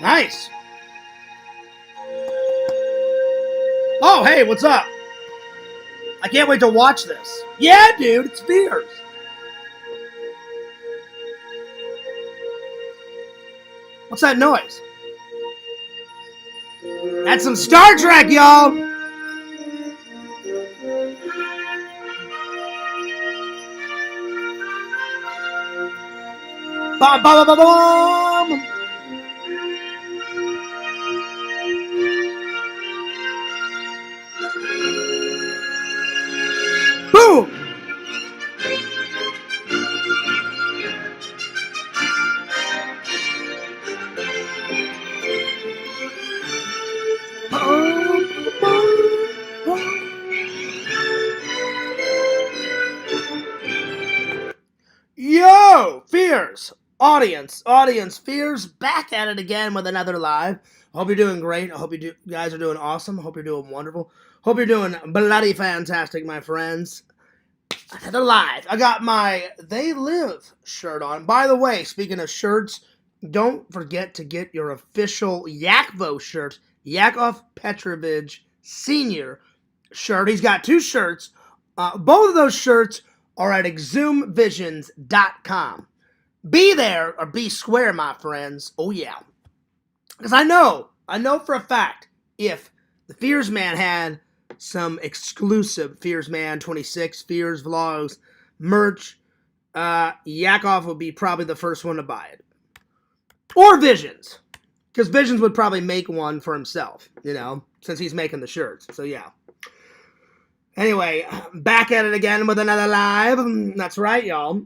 Nice. Oh, hey, what's up? I can't wait to watch this. Yeah, dude, it's Fears. What's that noise? That's some Star Trek, y'all. Bum, bum, bum, bum. Boom. Yo, Fears. Audience, Fears back at it again with another live. Hope you're doing great. I hope you guys are doing awesome. I hope you're doing wonderful. Hope you're doing bloody fantastic, my friends. Another live. I got my They Live shirt on. By the way, speaking of shirts, don't forget to get your official Yakvo shirt, Yakov Petrovich Sr. shirt. He's got two shirts. Both of those shirts are at exhumevisions.com. Be there or be square, my friends. Oh, yeah. Because I know for a fact, if the Fears Man had some exclusive Fears Man 26 Fears vlogs merch, Yakov would be probably the first one to buy it. Or Visions. Because Visions would probably make one for himself, since he's making the shirts. So, yeah. Anyway, back at it again with another live. That's right, y'all.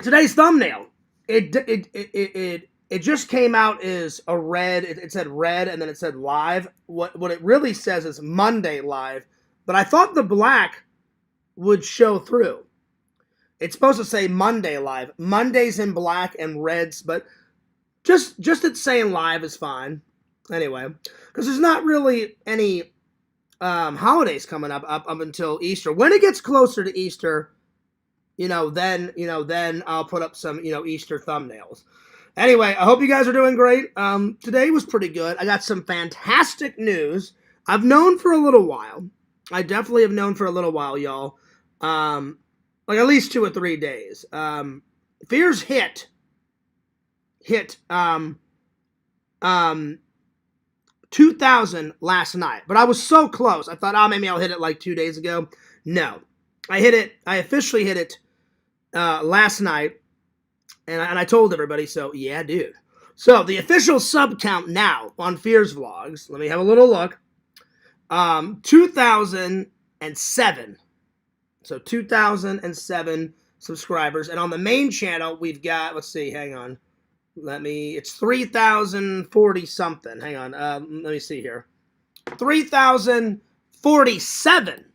Today's thumbnail. It just came out as a red. It said red, and then it said live. What it really says is Monday live. But I thought the black would show through. It's supposed to say Monday live. Monday's in black and reds, but just it saying live is fine. Anyway, because there's not really any holidays coming up until Easter. When it gets closer to Easter, then I'll put up some, Easter thumbnails. Anyway, I hope you guys are doing great. Today was pretty good. I got some fantastic news. I've known for a little while. I definitely have known for a little while, y'all. Like at least 2 or 3 days. Fears hit 2,000 last night, but I was so close. I thought, maybe I'll hit it like 2 days ago. No, I officially hit it last night, and I told everybody. So yeah, dude. So the official sub count now on Fears Vlogs. Let me have a little look. 2,007. So 2,007 subscribers, and on the main channel we've got. Let's see. Hang on. It's 3,040 something. Hang on. Let me see here. 3,047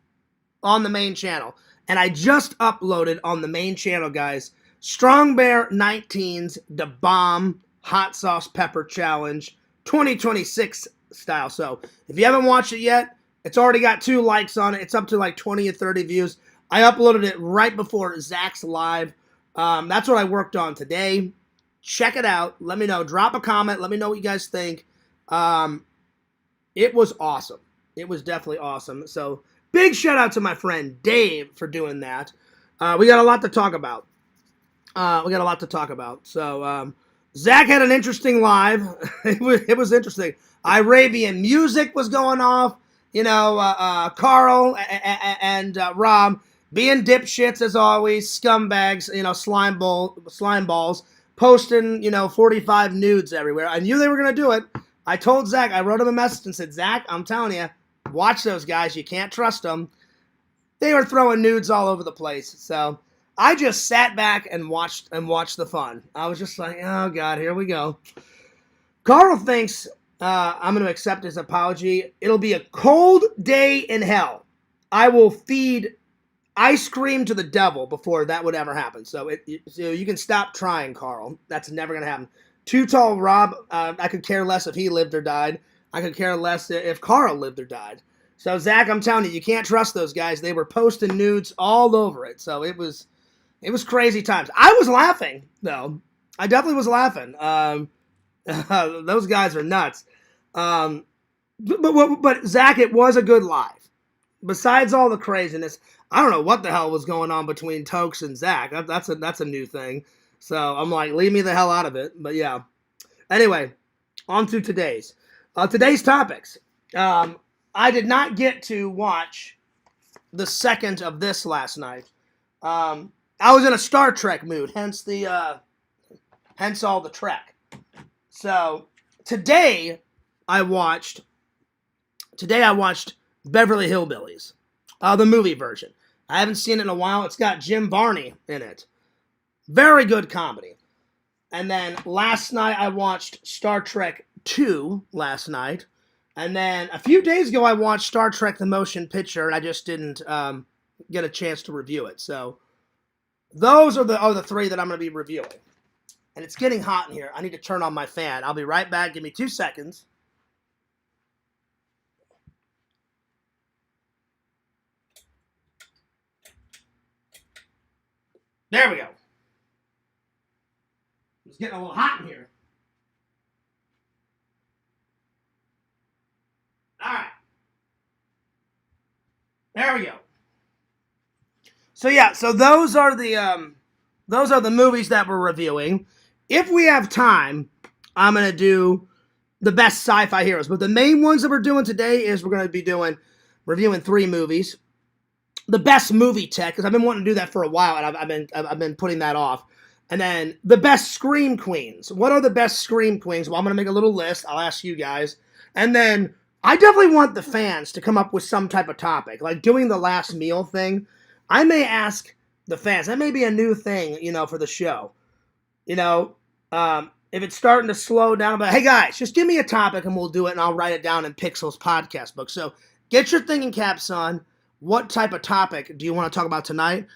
on the main channel. And I just uploaded on the main channel, guys, Strong Bear 19's The Bomb Hot Sauce Pepper Challenge 2026 style. So if you haven't watched it yet, it's already got 2 likes on it. It's up to like 20 or 30 views. I uploaded it right before Zach's live. That's what I worked on today. Check it out. Let me know. Drop a comment. Let me know what you guys think. It was awesome. It was definitely awesome. So, big shout out to my friend Dave for doing that. We got a lot to talk about. So, Zach had an interesting live. It was interesting. Arabian music was going off. Carl and Rob being dipshits as always. Scumbags. Slime balls. Posting, 45 nudes everywhere. I knew they were going to do it. I told Zach, I wrote him a message and said, Zach, I'm telling you, watch those guys. You can't trust them. They were throwing nudes all over the place. So I just sat back and watched the fun. I was just like, oh, God, here we go. Carl thinks I'm going to accept his apology. It'll be a cold day in hell. I will feed ice cream to the devil before that would ever happen. So you can stop trying, Carl. That's never going to happen. Too Tall Rob, I could care less if he lived or died. I could care less if Carl lived or died. So, Zach, I'm telling you can't trust those guys. They were posting nudes all over it. So it was crazy times. I was laughing, though. I definitely was laughing. Those guys are nuts. Um, but Zach, it was a good live. Besides all the craziness, I don't know what the hell was going on between Tokes and Zach. That's a new thing. So I'm like, leave me the hell out of it. But yeah. Anyway, on to today's topics. I did not get to watch the second of this last night. I was in a Star Trek mood, hence all the Trek. So today I watched Beverly Hillbillies, the movie version. I haven't seen it in a while. It's got Jim Varney in it. Very good comedy. And then last night I watched Star Trek 2 last night. And then a few days ago I watched Star Trek The Motion Picture, and I just didn't get a chance to review it. So those are the three that I'm going to be reviewing. And it's getting hot in here. I need to turn on my fan. I'll be right back. Give me 2 seconds. There we go. It's getting a little hot in here. All right. There we go. So yeah, so those are the movies that we're reviewing. If we have time, I'm gonna do the best sci-fi heroes. But the main ones that we're doing today is we're gonna be reviewing 3 movies. The best movie tech, because I've been wanting to do that for a while, and I've been putting that off. And then the best scream queens. What are the best scream queens? Well, I'm gonna make a little list. I'll ask you guys, and then I definitely want the fans to come up with some type of topic, like doing the last meal thing. I may ask the fans. That may be a new thing, for the show. If it's starting to slow down, but hey guys, just give me a topic and we'll do it, and I'll write it down in Pixel's podcast book. So get your thinking caps on. What type of topic do you want to talk about tonight?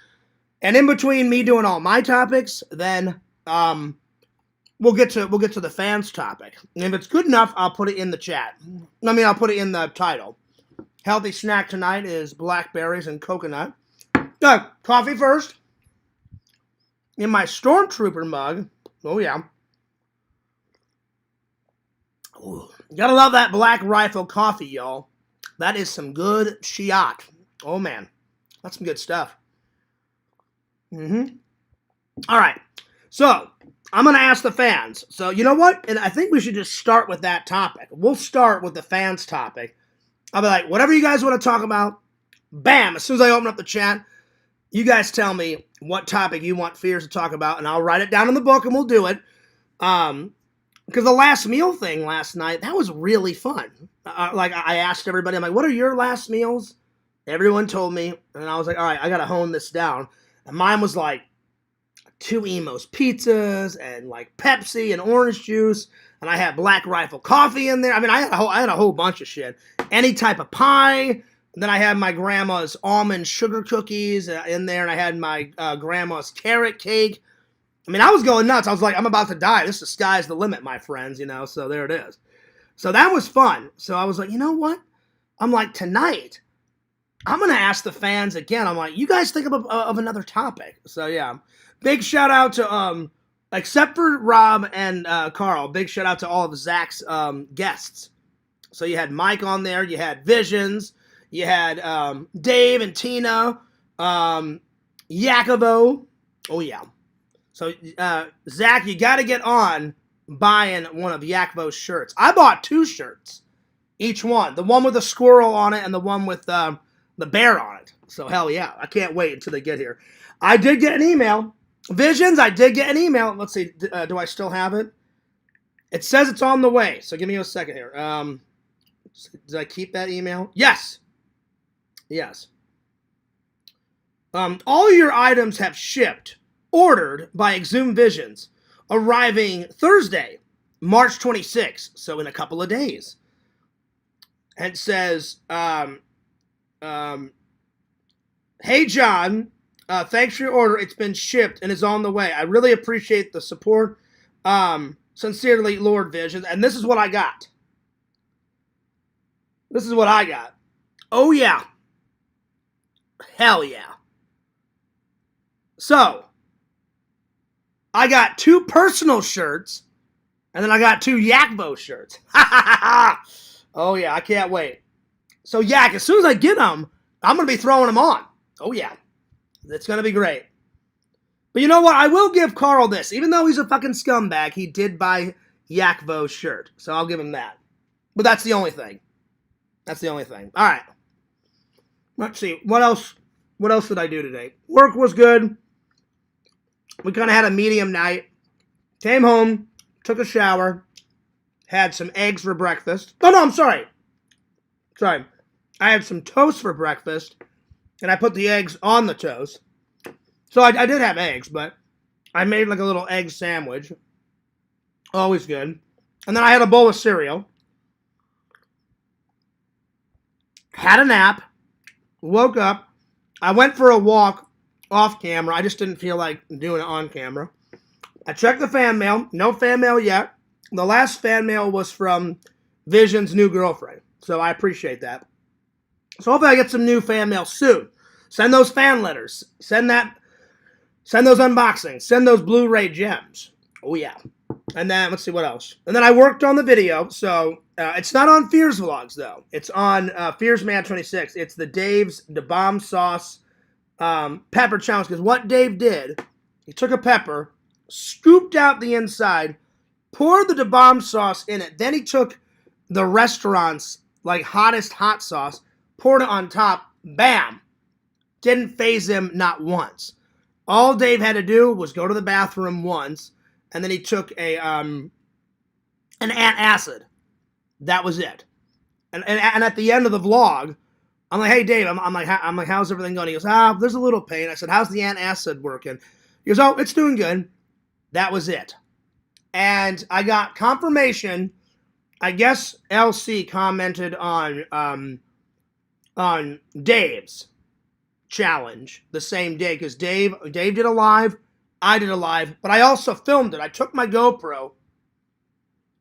And in between me doing all my topics, then we'll get to the fans' topic. And if it's good enough, I'll put it in the chat. I'll put it in the title. Healthy snack tonight is blackberries and coconut. Coffee first. In my Stormtrooper mug. Oh, yeah. Ooh, gotta love that Black Rifle coffee, y'all. That is some good shiat. Oh, man. That's some good stuff. All right. So, I'm going to ask the fans. So, you know what? And I think we should just start with that topic. We'll start with the fans' topic. I'll be like, whatever you guys want to talk about, bam, as soon as I open up the chat, you guys tell me what topic you want Fears to talk about, and I'll write it down in the book, and we'll do it. Because the last meal thing last night, that was really fun. I asked everybody, I'm like, what are your last meals? Everyone told me, and I was like, all right, I got to hone this down. And mine was like 2 Emo's pizzas and like Pepsi and orange juice, and I had Black Rifle coffee in there. I mean, I had a whole bunch of shit. Any type of pie. And then I had my grandma's almond sugar cookies in there, and I had my grandma's carrot cake. I mean, I was going nuts. I was like, I'm about to die. The sky's the limit, my friends, so there it is. So that was fun. So I was like, you know what? I'm like, tonight, I'm going to ask the fans again. I'm like, you guys think of another topic. So yeah, big shout out to, except for Rob and Carl, big shout out to all of Zach's guests. So you had Mike on there, you had Visions, you had Dave and Tina, Jacobo. Oh yeah. So Zach, you got to get on buying one of Jacobo's shirts. I bought 2 shirts, each one. The one with the squirrel on it and the one with the bear on it. So hell yeah, I can't wait until they get here. I did get an email. Visions, I did get an email. Let's see, do I still have it? It says it's on the way, so give me a second here. Did I keep that email? Yes. Yes. All your items have shipped, ordered by Exhumed Visions, arriving Thursday, March 26th, so in a couple of days. And it says, hey, John, thanks for your order. It's been shipped and is on the way. I really appreciate the support. Sincerely, Lord Visions. And this is what I got. This is what I got. Oh, yeah. Hell yeah. So, I got 2 personal shirts And then I got 2 Yakbo shirts. Oh, yeah, I can't wait. So, Yak, as soon as I get them, I'm going to be throwing them on. Oh, yeah. It's going to be great. But you know what? I will give Carl this. Even though he's a fucking scumbag, he did buy Yakvo's shirt. So I'll give him that. But that's the only thing. That's the only thing. All right. Let's see. What else did I do today? Work was good. We kind of had a medium night. Came home, took a shower, had some eggs for breakfast. Oh, no, I'm sorry. Sorry. I had some toast for breakfast, and I put the eggs on the toast. So I did have eggs, but I made like a little egg sandwich. Always good. And then I had a bowl of cereal. Had a nap. Woke up. I went for a walk off camera. I just didn't feel like doing it on camera. I checked the fan mail. No fan mail yet. The last fan mail was from Vision's new girlfriend. So I appreciate that. So hopefully I get some new fan mail soon. Send those fan letters. Send those unboxings. Send those Blu-ray gems. Oh, yeah. And then, let's see what else. And then I worked on the video. So, it's not on Fears Vlogs, though. It's on Fears Man 26. It's the Dave's Da Bomb Sauce pepper challenge. Because what Dave did, he took a pepper, scooped out the inside, poured the Da Bomb sauce in it. Then he took the restaurant's, like, hottest hot sauce, poured it on top. Bam! Didn't faze him not once. All Dave had to do was go to the bathroom once, and then he took an antacid. That was it. And at the end of the vlog, I'm like, hey Dave, I'm like, how's everything going? He goes, there's a little pain. I said, how's the antacid working? He goes, oh, it's doing good. That was it. And I got confirmation. I guess LC commented on Dave's challenge the same day, because Dave did a live, I did a live, but I also filmed it. I took my GoPro.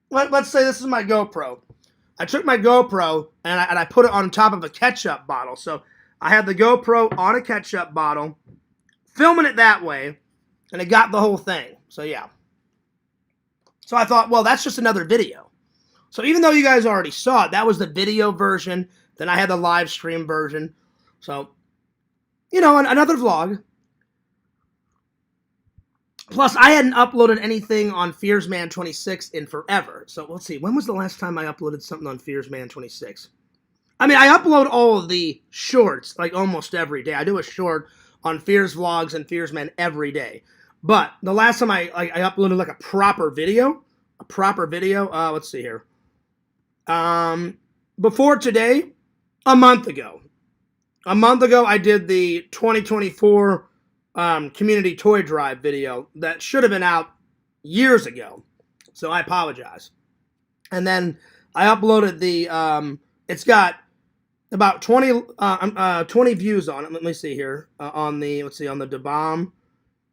Let's say this is my GoPro. I took my GoPro and I put it on top of a ketchup bottle. So I had the GoPro on a ketchup bottle, filming it that way, and it got the whole thing. So yeah. So I thought, well, that's just another video. So even though you guys already saw it, that was the video version. Then I had the live stream version. So, you know, another vlog. Plus, I hadn't uploaded anything on Fearsman 26 in forever. So, let's see. When was the last time I uploaded something on Fearsman 26? I mean, I upload all of the shorts, like, almost every day. I do a short on Fears Vlogs and Fearsman every day. But the last time I uploaded, like, a proper video, let's see here. Before today, a month ago. A month ago, I did the 2024 community toy drive video that should have been out years ago. So I apologize. And then I uploaded the, it's got about 20 views on it. Let me see here. On the, let's see, on the Da Bomb.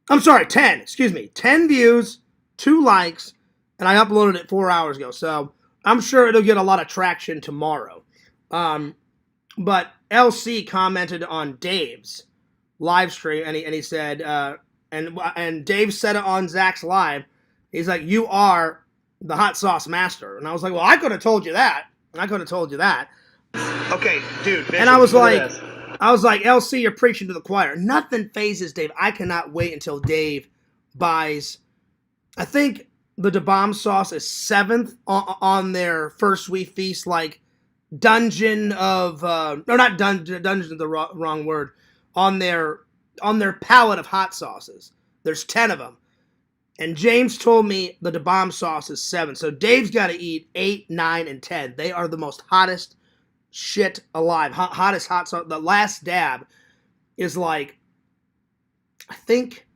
I'm sorry, 10, excuse me. 10 views, 2 likes, and I uploaded it 4 hours ago. So I'm sure it'll get a lot of traction tomorrow. But LC commented on Dave's live stream, and he said, and Dave said it on Zach's live. He's like, you are the hot sauce master. And I was like, well, I could have told you that. Okay, dude. And I was like, LC, you're preaching to the choir. Nothing phases Dave. I cannot wait until Dave buys, I think the Da Bomb sauce is 7th on their First We Feast, like, dungeon of, no, not dungeon is the wrong word, on their palette of hot sauces. There's 10 of them. And James told me the Da Bomb sauce is 7. So Dave's got to eat 8, 9, and 10. They are the most hottest shit alive. Hottest hot sauce. The last dab is like, I think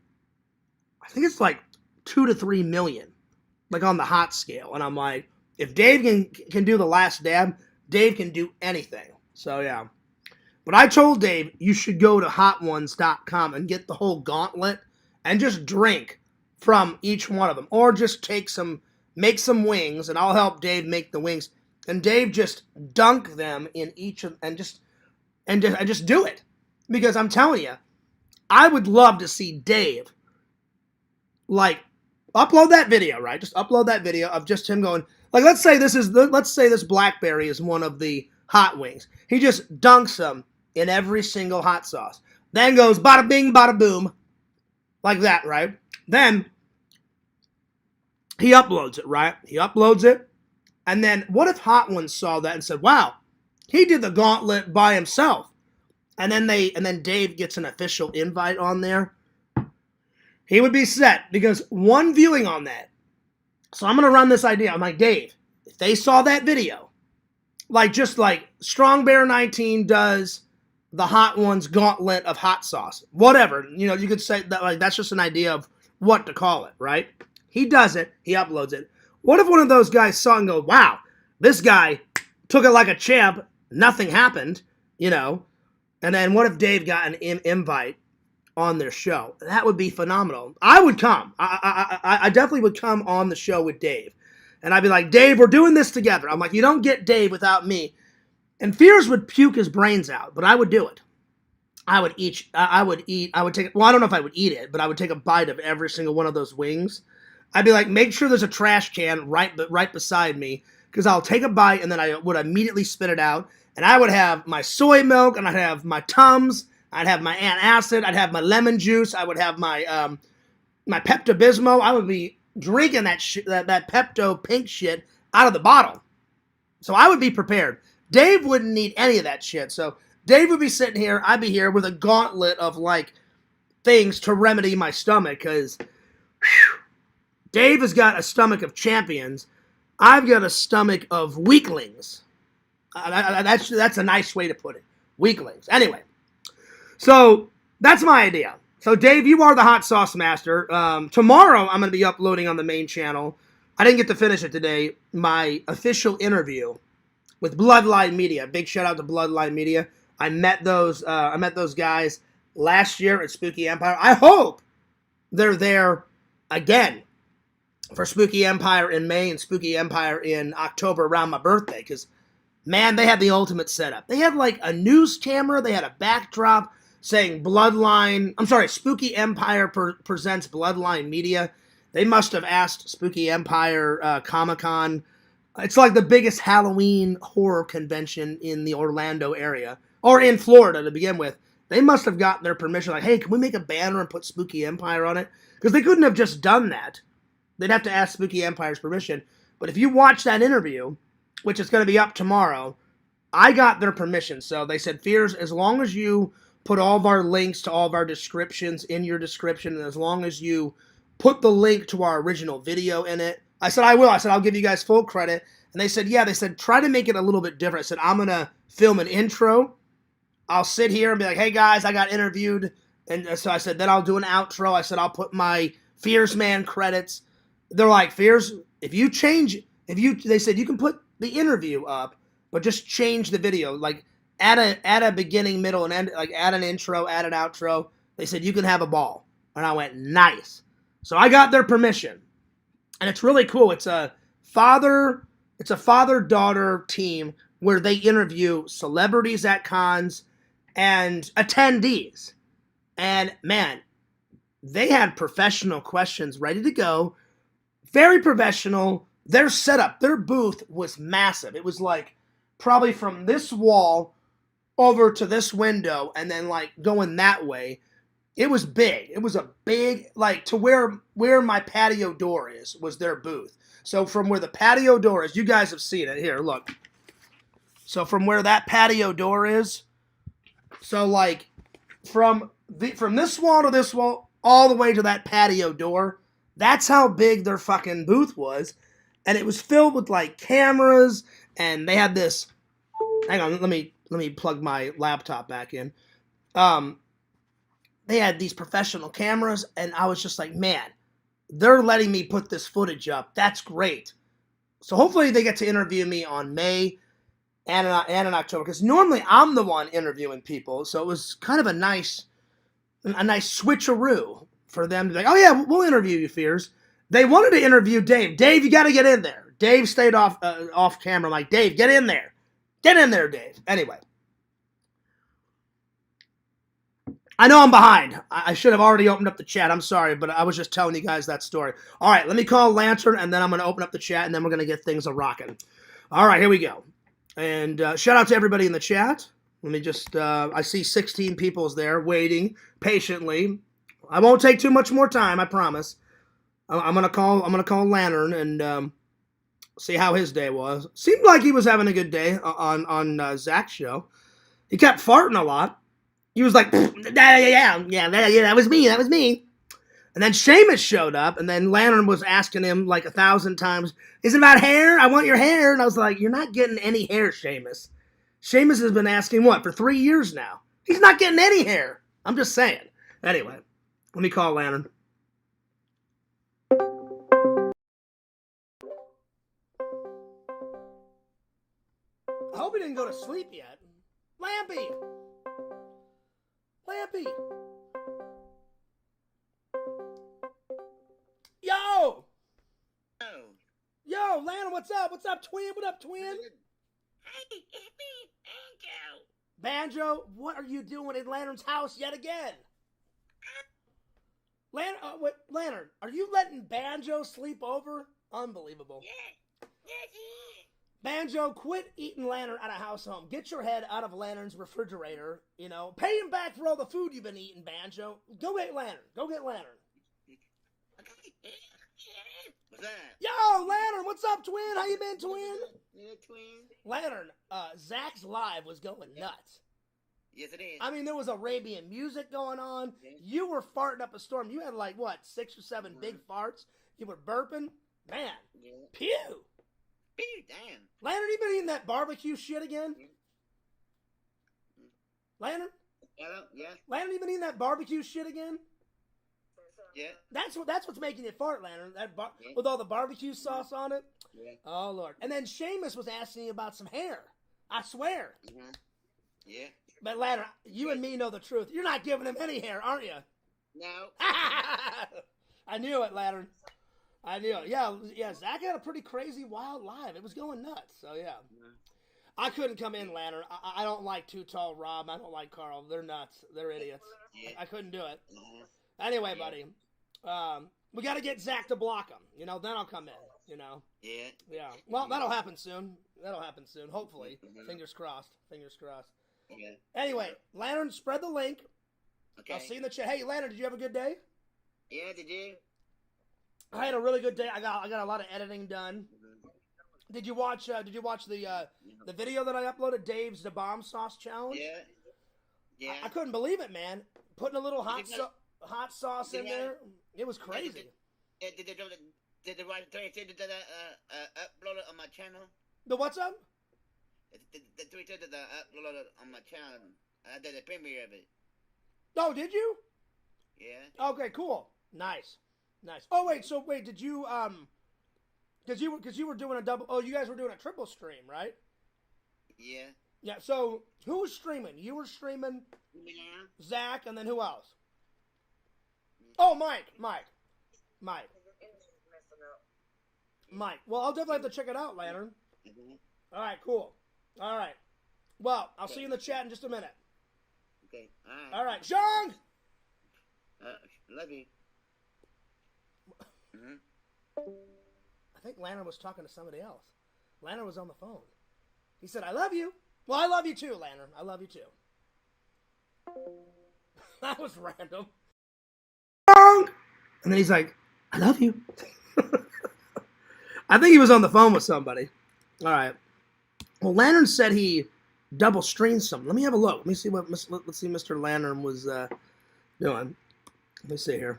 it's like 2 to 3 million. Like on the hot scale. And I'm like, if Dave can do the last dab, Dave can do anything. So yeah. But I told Dave you should go to hotones.com and get the whole gauntlet and just drink from each one of them. Or just make some wings, and I'll help Dave make the wings. And Dave just dunk them in each of, and just do it. Because I'm telling you, I would love to see Dave, like, upload that video, right? Just upload that video of just him going, like, let's say this blackberry is one of the hot wings. He just dunks them in every single hot sauce. Then goes bada bing, bada boom, like that, right? Then he uploads it, right? He uploads it. And then what if Hot Ones saw that and said, wow, he did the gauntlet by himself. And then Dave gets an official invite on there. He would be set because one viewing on that. So I'm going to run this idea. I'm like, Dave, if they saw that video, just like Strong Bear 19 does the Hot Ones gauntlet of hot sauce, whatever, you could say that, like, that's just an idea of what to call it, right? He does it. He uploads it. What if one of those guys saw and go, wow, this guy took it like a champ, nothing happened, and then what if Dave got an invite on their show? That would be phenomenal. I would come. I definitely would come on the show with Dave. And I'd be like, Dave, we're doing this together. I'm like, you don't get Dave without me. And Fears would puke his brains out, but I would do it. I would take, well, I don't know if I would eat it, but I would take a bite of every single one of those wings. I'd be like, make sure there's a trash can right beside me, because I'll take a bite and then I would immediately spit it out. And I would have my soy milk, and I'd have my Tums, I'd have my antacid, I'd have my lemon juice, I would have my my Pepto-Bismol. I would be drinking that Pepto pink shit out of the bottle. So I would be prepared. Dave wouldn't need any of that shit. So Dave would be sitting here, I'd be here with a gauntlet of things to remedy my stomach, because Dave has got a stomach of champions. I've got a stomach of weaklings. That's a nice way to put it. Weaklings. Anyway, so that's my idea. So Dave, you are the hot sauce master. Tomorrow I'm going to be uploading on the main channel. I didn't get to finish it today. My official interview with Bloodline Media. Big shout out to Bloodline Media. I met those guys last year at Spooky Empire. I hope they're there again for Spooky Empire in May and Spooky Empire in October around my birthday, because, man, they had the ultimate setup. They had a news camera, they had a backdrop saying Spooky Empire presents Bloodline Media. They must have asked Spooky Empire Comic-Con. It's like the biggest Halloween horror convention in the Orlando area, or in Florida to begin with. They must have gotten their permission, like, hey, can we make a banner and put Spooky Empire on it? Because they couldn't have just done that. They'd have to ask Spooky Empire's permission. But if you watch that interview, which is going to be up tomorrow, I got their permission. So they said, Fears, as long as you put all of our links to all of our descriptions in your description, and as long as you put the link to our original video in it. I said, I will. I said, I'll give you guys full credit. And they said, yeah. They said, try to make it a little bit different. I said, I'm going to film an intro. I'll sit here and be like, hey, guys, I got interviewed. And so I said, then I'll do an outro. I said, I'll put my Fears Man credits. They're like, Fears, they said, you can put the interview up, but just change the video. Add a beginning, middle, and end. Add an intro, add an outro. They said, you can have a ball. And I went, nice. So I got their permission. And it's really cool. It's a father-daughter team where they interview celebrities at cons and attendees. And, man, they had professional questions ready to go. Very professional. Their setup, their booth was massive. It was probably from this wall over to this window and then going that way. It was big. It was a big, to where my patio door is was their booth. So from where the patio door is, you guys have seen it. Here, look. So from where that patio door is, so from this wall to this wall, all the way to that patio door, that's how big their fucking booth was. And it was filled with cameras, and they had this, hang on, let me plug my laptop back in. They had these professional cameras, and I was just like, man, they're letting me put this footage up. That's great. So hopefully they get to interview me on May and in October, because normally I'm the one interviewing people. So it was kind of a nice switcheroo for them to be like, oh yeah, we'll interview you, Fears. They wanted to interview Dave. Dave, you got to get in there. Dave stayed off camera. I'm like, Dave, get in there. Get in there, Dave. Anyway. I know I'm behind. I should have already opened up the chat. I'm sorry, but I was just telling you guys that story. All right, let me call Lantern, and then I'm going to open up the chat, and then we're going to get things a-rocking. All right, here we go. And shout out to everybody in the chat. Let me just, I see 16 people is there waiting patiently. I won't take too much more time, I promise. I'm gonna call Lantern and see how his day was. Seemed like he was having a good day on Zach's show. He kept farting a lot. He was like, yeah, that was me. And then Seamus showed up, and then Lantern was asking him like 1,000 times, is it about hair? I want your hair. And I was like, you're not getting any hair, Seamus. Seamus has been asking what, for 3 years now? He's not getting any hair. I'm just saying. Anyway, let me call Lantern. I hope he didn't go to sleep yet. Lampy! Lampy! Yo! Yo, Lantern, what's up? What's up, twin? What up, twin? Hey, it's me, Banjo. Banjo, what are you doing in Lantern's house yet again? Lantern, are you letting Banjo sleep over? Unbelievable. Yeah. Yes, he is. Banjo, quit eating Lantern at a house home. Get your head out of Lantern's refrigerator. You know, pay him back for all the food you've been eating, Banjo. Go get Lantern. Go get Lantern. Okay. What's that? Yo, Lantern, what's up, twin? How you been, twin? Yeah, twin. Lantern, Zach's live was going nuts. Yes, it is. I mean, there was Arabian music going on. Yeah. You were farting up a storm. You had like, what, 6 or 7 big farts? You were burping? Man. Yeah. Pew. Damn. Lantern, you been eating that barbecue shit again? Lantern? Hello? Yeah. Lantern, you been eating that barbecue shit again? Yeah. That's what's making you fart, Lantern. Yeah. With all the barbecue sauce on it. Yeah. Oh, Lord. And then Seamus was asking you about some hair. I swear. Mm-hmm. Yeah. But Lantern, you and me know the truth. You're not giving him any hair, aren't you? No. I knew it, Lantern. I knew it. Yeah, Zach had a pretty crazy, wild live. It was going nuts. So, yeah. I couldn't come in, Lantern. I don't like Too Tall Rob. I don't like Carl. They're nuts. They're idiots. Yeah. I couldn't do it. Mm-hmm. Anyway, buddy, we got to get Zach to block him. You know, then I'll come in. You know. Yeah. Yeah. Well, that'll happen soon. Hopefully. Mm-hmm. Fingers crossed. Okay. Anyway, Lantern, spread the link. Okay. I'll see you in the chat. Hey, Lantern, did you have a good day? Yeah, did you? I had a really good day. I got a lot of editing done. Mm-hmm. Did you watch the video that I uploaded, Dave's the Bomb Sauce Challenge? Yeah. Yeah. I couldn't believe it, man. Putting a little hot sauce in there. It was crazy. Did the right thing upload it on my channel? The what's up? The Twitter that I uploaded on my channel. I did a premiere of it. Oh, did you? Yeah. Okay, cool. Nice. Oh wait, did you because you were doing a double? Oh, you guys were doing a triple stream, right? Yeah. Yeah. So who was streaming? You were streaming. Yeah. Zach, and then who else? Oh, Mike. Well, I'll definitely have to check it out, Lantern. Mm-hmm. All right, cool. All right. Well, I'll see you in the chat in just a minute. Okay. All right, Zhang! Love you. Mm-hmm. I think Lantern was talking to somebody else. Lantern was on the phone. He said, I love you. Well, I love you too, Lantern. I love you too. That was random. And then he's like, I love you. I think he was on the phone with somebody. All right. Well, Lantern said he double streamed something. Let me have a look. Let's see Mr. Lantern was doing. Let me see here.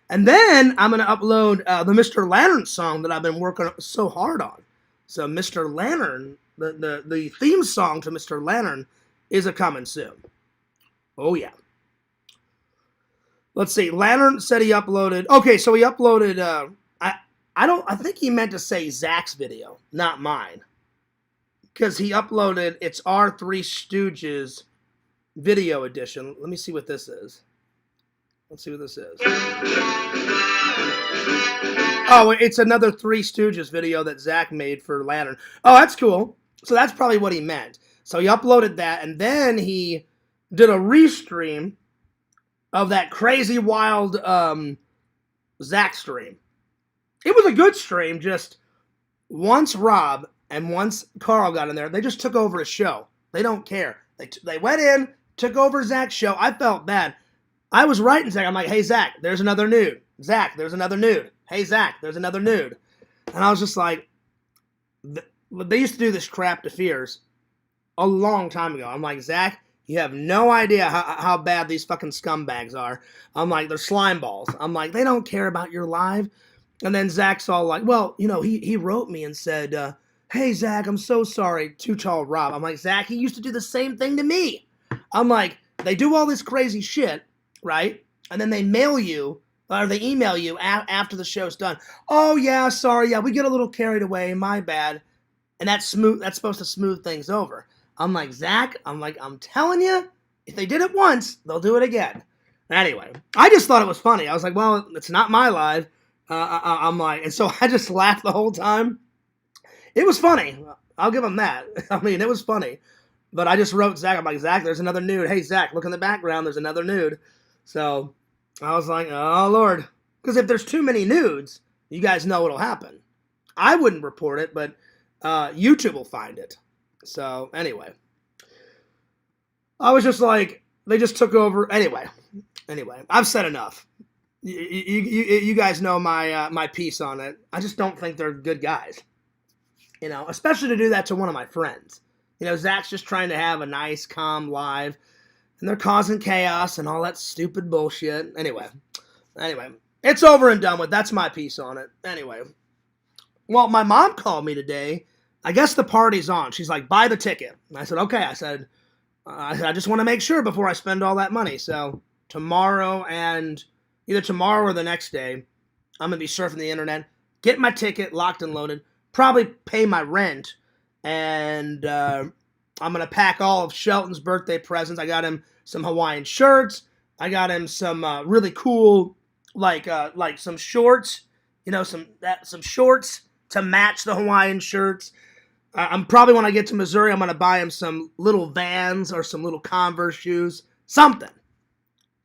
And then I'm going to upload the Mr. Lantern song that I've been working so hard on. So Mr. Lantern, the theme song to Mr. Lantern is a coming soon. Oh, yeah. Let's see. Lantern said he uploaded. Okay, so he uploaded. I think he meant to say Zach's video, not mine, because he uploaded it's our Three Stooges video edition. Let me see what this is. Let's see what this is. Oh, it's another Three Stooges video that Zach made for Lantern. Oh, that's cool. So that's probably what he meant. So he uploaded that, and then he did a restream of that crazy wild Zach stream. It was a good stream, just once Rob and once Carl got in there, they just took over his show. They don't care. They went in, took over Zach's show. I felt bad. I was writing Zach. I'm like, hey, Zach, there's another nude. Zach, there's another nude. Hey, Zach, there's another nude. And I was just like, they used to do this crap to Fears a long time ago. I'm like, Zach, you have no idea how bad these fucking scumbags are. I'm like, they're slime balls. I'm like, they don't care about your live. And then Zach's all like, well, you know, he wrote me and said, hey, Zach, I'm so sorry. Too tall, Rob. I'm like, Zach, he used to do the same thing to me. I'm like, they do all this crazy shit, right? And then they mail you, or they email you after the show's done. Oh, yeah, sorry. Yeah, we get a little carried away. My bad. And that's supposed to smooth things over. I'm like, Zach, I'm telling you, if they did it once, they'll do it again. Anyway, I just thought it was funny. I was like, well, it's not my live. I'm like, and so I just laughed the whole time. It was funny. I'll give him that. I mean, it was funny. But I just wrote Zach. I'm like, Zach, there's another nude. Hey, Zach, look in the background. There's another nude. So I was like, oh, Lord. Because if there's too many nudes, you guys know what'll happen. I wouldn't report it, but YouTube will find it. So anyway, I was just like, they just took over. Anyway, I've said enough. You guys know my piece on it. I just don't think they're good guys. You know, especially to do that to one of my friends. You know, Zach's just trying to have a nice, calm live, and they're causing chaos and all that stupid bullshit. Anyway, it's over and done with. That's my piece on it. Anyway, well, my mom called me today. I guess the party's on. She's like, buy the ticket. And I said, okay. I said, I just want to make sure before I spend all that money. So tomorrow and either tomorrow or the next day, I'm going to be surfing the internet, get my ticket locked and loaded, probably pay my rent, and I'm going to pack all of Shelton's birthday presents. I got him some Hawaiian shirts. I got him some really cool, like some shorts, you know, some shorts to match the Hawaiian shirts. I'm probably, when I get to Missouri, I'm going to buy him some little Vans or some little Converse shoes, something,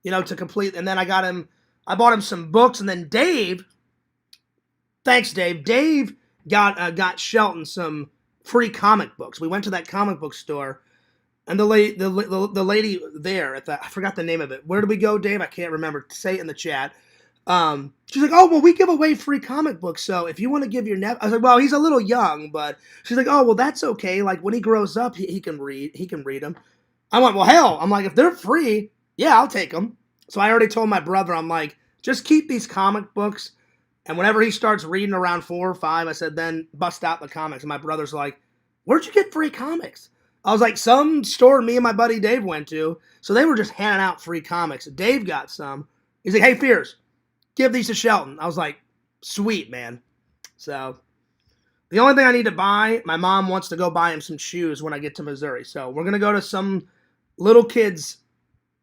you know, to complete. And then I bought him some books. And then Dave, thanks, Dave. Dave got Shelton some free comic books. We went to that comic book store, and the lady there I forgot the name of it. Where did we go, Dave? I can't remember. Say it in the chat. She's like, oh, well, we give away free comic books, so if you want to give your nephew, I was like, well, he's a little young, but she's like, oh, well, that's okay. Like, when he grows up, he can read them. I went, well, hell, I'm like, if they're free, yeah, I'll take them. So I already told my brother, I'm like, just keep these comic books, and whenever he starts reading around 4 or 5, I said, then bust out the comics. And my brother's like, where'd you get free comics? I was like, some store me and my buddy Dave went to, so they were just handing out free comics. Dave got some. He's like, hey, Fears, give these to Shelton. I was like, sweet, man. So the only thing I need to buy, my mom wants to go buy him some shoes when I get to Missouri. So we're going to go to some little kid's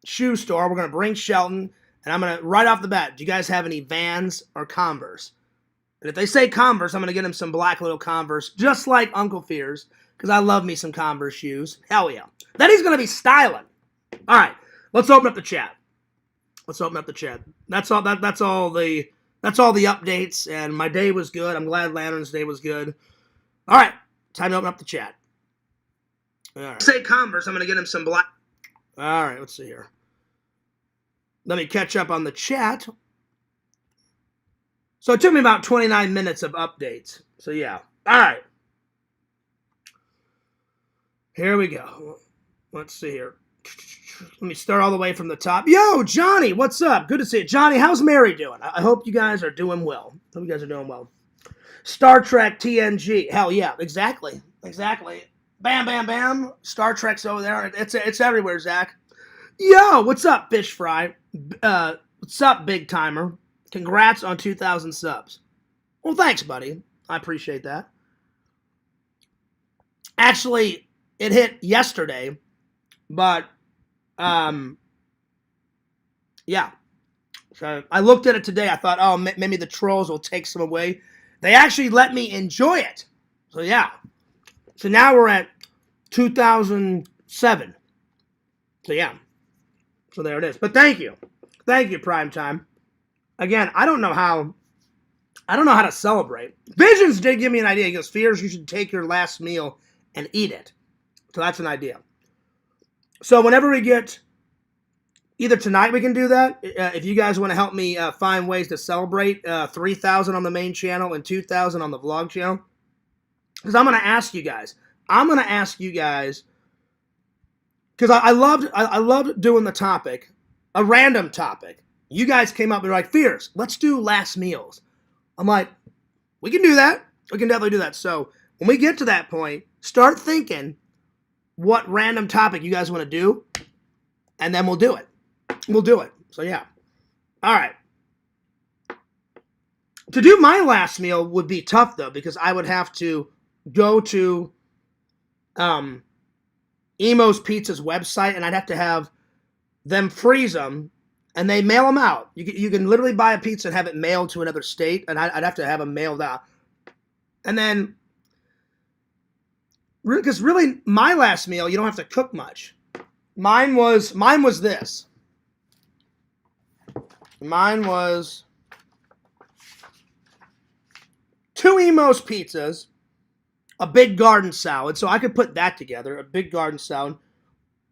shoe store. We're going to bring Shelton, and I'm going to, right off the bat, do you guys have any Vans or Converse? And if they say Converse, I'm going to get him some black little Converse, just like Uncle Fears, because I love me some Converse shoes. Hell yeah. Then he's going to be styling. All right, let's open up the chat. That's all the updates, and my day was good. I'm glad Lantern's day was good. All right, time to open up the chat. All right. Say Converse, I'm going to get him some black. All right, let's see here. Let me catch up on the chat. So it took me about 29 minutes of updates. So yeah. All right. Here we go. Let's see here. Let me start all the way from the top. Yo, Johnny, what's up? Good to see you. Johnny, how's Mary doing? I hope you guys are doing well. Star Trek TNG. Hell yeah, exactly. Bam, bam, bam. Star Trek's over there. It's everywhere, Zach. Yo, what's up, Fish Fry? What's up, Big Timer? Congrats on 2,000 subs. Well, thanks, buddy. I appreciate that. Actually, it hit yesterday, but yeah. So I looked at it today. I thought, oh, maybe the trolls will take some away. They actually let me enjoy it. So yeah. So now we're at 2007. So yeah. So there it is. But thank you, Primetime. Again, I don't know how to celebrate. Visions did give me an idea. He goes, Fears, you should take your last meal and eat it. So that's an idea. So whenever we get, either tonight we can do that. If you guys want to help me find ways to celebrate 3,000 on the main channel and 2,000 on the vlog channel. Because I'm going to ask you guys. Because I loved doing the topic, a random topic. You guys came up and were like, Fears, let's do last meals. I'm like, we can do that. We can definitely do that. So when we get to that point, start thinking what random topic you guys want to do, and then we'll do it. So yeah. All right. To do my last meal would be tough, though, because I would have to go to Emo's Pizza's website, and I'd have to have them freeze them, and they mail them out. You can literally buy a pizza and have it mailed to another state, and I'd have to have them mailed out. And then, because really, my last meal, you don't have to cook much. Mine was this. Mine was 2 Emo's Pizzas, a big garden salad, so I could put that together, a big garden salad.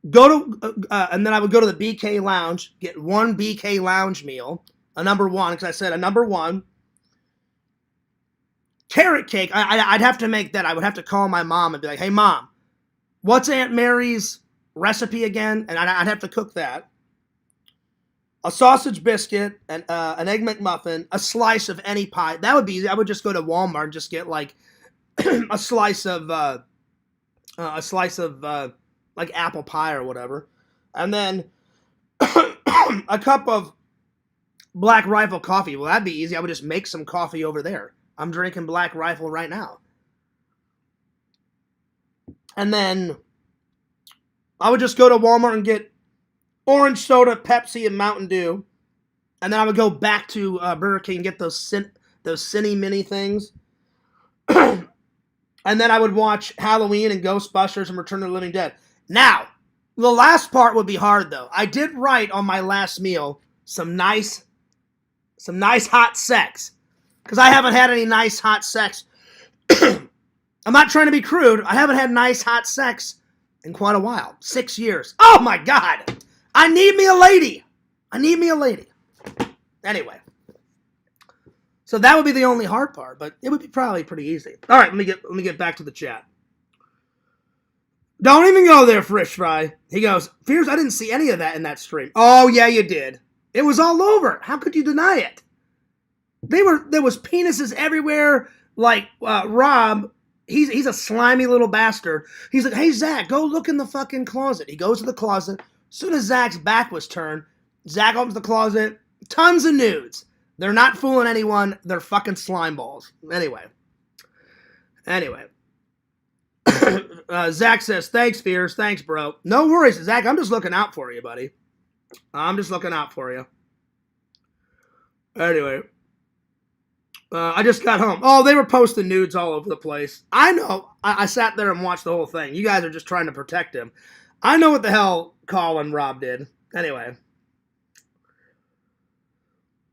And then I would go to the BK Lounge, get 1 BK Lounge meal, a number 1, because I said a number 1. Carrot cake, I'd have to make that. I would have to call my mom and be like, hey, Mom, what's Aunt Mary's recipe again? And I'd have to cook that. A sausage biscuit, an Egg McMuffin, a slice of any pie. That would be easy. I would just go to Walmart and just get like a slice of like apple pie or whatever, and then a cup of Black Rifle coffee. Well, that'd be easy. I would just make some coffee over there. I'm drinking Black Rifle right now. And then I would just go to Walmart and get orange soda, Pepsi, and Mountain Dew. And then I would go back to Burger King and get those Cine Mini things. And then I would watch Halloween and Ghostbusters and Return of the Living Dead. Now, the last part would be hard, though. I did write on my last meal some nice hot sex. Because I haven't had any nice hot sex. I'm not trying to be crude. I haven't had nice hot sex in quite a while. 6 years. Oh my God. I need me a lady. Anyway. So that would be the only hard part, but it would be probably pretty easy. All right, let me get back to the chat. Don't even go there, Frisch Fry. He goes, Fears, I didn't see any of that in that stream. Oh, yeah, you did. It was all over. How could you deny it? There was penises everywhere. Like, Rob, he's a slimy little bastard. He's like, hey, Zach, go look in the fucking closet. He goes to the closet. As soon as Zach's back was turned, Zach opens the closet. Tons of nudes. They're not fooling anyone. They're fucking slime balls. Anyway. Zach says, thanks, Fears. Thanks, bro. No worries, Zach. I'm just looking out for you, buddy. I'm just looking out for you. Anyway. I just got home. Oh, they were posting nudes all over the place. I know. I sat there and watched the whole thing. You guys are just trying to protect him. I know what the hell Carl and Rob did. Anyway.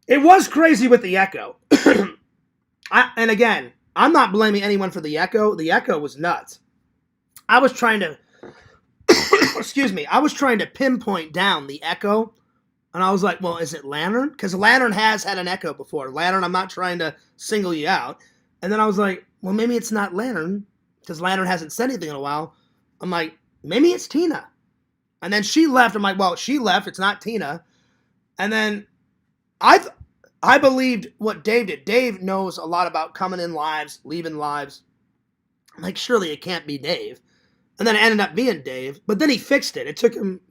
It was crazy with the echo. And again, I'm not blaming anyone for the echo. The echo was nuts. I was trying to, I was trying to pinpoint down the echo. And I was like, well, is it Lantern? Because Lantern has had an echo before. Lantern, I'm not trying to single you out. And then I was like, well, maybe it's not Lantern. Because Lantern hasn't said anything in a while. I'm like, maybe it's Tina. And then she left. I'm like, well, she left. It's not Tina. And then I believed what Dave did. Dave knows a lot about coming in lives, leaving lives. I'm like, surely it can't be Dave. And then it ended up being Dave. But then he fixed it. It took him,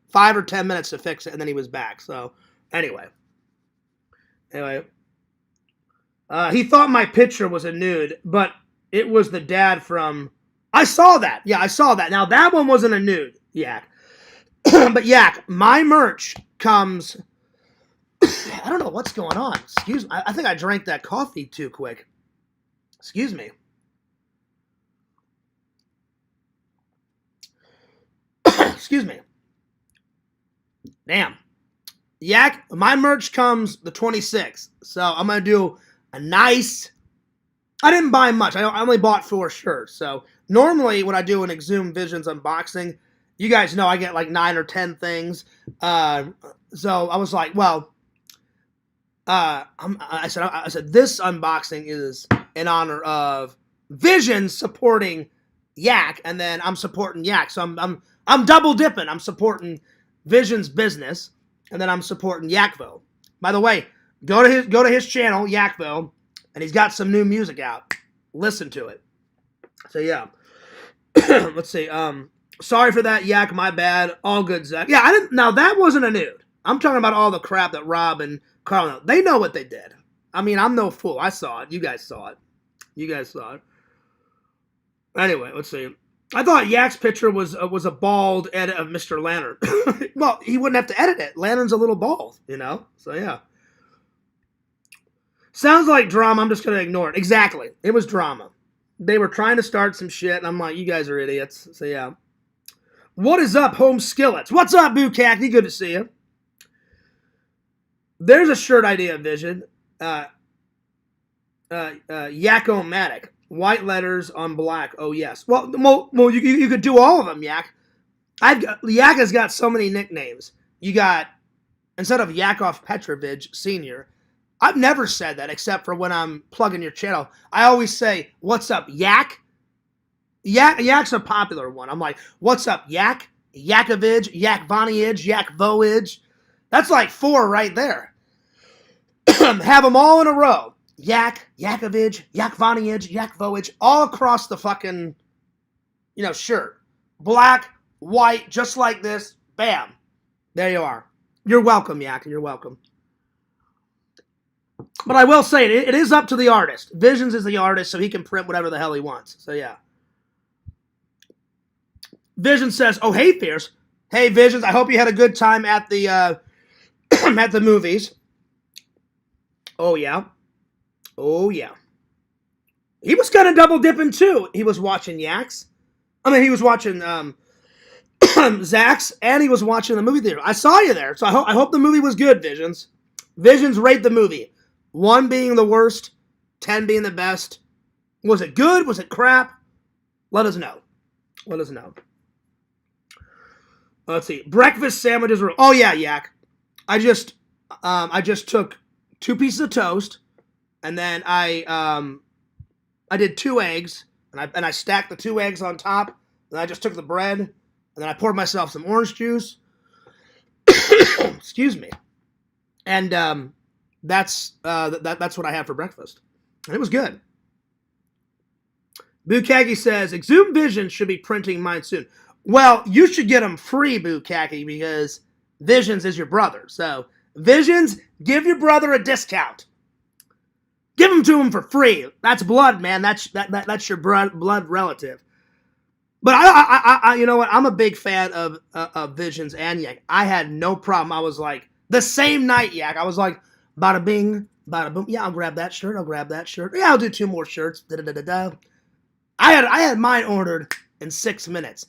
5 or 10 minutes to fix it, and then he was back. So, anyway. He thought my picture was a nude, but it was the dad from... I saw that. Yeah, I saw that. Now, that one wasn't a nude, Yak. But, Yak, my merch comes... I don't know what's going on. Excuse me. I think I drank that coffee too quick. Excuse me. Excuse me. Damn. Yak, my merch comes the 26th. So I'm going to do a nice... I didn't buy much. I only bought 4 shirts. So normally when I do an Exhumed Visions unboxing, you guys know I get like 9 or 10 things. So I was like, well, I said this unboxing is in honor of Visions supporting Yak, and then I'm supporting Yak. So I'm double dipping. I'm supporting Visions business, and then I'm supporting Yakville. By the way, go to his channel, Yakville, and he's got some new music out. Listen to it. So yeah. Let's see. Sorry for that, Yak. My bad. All good, Zach. Yeah, I didn't. Now that wasn't a nude. I'm talking about all the crap that Rob and Carl know. They know what they did. I mean, I'm no fool. I saw it. You guys saw it. Anyway, let's see. I thought Yak's picture was a bald edit of Mr. Lantern. Well, he wouldn't have to edit it. Lantern's a little bald, you know? So, yeah. Sounds like drama. I'm just going to ignore it. Exactly. It was drama. They were trying to start some shit, and I'm like, you guys are idiots. So, yeah. What is up, Home Skillets? What's up, Boo Cacti? Good to see you. There's a shirt idea, Vision. Yak-O-Matic. White letters on black. Oh, yes. Well, you could do all of them, Yak. Yak has got so many nicknames. You got, instead of Yakov Petrovich Sr., I've never said that except for when I'm plugging your channel. I always say, what's up, Yak? Yak's a popular one. I'm like, what's up, Yak? Yakovich, Yakvoniage, Yakvoage. That's like 4 right there. Have them all in a row. Yak, Yakovich, Yakvoniage, Yakvoage, all across the fucking, shirt. Black, white, just like this. Bam. There you are. You're welcome, Yak. You're welcome. But I will say, it is up to the artist. Visions is the artist, so he can print whatever the hell he wants. So, yeah. Vision says, oh, hey, Fierce. Hey, Visions, I hope you had a good time at the at the movies. Oh, yeah. Oh, yeah. He was kind of double dipping, too. He was watching Yaks. I mean, he was watching Zach's, and he was watching the movie theater. I saw you there, so I hope the movie was good, Visions. Visions rate the movie. 1 being the worst, 10 being the best. Was it good? Was it crap? Let us know. Let us know. Let's see. Breakfast sandwiches were... Oh, yeah, Yak. I just took 2 pieces of toast, and then I did 2 eggs, and I stacked the 2 eggs on top, and I just took the bread, and then I poured myself some orange juice. Excuse me. And that's what I had for breakfast. And it was good. Bukaki says, Exhumed Vision should be printing mine soon. Well, you should get them free, Bukaki, because Visions is your brother. So, Visions, give your brother a discount. Give them to him for free. That's blood, man. That's your blood relative. But I you know what? I'm a big fan of Visions and Yak. I had no problem. I was like, the same night, Yak, I was like, bada bing, bada boom. Yeah, I'll grab that shirt. I'll grab that shirt. Yeah, I'll do 2 more shirts. Da-da-da-da-da. I had mine ordered in 6 minutes.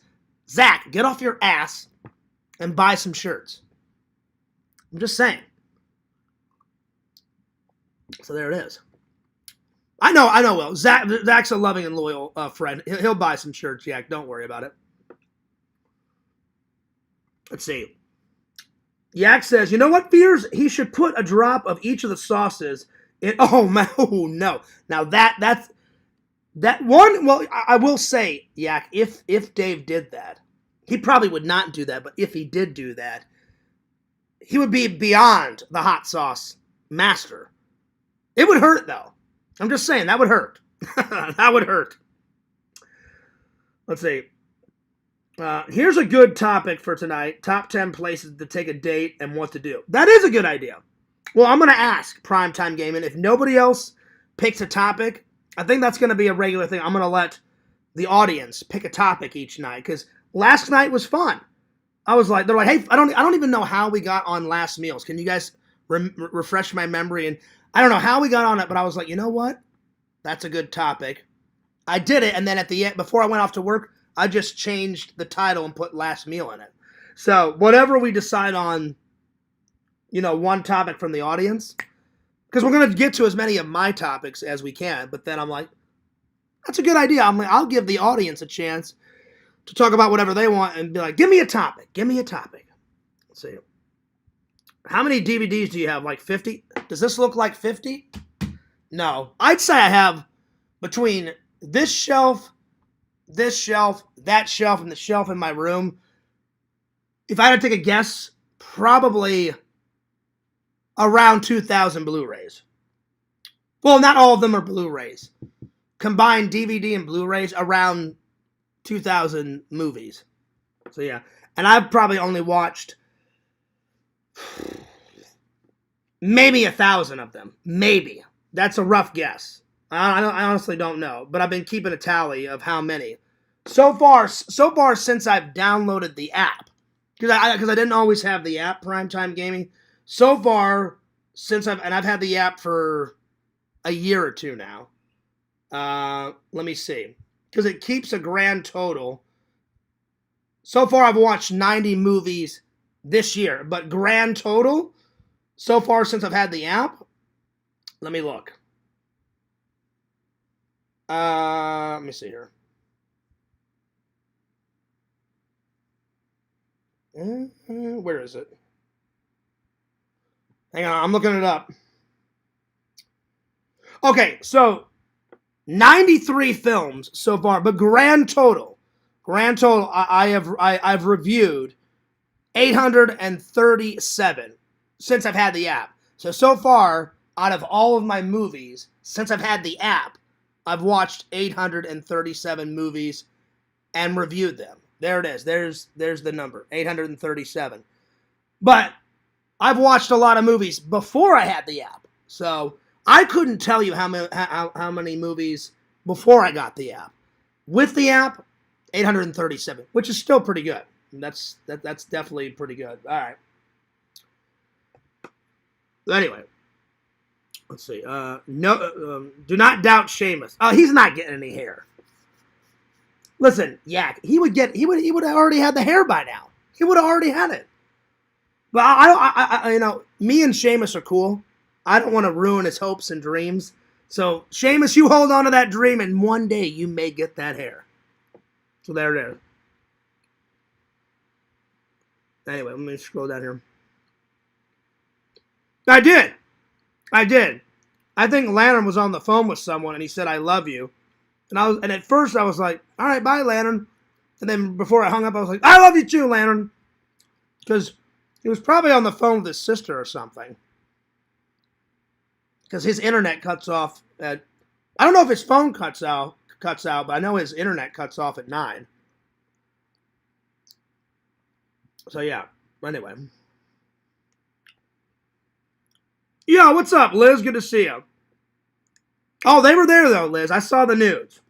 Zach, get off your ass and buy some shirts. I'm just saying. So there it is. I know, Will. Zach's a loving and loyal friend. He'll buy some shirts, Yak. Don't worry about it. Let's see. Yak says, you know what, Fears? He should put a drop of each of the sauces in... Oh, man. Oh, no. Now, that's... That one... Well, I will say, Yak, if Dave did that, he probably would not do that, but if he did do that, he would be beyond the hot sauce master. It would hurt, though. I'm just saying, that would hurt. That would hurt. Let's see. Here's a good topic for tonight. Top 10 places to take a date and what to do. That is a good idea. Well, I'm going to ask Primetime Gaming. If nobody else picks a topic, I think that's going to be a regular thing. I'm going to let the audience pick a topic each night, because last night was fun. I was like, they're like, hey, I don't even know how we got on Last Meals. Can you guys refresh my memory? And I don't know how we got on it, but I was like, you know what? That's a good topic. I did it, and then at the end, before I went off to work, I just changed the title and put Last Meal in it. So whatever we decide on one topic from the audience. Because we're going to get to as many of my topics as we can. But then I'm like, that's a good idea. I'm like, I'll give the audience a chance to talk about whatever they want and be like, give me a topic. Give me a topic. Let's see. How many DVDs do you have? Like 50? Does this look like 50? No. I'd say I have between this shelf, that shelf, and the shelf in my room. If I had to take a guess, probably around 2,000 Blu-rays. Well, not all of them are Blu-rays. Combined DVD and Blu-rays, around 2,000 movies. So yeah. And I've probably only watched maybe 1,000 of them. Maybe. That's a rough guess. I honestly don't know. But I've been keeping a tally of how many. So far since I've downloaded the app. Because I didn't always have the app, Primetime Gaming. So far, I've had the app for a year or two now. Let me see. Because it keeps a grand total. So far, I've watched 90 movies this year. But grand total, so far since I've had the app, let me look. Let me see here. Where is it? Hang on, I'm looking it up. Okay, so 93 films so far, but grand total, I've reviewed 837 since I've had the app. So far, out of all of my movies since I've had the app, I've watched 837 movies and reviewed them. There it is. There's the number, 837. But I've watched a lot of movies before I had the app. So I couldn't tell you how many movies before I got the app. With the app, 837, which is still pretty good. That's definitely pretty good. All right. Anyway, let's see. Do not doubt Seamus. Oh, he's not getting any hair. Listen, Yak, he would have already had the hair by now. He would have already had it. But I me and Seamus are cool. I don't want to ruin his hopes and dreams. So, Seamus, you hold on to that dream, and one day you may get that hair. So there it is. Anyway, let me scroll down here. I did. I think Lantern was on the phone with someone, and he said, "I love you." And at first I was like, "All right, bye, Lantern." And then before I hung up, I was like, "I love you too, Lantern," because he was probably on the phone with his sister or something. Because his internet cuts off at, I don't know if his phone cuts out, but I know his internet cuts off at 9. So yeah. Anyway. Yo, what's up, Liz? Good to see you. Oh, they were there, though, Liz. I saw the news.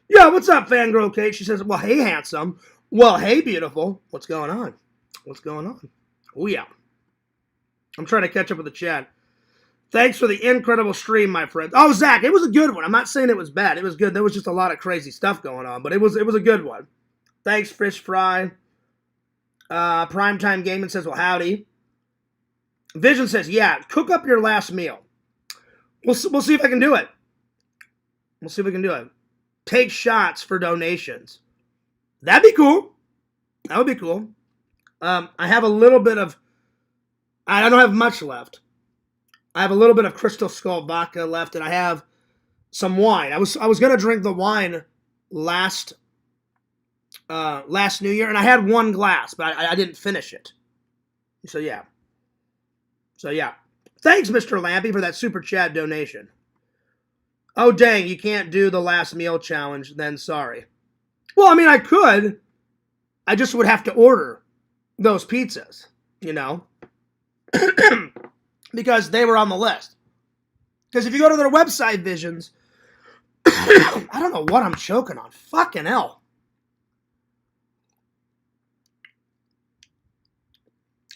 Yo, what's up, Fangirl Kate? She says, well, hey, handsome. Well, hey, beautiful. What's going on? Oh, yeah. I'm trying to catch up with the chat. Thanks for the incredible stream, my friend. Oh, Zach, it was a good one. I'm not saying it was bad. It was good. There was just a lot of crazy stuff going on, but it was a good one. Thanks, Fish Fry. Primetime Gaming says, well, howdy. Vision says, yeah, cook up your last meal. We'll see if I can do it. Take shots for donations. That'd be cool. That would be cool. I have a little bit of, I don't have much left. I have a little bit of Crystal Skull vodka left, and I have some wine. I was going to drink the wine last New Year, and I had one glass, but I didn't finish it. So yeah. Thanks, Mr. Lampy, for that super chat donation. Oh, dang, you can't do the last meal challenge, then sorry. Well, I mean, I could. I just would have to order those pizzas, because they were on the list. Because if you go to their website, Visions, I don't know what I'm choking on. Fucking hell.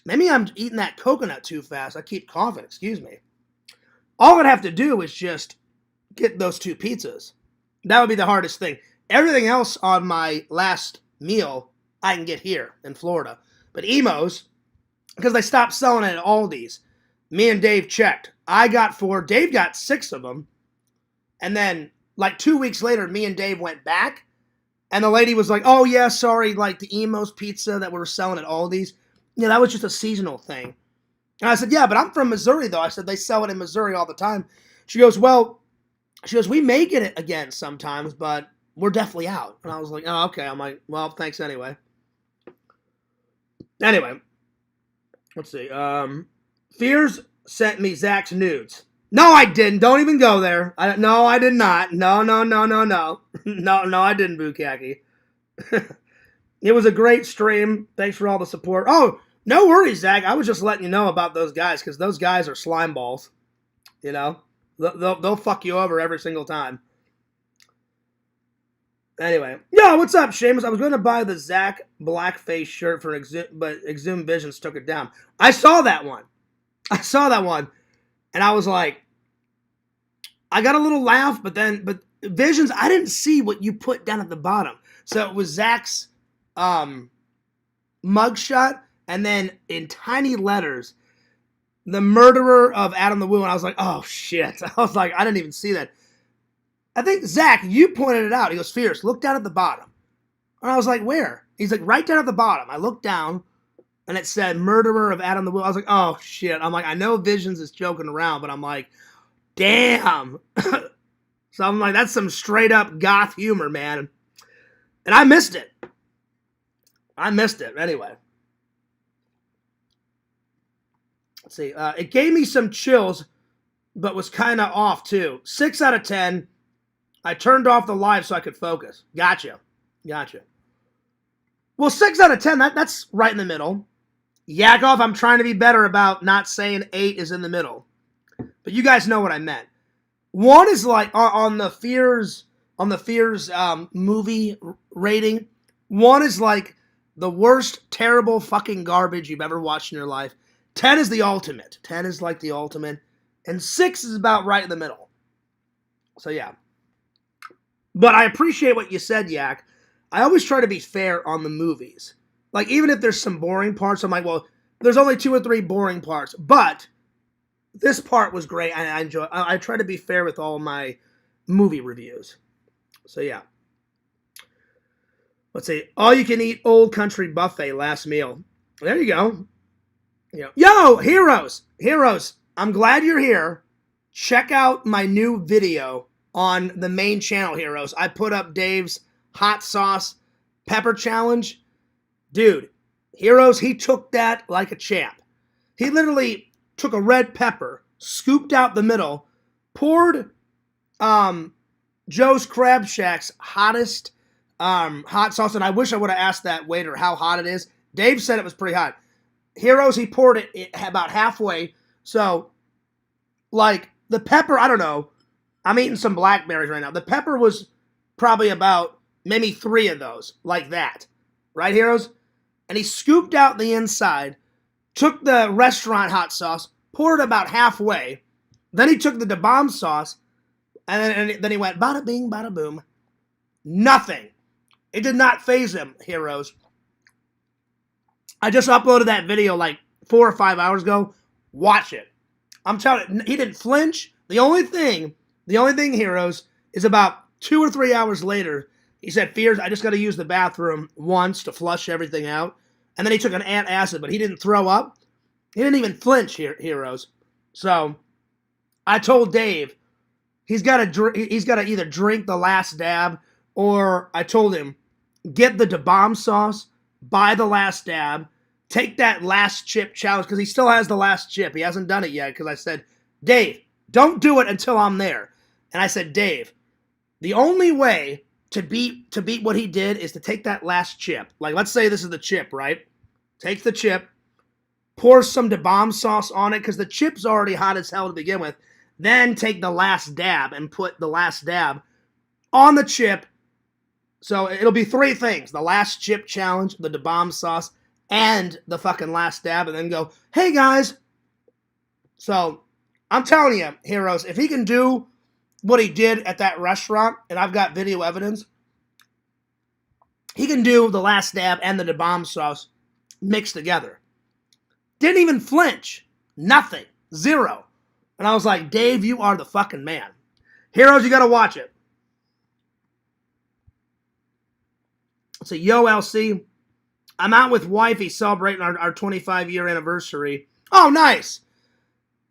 Maybe I'm eating that coconut too fast. I keep coughing. Excuse me. All I'd have to do is just get those 2 pizzas. That would be the hardest thing. Everything else on my last meal, I can get here in Florida. But Emo's, because they stopped selling it at Aldi's. me and Dave checked. I got 4. Dave got 6 of them. And then, like 2 weeks later, me and Dave went back. And the lady was like, oh, yeah, sorry, like the Emo's pizza that we were selling at Aldi's. Yeah, that was just a seasonal thing. And I said, yeah, but I'm from Missouri, though. I said, they sell it in Missouri all the time. She goes, we may get it again sometimes, but we're definitely out. And I was like, oh, okay. I'm like, well, thanks anyway. Anyway, let's see. Fears sent me Zach's nudes. No, I didn't. Don't even go there. No, I did not. No. No, I didn't, Bukaki. It was a great stream. Thanks for all the support. Oh, no worries, Zach. I was just letting you know about those guys because those guys are slime balls. You know? They'll fuck you over every single time. Anyway. Yo, what's up, Seamus? I was going to buy the Zach blackface shirt for but Exhumed Visions took it down. I saw that one. And I was like, I got a little laugh, but Visions, I didn't see what you put down at the bottom. So it was Zach's mugshot, and then in tiny letters, the murderer of Adam the Woo. And I was like, oh shit. I was like, I didn't even see that. I think, Zach, you pointed it out. He goes, Fierce, look down at the bottom. And I was like, where? He's like, right down at the bottom. I looked down, and it said murderer of Adam the Woo. I was like, oh shit. I'm like, I know Visions is joking around, but I'm like, damn. So I'm like, that's some straight up goth humor, man. And I missed it. Anyway. Let's see. It gave me some chills, but was kind of off too. 6 out of 10. I turned off the live so I could focus. Gotcha. Well, 6 out of 10, that's right in the middle. Yakov, I'm trying to be better about not saying 8 is in the middle. But you guys know what I meant. 1 is like on the Fears movie rating. 1 is like the worst, terrible fucking garbage you've ever watched in your life. 10 is the ultimate. 10 is like the ultimate. And 6 is about right in the middle. So yeah. But I appreciate what you said, Yak. I always try to be fair on the movies. Like, even if there's some boring parts, I'm like, well, there's only 2 or 3 boring parts. But this part was great. I enjoy. I try to be fair with all my movie reviews. So yeah. Let's see. All you can eat old country buffet last meal. There you go. Yo, heroes. I'm glad you're here. Check out my new video on the main channel, heroes. I put up Dave's hot sauce pepper challenge. Dude, heroes, he took that like a champ. He literally took a red pepper, scooped out the middle, poured Joe's Crab Shack's hottest hot sauce, and I wish I would have asked that waiter how hot it is. Dave said it was pretty hot. Heroes, he poured it about halfway. So, like, the pepper, I don't know. I'm eating some blackberries right now. The pepper was probably about maybe 3 of those, like that. Right, heroes? And he scooped out the inside, took the restaurant hot sauce, poured it about halfway. Then he took the bomb sauce, and then he went bada bing, bada boom. Nothing. It did not faze him, heroes. I just uploaded that video like 4 or 5 hours ago. Watch it. I'm telling you, he didn't flinch. The only thing, heroes, is about 2 or 3 hours later, he said, Fears, I just got to use the bathroom once to flush everything out. And then he took an antacid, but he didn't throw up. He didn't even flinch, heroes. So I told Dave he's got to either drink the last dab, or I told him, get the bomb sauce, buy the last dab, take that last chip challenge, because he still has the last chip. He hasn't done it yet, because I said, Dave, don't do it until I'm there. And I said, Dave, the only way to beat what he did is to take that last chip. Like, let's say this is the chip, right? Take the chip, pour some bomb sauce on it, because the chip's already hot as hell to begin with. Then take the last dab and put the last dab on the chip. So it'll be 3 things. The last chip challenge, the bomb sauce, and the fucking last dab, and then go, hey guys. So I'm telling you, heroes, if he can do what he did at that restaurant, and I've got video evidence, he can do the last dab and the bomb sauce mixed together. Didn't even flinch. Nothing. 0. And I was like, Dave, you are the fucking man. Heroes, you got to watch it. It's a Yo LC. I'm out with wifey celebrating our 25-year anniversary. Oh, nice.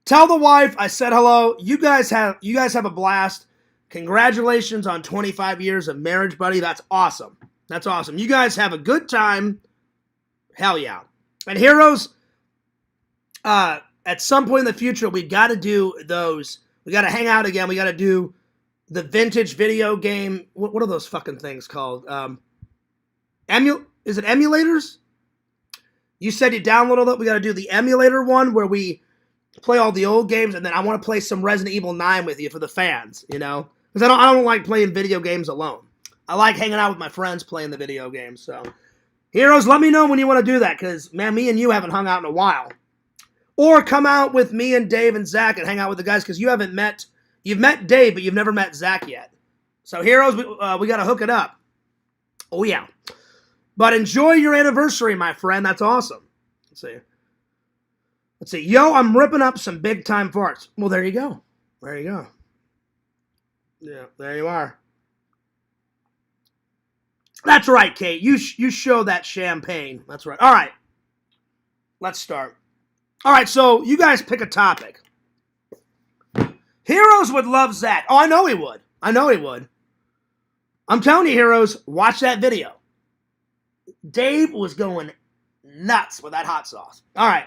Tell the wife I said hello. You guys have a blast. Congratulations on 25 years of marriage, buddy. That's awesome. That's awesome. You guys have a good time. Hell yeah. And heroes, at some point in the future, we got to do those. We got to hang out again. We got to do the vintage video game. What are those fucking things called? Is it emulators? You said you downloaded it. We got to do the emulator one where we play all the old games, and then I want to play some Resident Evil 9 with you for the fans, you know? Because I don't like playing video games alone. I like hanging out with my friends playing the video games, so. Heroes, let me know when you want to do that, because, man, me and you haven't hung out in a while. Or come out with me and Dave and Zach and hang out with the guys, because you've met Dave, but you've never met Zach yet. So, Heroes, we got to hook it up. Oh, yeah. But enjoy your anniversary, my friend. That's awesome. Let's see. Yo, I'm ripping up some big-time farts. Well, there you go. There you go. Yeah, there you are. That's right, Kate. You show that champagne. That's right. All right. Let's start. All right, so you guys pick a topic. Heroes would love Zach. Oh, I know he would. I'm telling you, Heroes, watch that video. Dave was going nuts with that hot sauce. All right.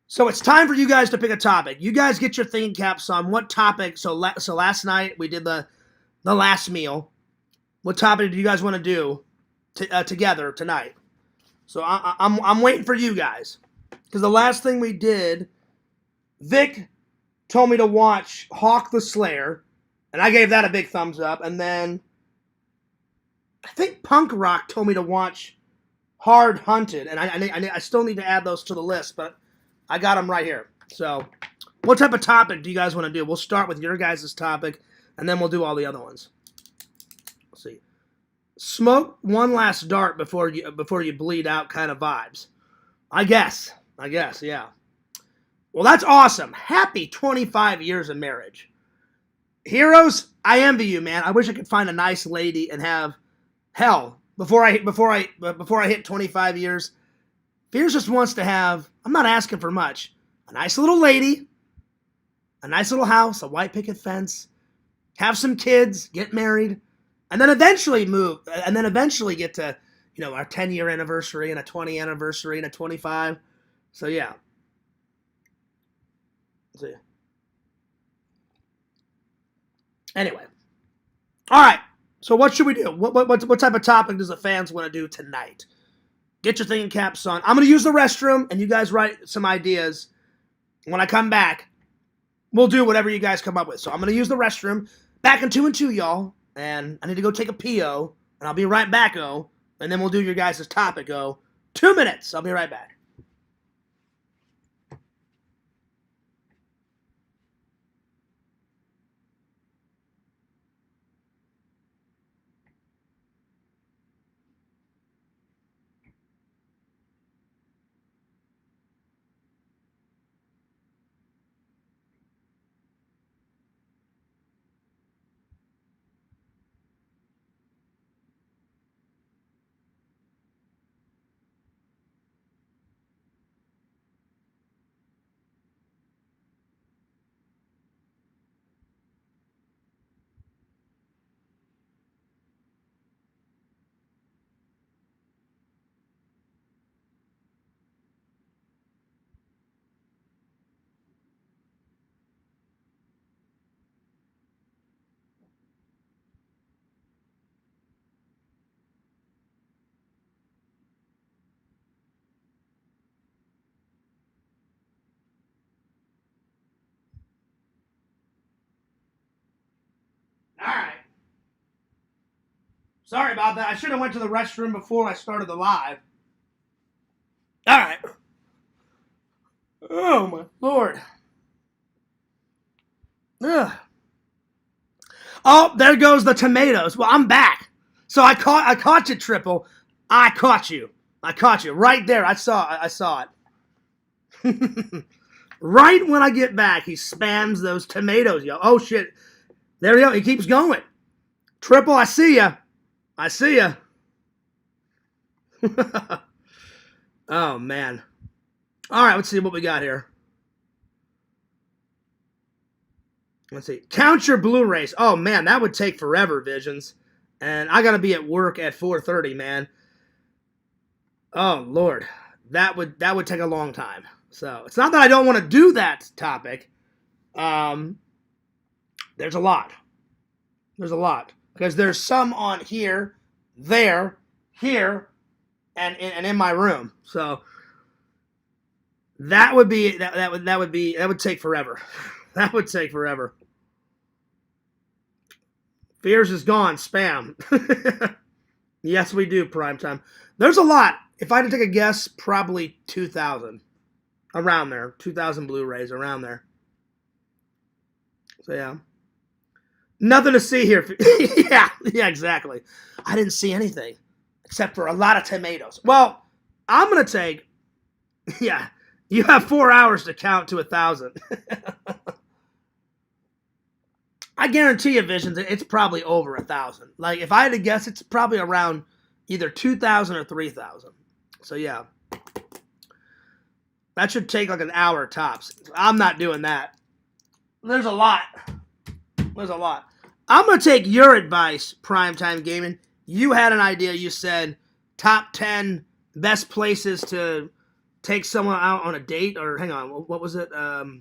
So it's time for you guys to pick a topic. You guys get your thinking caps on what topic. So last night we did the last meal. What topic do you guys want to do together tonight? So I'm waiting for you guys, because the last thing we did, Vic told me to watch Hawk the Slayer, and I gave that a big thumbs up. And then I think Punk Rock told me to watch Hard Hunted, and I still need to add those to the list, but I got them right here. So what type of topic do you guys want to do? We'll start with your guys' topic, and then we'll do all the other ones. Let's see. Smoke one last dart before you bleed out kind of vibes. I guess, yeah. Well, that's awesome. Happy 25 years of marriage. Heroes, I envy you, man. I wish I could find a nice lady and have hell before I hit 25 years. Fears just wants to have, I'm not asking for much, a nice little lady, a nice little house, a white picket fence, have some kids, get married, and then eventually move, and then eventually get to, our 10-year anniversary and a 20 anniversary and a 25. So yeah. Let's see. Anyway. All right. So what should we do? What type of topic does the fans want to do tonight? Get your thinking caps on. I'm going to use the restroom, and you guys write some ideas. When I come back, we'll do whatever you guys come up with. So I'm going to use the restroom. Back in 2 and 2, y'all. And I need to go take a pee-o, and I'll be right back-o. And then we'll do your guys' topic-o. 2 minutes. I'll be right back. All right. Sorry about that. I should have went to the restroom before I started the live. All right. Oh, my Lord. Ugh. Oh, there goes the tomatoes. Well, I'm back. So I caught you, Triple. I caught you right there. I saw it. Right when I get back, he spams those tomatoes, yo. Oh, shit. There we go. He keeps going. Triple, I see ya. I see ya. Oh, man. All right, let's see what we got here. Let's see. Count your Blu-rays. Oh, man, that would take forever, Visions. And I got to be at work at 4:30, man. Oh, Lord. That would take a long time. So, it's not that I don't want to do that topic. There's a lot. There's a lot. Because there's some on here, there, here, and in my room. So that would take forever. That would take forever. Fears is gone. Spam. Yes, we do, primetime. There's a lot. If I had to take a guess, probably 2,000. Around there. 2,000 Blu-rays, around there. So, yeah. Nothing to see here. Yeah, exactly. I didn't see anything. Except for a lot of tomatoes. Well, I'm going to take... Yeah, you have 4 hours to count to 1,000. I guarantee you, Visions, it's probably over 1,000. Like, if I had to guess, it's probably around either 2,000 or 3,000. So, yeah. That should take like an hour tops. I'm not doing that. There's a lot. There's a lot. I'm going to take your advice, Primetime Gaming. You had an idea. You said top 10 best places to take someone out on a date. Or, hang on, what was it? Let's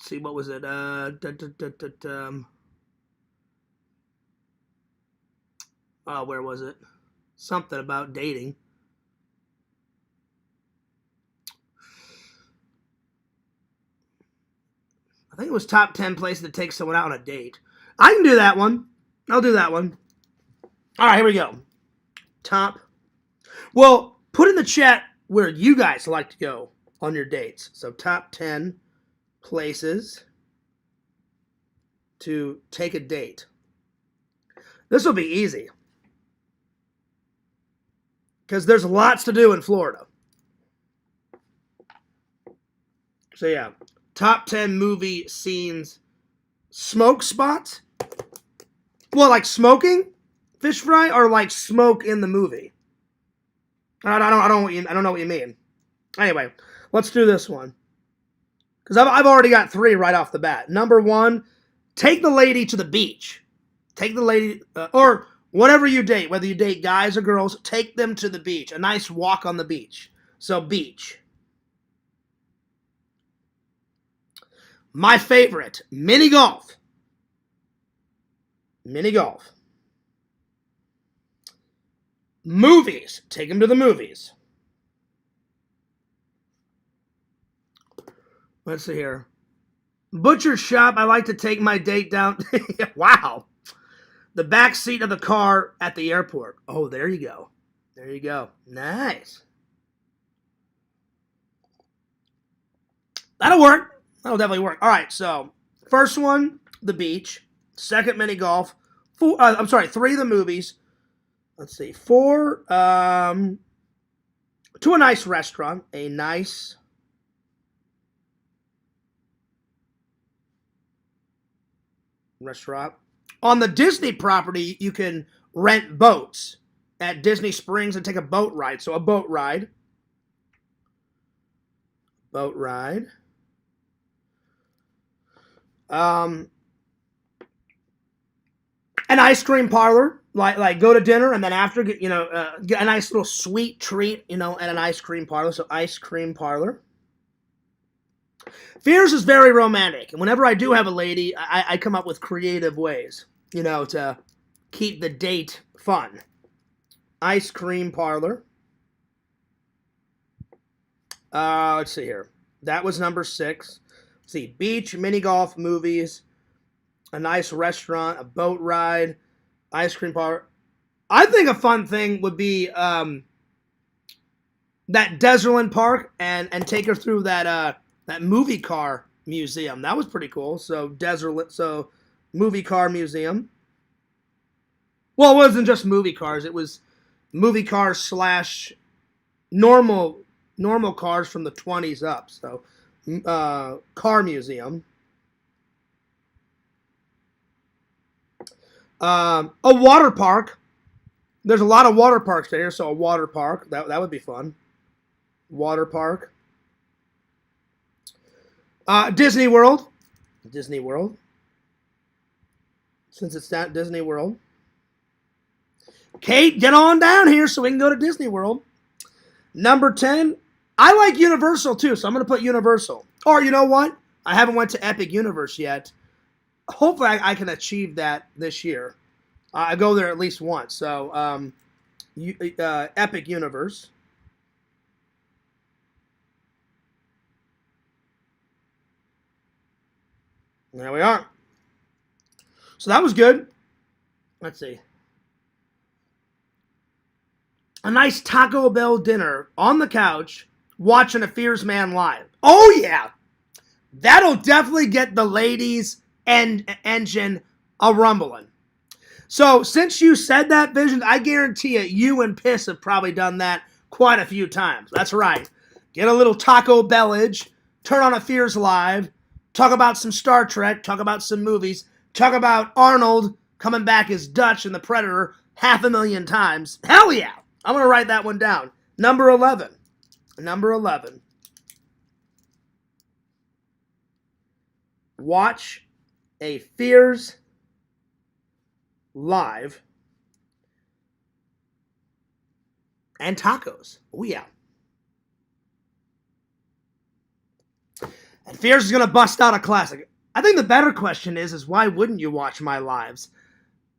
see, what was it? Oh, where was it? Something about dating. I think it was top 10 places to take someone out on a date. I can do that one. I'll do that one. All right, here we go. Top. Well, put in the chat where you guys like to go on your dates. So top 10 places to take a date. This will be easy. Because there's lots to do in Florida. So yeah. Top 10 movie scenes. Smoke spots? Well, like smoking fish fry or like smoke in the movie? I don't know what you mean. Anyway, let's do this one. Because I've already got 3 right off the bat. Number 1, take the lady to the beach. Take the lady, or whatever you date, whether you date guys or girls, take them to the beach. A nice walk on the beach. So, beach. My favorite, mini golf. Mini golf. Movies. Take them to the movies. Let's see here. Butcher shop. I like to take my date down. Wow. The back seat of the car at the airport. Oh, there you go. There you go. Nice. That'll work. That'll definitely work. All right, so first one, the beach. Second, mini golf. 3 of the movies. Let's see. 4, to a nice restaurant. A nice restaurant. On the Disney property, you can rent boats at Disney Springs and take a boat ride. So a boat ride. Boat ride. An ice cream parlor, like go to dinner and then after get a nice little sweet treat, at an ice cream parlor. So ice cream parlor. Fears is very romantic, and whenever I do have a lady, I come up with creative ways, to keep the date fun. Ice cream parlor. Let's see here. That was number 6. Let's see, beach, mini golf, movies, a nice restaurant, a boat ride, ice cream parlor. I think a fun thing would be that Desertland Park and take her through that movie car museum. That was pretty cool. So movie car museum. Well, it wasn't just movie cars. It was movie cars / normal normal cars from the 20s up. So, car museum. A water park. There's a lot of water parks there, so a water park. That would be fun. Water park. Disney World. Disney World. Since it's not Disney World. Kate, get on down here so we can go to Disney World. Number 10. I like Universal too, so I'm going to put Universal. Or you know what? I haven't went to Epic Universe yet. Hopefully I can achieve that this year. I go there at least once. So, Epic Universe. There we are. So that was good. Let's see. A nice Taco Bell dinner on the couch watching a Fierce Man live. Oh, yeah. That'll definitely get the ladies' engine a rumbling. So since you said that, Vision, I guarantee you and Piss have probably done that quite a few times. That's right. Get a little Taco Bellage, turn on a Fierce Live, talk about some Star Trek, talk about some movies, talk about Arnold coming back as Dutch in The Predator 500,000 times. Hell yeah. I'm going to write that one down. Number 11. Number 11. Watch a Fierce Live and tacos. Oh, yeah. And Fierce is going to bust out a classic. I think the better question is why wouldn't you watch my lives?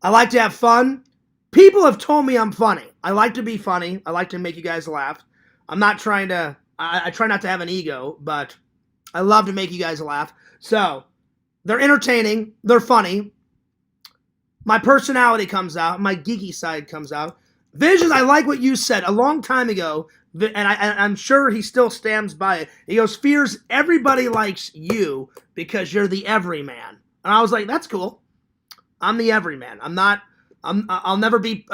I like to have fun. People have told me I'm funny. I like to be funny. I like to make you guys laugh. I'm not trying to, I try not to have an ego, but I love to make you guys laugh. So, they're entertaining. They're funny. My personality comes out. My geeky side comes out. Visions, I like what you said a long time ago, and I'm sure he still stands by it. He goes, Fears, everybody likes you because you're the everyman. And I was like, that's cool. I'm the everyman. I'll never be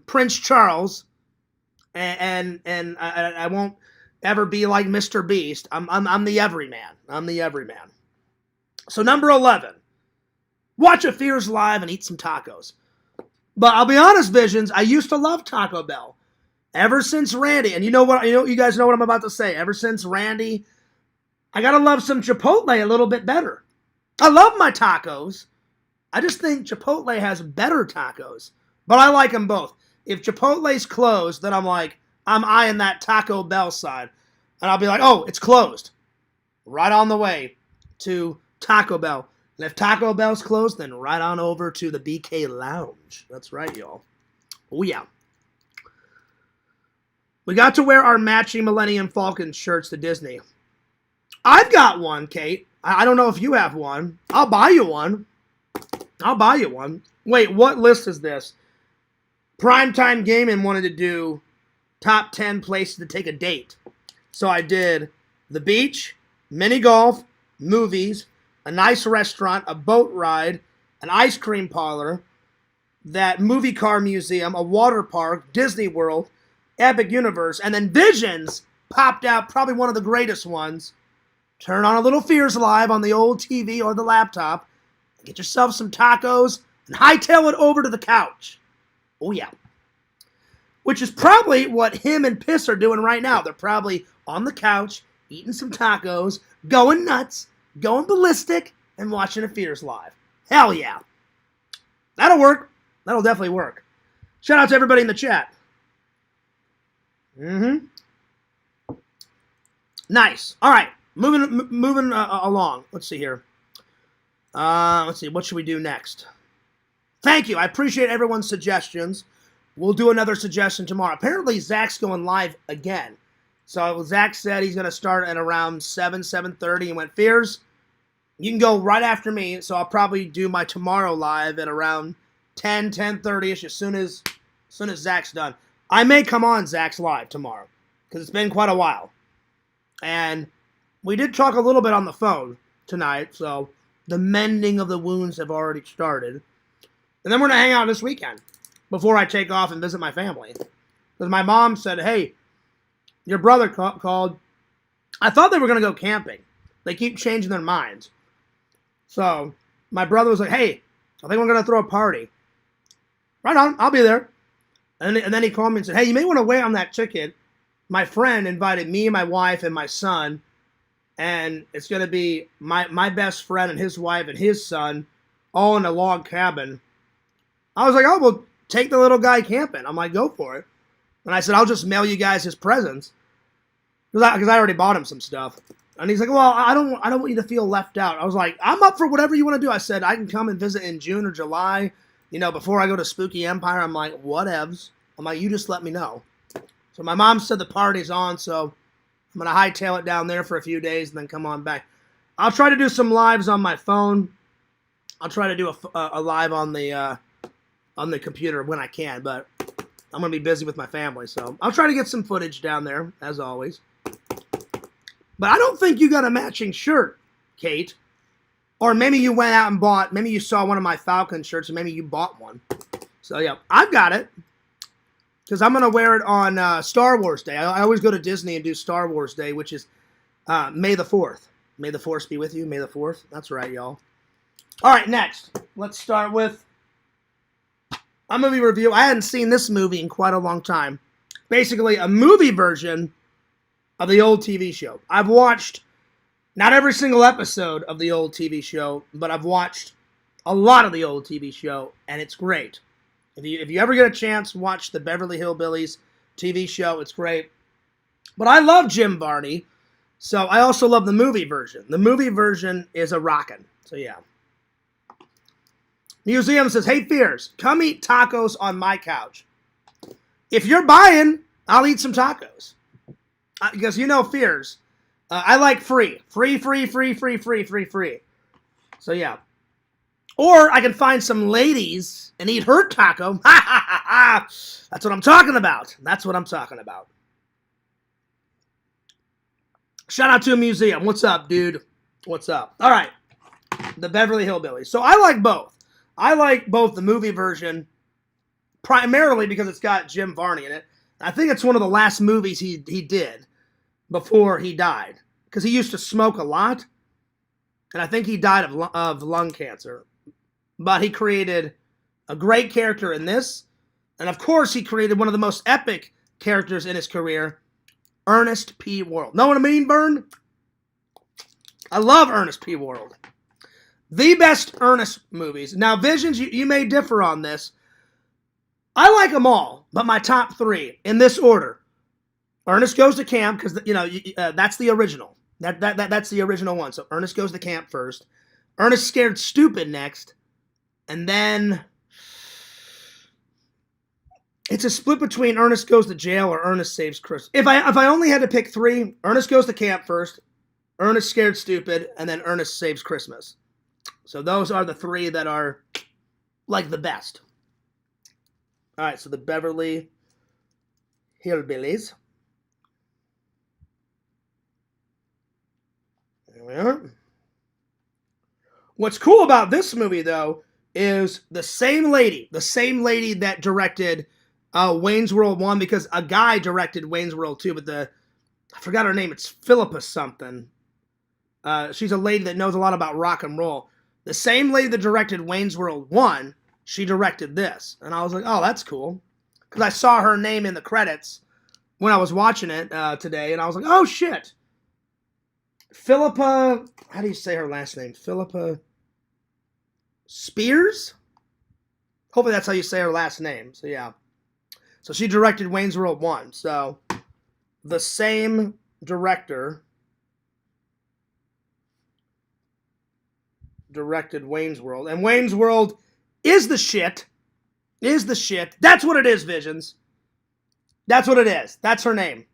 Prince Charles, and I won't ever be like Mr. Beast. I'm the everyman. I'm the everyman. So number 11, watch a Fierce Live and eat some tacos. But I'll be honest, Visions, I used to love Taco Bell. Ever since Randy, and you guys know what I'm about to say. Ever since Randy, I gotta love some Chipotle a little bit better. I love my tacos. I just think Chipotle has better tacos. But I like them both. If Chipotle's closed, then I'm eyeing that Taco Bell side. And I'll be like, oh, it's closed. Right on the way to Taco Bell. And if Taco Bell's closed, then right on over to the BK Lounge. That's right, y'all. Oh, yeah. We got to wear our matching Millennium Falcon shirts to Disney. I've got one, Kate. I don't know if you have one. I'll buy you one. I'll buy you one. Wait, what list is this? Primetime Gaming wanted to do top 10 places to take a date. So I did the beach, mini golf, movies, a nice restaurant, a boat ride, an ice cream parlor, that movie car museum, a water park, Disney World, Epic Universe, and then Visions popped out, probably one of the greatest ones. Turn on a little Fierce Live on the old TV or the laptop, get yourself some tacos, and hightail it over to the couch. Oh, yeah. Which is probably what him and Piss are doing right now. They're probably on the couch, eating some tacos, going nuts, going ballistic, and watching a Fierce Live. Hell yeah. That'll work. That'll definitely work. Shout out to everybody in the chat. Nice. All right. Moving along. Let's see here. Let's see. What should we do next? Thank you. I appreciate everyone's suggestions. We'll do another suggestion tomorrow. Apparently, Zach's going live again. So Zach said he's going to start at around 7:30 and went, Fears, you can go right after me. So I'll probably do my tomorrow live at around 10:30ish as soon as Zach's done. I may come on Zach's live tomorrow because it's been quite a while. And we did talk a little bit on the phone tonight, so the mending of the wounds have already started. And then we're going to hang out this weekend before I take off and visit my family. Because my mom said, hey, your brother called. I thought they were going to go camping. They keep changing their minds. So my brother was like, hey, I think we're going to throw a party. Right on, I'll be there. And then he called me and said, hey, you may want to wait on that ticket. My friend invited me, my wife, and my son. And it's going to be my best friend and his wife and his son all in a log cabin. I was like, oh, well, take the little guy camping. I'm like, go for it. And I said, I'll just mail you guys his presents. Because I already bought him some stuff. And he's like, well, I don't want you to feel left out. I was like, I'm up for whatever you want to do. I said, I can come and visit in June or July. You know, before I go to Spooky Empire. I'm like, whatevs. I'm like, you just let me know. So my mom said the party's on, so I'm going to hightail it down there for a few days and then come on back. I'll try to do some lives on my phone. I'll try to do a live on the computer when I can, but I'm going to be busy with my family, so I'll try to get some footage down there, as always. But I don't think you got a matching shirt, Kate. Or maybe you went out and bought, maybe you saw one of my Falcon shirts and maybe you bought one. So, yeah, I've got it. Because I'm going to wear it on Star Wars Day. I always go to Disney and do Star Wars Day, which is May the 4th. May the Force be with you. May the 4th. That's right, y'all. All right, next. Let's start with a movie review. I hadn't seen this movie in quite a long time. Basically, a movie version of the old TV show. I've watched not every single episode of the old TV show, but I've watched a lot of the old TV show, and it's great. If you ever get a chance, watch the Beverly Hillbillies TV show. It's great. But I love Jim Varney, so I also love the movie version. The movie version is a rockin'. So, yeah. Museum says, hey, Fears, come eat tacos on my couch. If you're buying, I'll eat some tacos. Because you know Fears. I like free. Free. So, yeah. Or I can find some ladies and eat her taco. That's what I'm talking about. That's what I'm talking about. Shout out to a museum. What's up, dude? What's up? All right. The Beverly Hillbillies. So I like both. I like both the movie version, primarily because it's got Jim Varney in it. I think it's one of the last movies he did before he died. Because he used to smoke a lot. And I think he died of lung cancer. But he created a great character in this. And of course, he created one of the most epic characters in his career, Ernest P. Worrell. Know what I mean, Bern? I love Ernest P. Worrell. The best Ernest movies. Now, Visions, you may differ on this. I like them all, but my top three, in this order. Ernest Goes to Camp, because, you know, that's the original. That's the original one. So Ernest Goes to Camp first. Ernest Scared Stupid next. And then it's a split between Ernest Goes to Jail or Ernest Saves Christmas. If I only had to pick three, Ernest Goes to Camp first, Ernest Scared Stupid, and then Ernest Saves Christmas. So those are the three that are like the best. All right, so the Beverly Hillbillies. There we are. What's cool about this movie, though, is the same lady that directed Wayne's World 1, because a guy directed Wayne's World 2, but I forgot her name. It's Philippa something. She's a lady that knows a lot about rock and roll. The same lady that directed Wayne's World 1, she directed this. And I was like, oh, that's cool. Because I saw her name in the credits when I was watching it today, and I was like, oh, shit. Philippa, how do you say her last name? Philippa Spears? Hopefully that's how you say her last name. So, yeah. So, she directed Wayne's World 1. So, the same director directed Wayne's World. And Wayne's World is the shit. That's what it is, Visions. That's what it is. That's her name.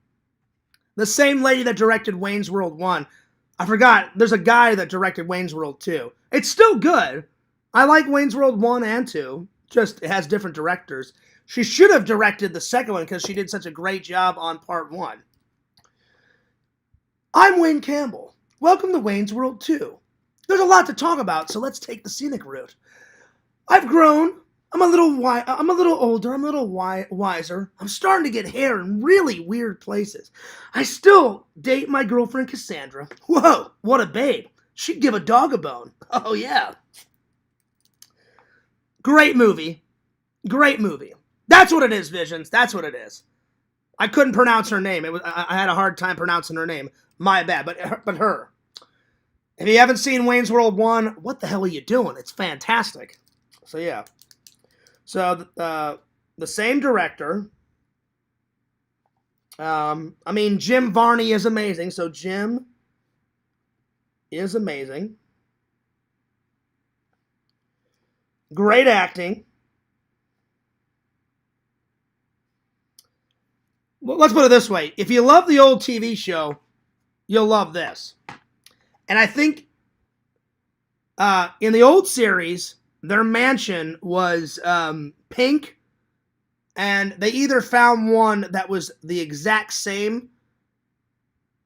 The same lady that directed Wayne's World 1. I forgot. There's a guy that directed Wayne's World 2. It's still good. I like Wayne's World 1 and 2. Just, it has different directors. She should have directed the second one because she did such a great job on part 1. I'm Wayne Campbell. Welcome to Wayne's World 2. There's a lot to talk about, so let's take the scenic route. I've grown I'm a little older. I'm a little wiser. I'm starting to get hair in really weird places. I still date my girlfriend Cassandra. Whoa, what a babe. She'd give a dog a bone. Oh yeah. Great movie. Great movie. That's what it is, Visions. That's what it is. I couldn't pronounce her name. I had a hard time pronouncing her name. My bad. But her. If you haven't seen Wayne's World 1, what the hell are you doing? It's fantastic. So yeah. So the same director. Jim Varney is amazing. So Jim is amazing. Great acting. Well, let's put it this way. If you love the old TV show, you'll love this. And I think in the old series, their mansion was pink, and they either found one that was the exact same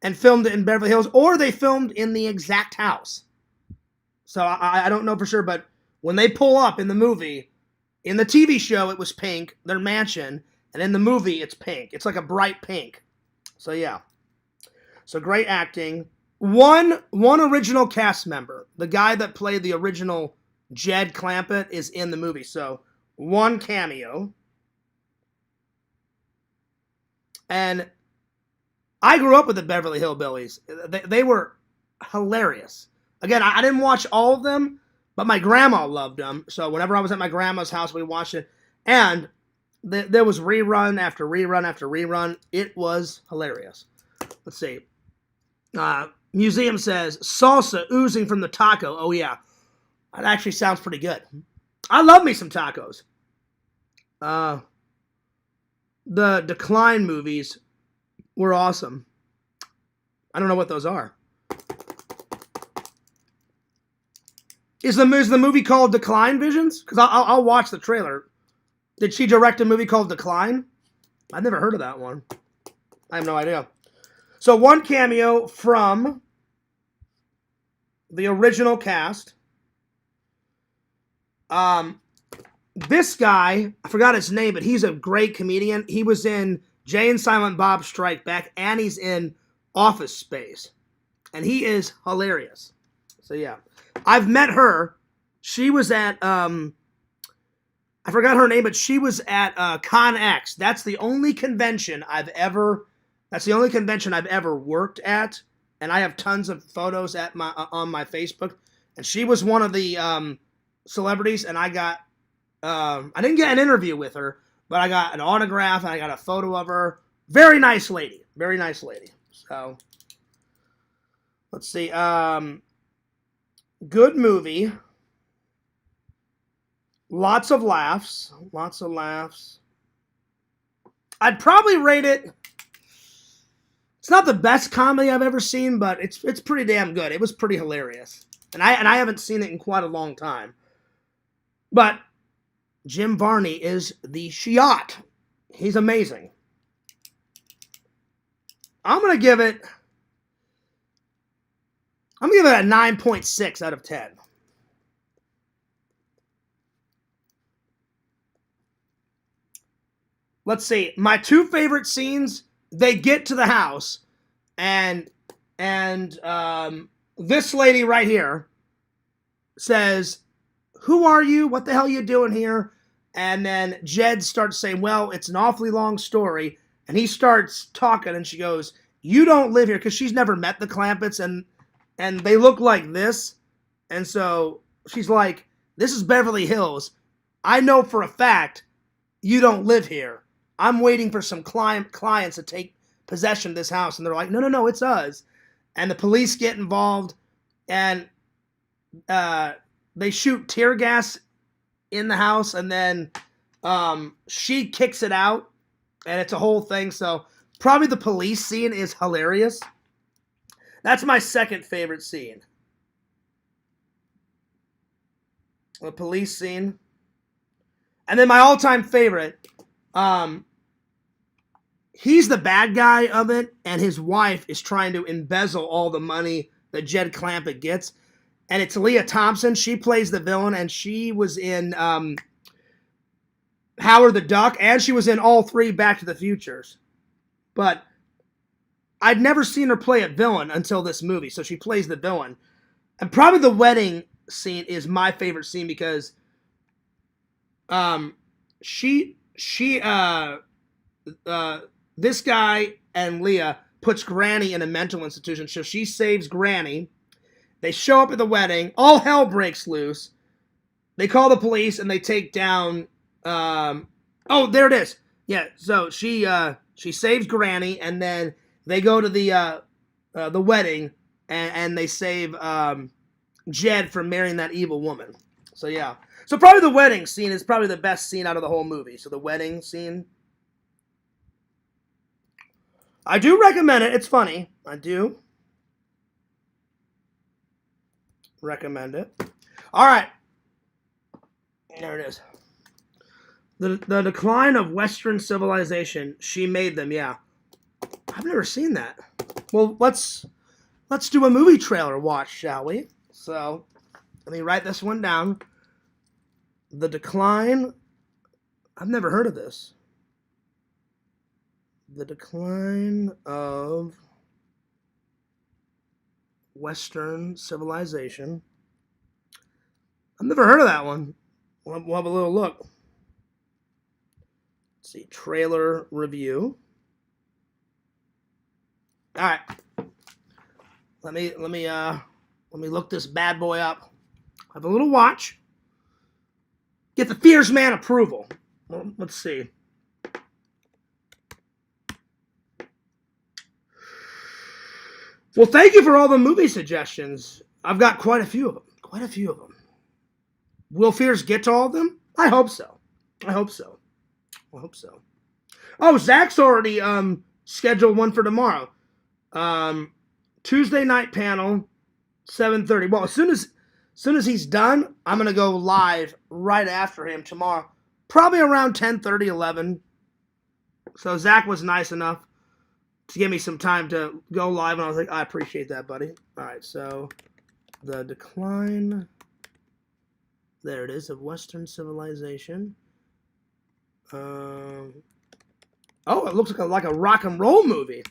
and filmed it in Beverly Hills, or they filmed in the exact house. So I don't know for sure, but when they pull up in the movie, in the TV show, it was pink, their mansion, and in the movie, it's pink. It's like a bright pink. So yeah. So great acting. One original cast member, the guy that played the original Jed Clampett, is in the movie. So one cameo. And I grew up with the Beverly Hillbillies. They were hilarious. Again, I didn't watch all of them, but my grandma loved them. So whenever I was at my grandma's house, we watched it. And there was rerun after rerun after rerun. It was hilarious. Let's see. Museum says, salsa oozing from the taco. Oh, yeah. That actually sounds pretty good. I love me some tacos. The Decline movies were awesome. I don't know what those are. Is the movie called Decline, Visions? Because I'll watch the trailer. Did she direct a movie called Decline? I've never heard of that one. I have no idea. So one cameo from the original cast. This guy, I forgot his name, but he's a great comedian. He was in Jay and Silent Bob Strike Back, and he's in Office Space. And he is hilarious. So yeah. I've met her. She was at, I forgot her name, but she was at Con X. That's the only convention I've ever worked at. And I have tons of photos at on my Facebook. And she was one of the celebrities, and I didn't get an interview with her, but I got an autograph and I got a photo of her. Very nice lady. Very nice lady. So let's see. Good movie. Lots of laughs. Lots of laughs. I'd probably rate it. It's not the best comedy I've ever seen, but it's pretty damn good. It was pretty hilarious. And I haven't seen it in quite a long time. But Jim Varney is the Shiat. He's amazing. I'm going to give it a 9.6 out of 10. Let's see. My two favorite scenes, they get to the house, and this lady right here says, "Who are you? What the hell are you doing here?" And then Jed starts saying, "Well, it's an awfully long story." And he starts talking, and she goes, "You don't live here," because she's never met the Clampetts, and they look like this. And so she's like, "This is Beverly Hills. I know for a fact you don't live here. I'm waiting for some clients to take possession of this house." And they're like, no, it's us. And the police get involved, and they shoot tear gas in the house, and then she kicks it out, and it's a whole thing. So probably the police scene is hilarious. That's my second favorite scene. The police scene. And then my all-time favorite, he's the bad guy of it, and his wife is trying to embezzle all the money that Jed Clampett gets. And it's Leah Thompson. She plays the villain, and she was in Howard the Duck, and she was in all 3 Back to the Futures. But I'd never seen her play a villain until this movie, so she plays the villain. And probably the wedding scene is my favorite scene because this guy and Leah puts Granny in a mental institution, so she saves Granny. They show up at the wedding. All hell breaks loose. They call the police and they take down. Oh, there it is. Yeah. So she saves Granny, and then they go to the wedding, and they save Jed from marrying that evil woman. So yeah. So probably the wedding scene is probably the best scene out of the whole movie. So the wedding scene. I do recommend it. It's funny. I do recommend it. All right. There it is. The decline of Western civilization. She made them. Yeah. I've never seen that. Well, let's do a movie trailer watch, shall we? So let me write this one down. The decline. I've never heard of this. The decline of Western civilization. I've never heard of that one. We'll have a little look. Let's see, trailer review. All right. Let me look this bad boy up. Have a little watch. Get the Fierce Man approval. Well, let's see. Well, thank you for all the movie suggestions. I've got quite a few of them. Will Fierce get to all of them? I hope so. Oh, Zach's already scheduled one for tomorrow. Tuesday night panel, 7:30. Well, as soon as he's done, I'm gonna go live right after him tomorrow, probably around 10:30, 11. So Zach was nice enough to give me some time to go live, and I was like, I appreciate that, buddy. All right, so the decline, there it is, of Western civilization. Oh, it looks like a rock and roll movie.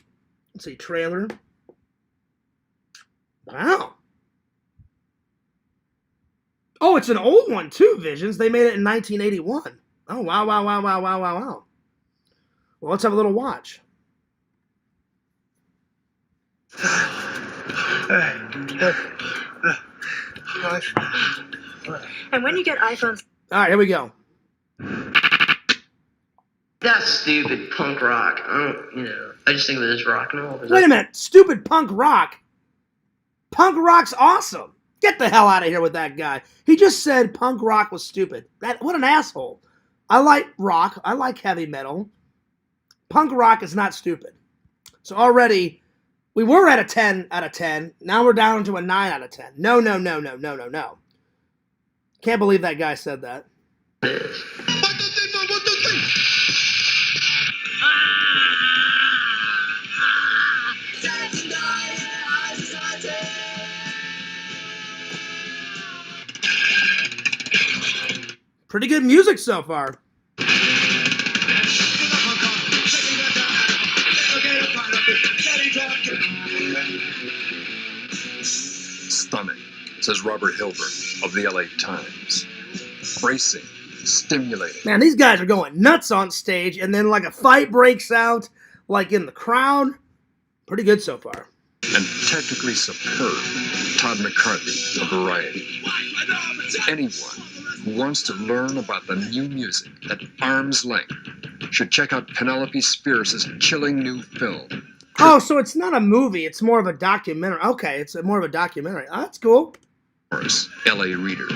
Let's see, trailer. Wow. Oh, it's an old one too, Visions. They made it in 1981. Oh, wow. Well, let's have a little watch. And when you get iPhones... All right, here we go. That's stupid punk rock. I just think of it as rock and roll. Wait a minute. Stupid punk rock? Punk rock's awesome. Get the hell out of here with that guy. He just said punk rock was stupid. What an asshole. I like rock. I like heavy metal. Punk rock is not stupid. So already, we were at a 10 out of 10. Now we're down to a 9 out of 10. No. Can't believe that guy said that. Pretty good music so far. Stunning, says Robert Hilburn of the LA Times. Bracing, stimulating. Man, these guys are going nuts on stage, and then like a fight breaks out, like in the crowd. Pretty good so far. And technically superb. Todd McCarthy of Variety. Anyone who wants to learn about the new music at arm's length should check out Penelope Spears' chilling new film. Oh, so it's not a movie. It's more of a documentary. Okay, it's more of a documentary. Oh, that's cool. LA Reader.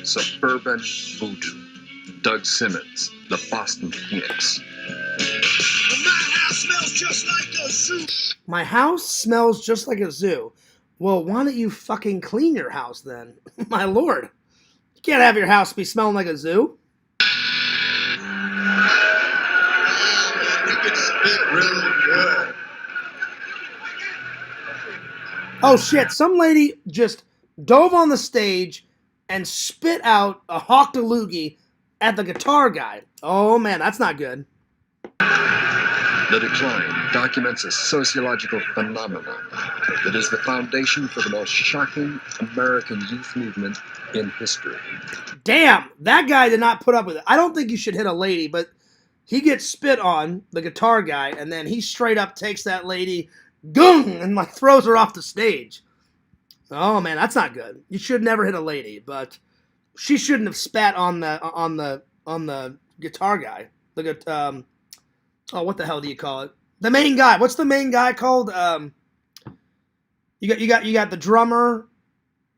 Suburban Voodoo. Doug Simmons, the Boston Phoenix. My house smells just like a zoo. My house smells just like a zoo. Well, why don't you fucking clean your house then? My lord. You can't have your house be smelling like a zoo. You can spit really good. Oh shit, some lady just dove on the stage and spit out a hawked a loogie at the guitar guy. Oh man, that's not good. The Decline documents a sociological phenomenon that is the foundation for the most shocking American youth movement in history. Damn, that guy did not put up with it. I don't think you should hit a lady, but he gets spit on, the guitar guy, and then he straight up takes that lady, gung, and like throws her off the stage. Oh man, that's not good. You should never hit a lady, but she shouldn't have spat on the guitar guy. Oh, what the hell do you call it? The main guy. What's the main guy called? You got the drummer,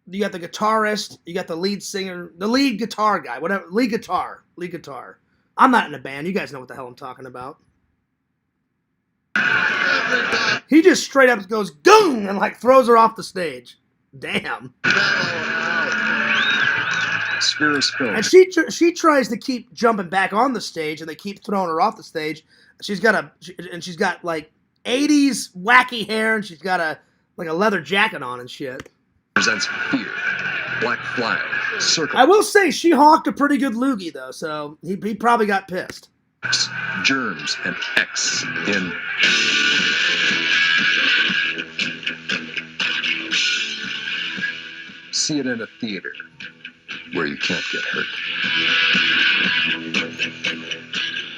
you got the guitarist, you got the lead singer, the lead guitar guy, whatever. Lead guitar. I'm not in a band. You guys know what the hell I'm talking about. He just straight up goes gung and like throws her off the stage. Damn. And she tries to keep jumping back on the stage, and they keep throwing her off the stage. She's got like 80s wacky hair, and she's got a leather jacket on and shit. Presents Fear, Black Flag, Circle. I will say she hawked a pretty good loogie though, so he probably got pissed. Germs and X in see it in a theater where you can't get hurt.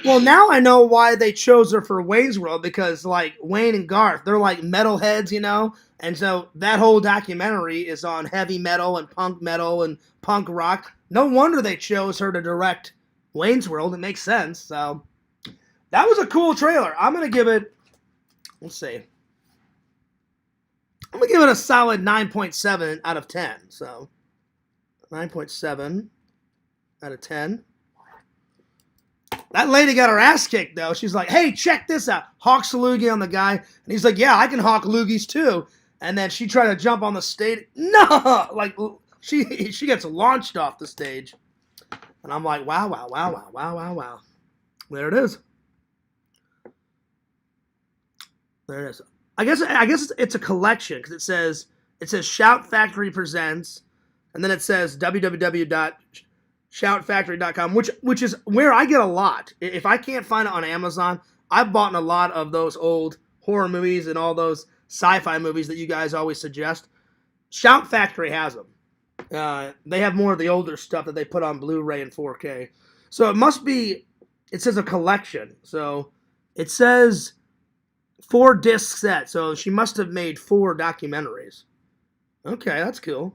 Well, now I know why they chose her for Wayne's World, because like Wayne and Garth, they're like metalheads, you know? And so that whole documentary is on heavy metal and punk rock. No wonder they chose her to direct Wayne's World. It makes sense. So that was a cool trailer. I'm going to give it, let's see. I'm going to give it a solid 9.7 out of 10. So 9.7 out of 10. That lady got her ass kicked, though. She's like, hey, check this out. Hawks a loogie on the guy. And he's like, yeah, I can hawk loogies, too. And then she tried to jump on the stage. No! Like, she gets launched off the stage. And I'm like, wow. There it is. There it is. I guess it's a collection, because it says Shout Factory Presents, and then it says www.shoutfactory.com, which is where I get a lot. If I can't find it on Amazon, I've bought a lot of those old horror movies and all those sci-fi movies that you guys always suggest. Shout Factory has them. They have more of the older stuff that they put on Blu-ray and 4K. So it must be, it says a collection. So it says 4-disc set. So she must have made 4 documentaries. Okay, that's cool.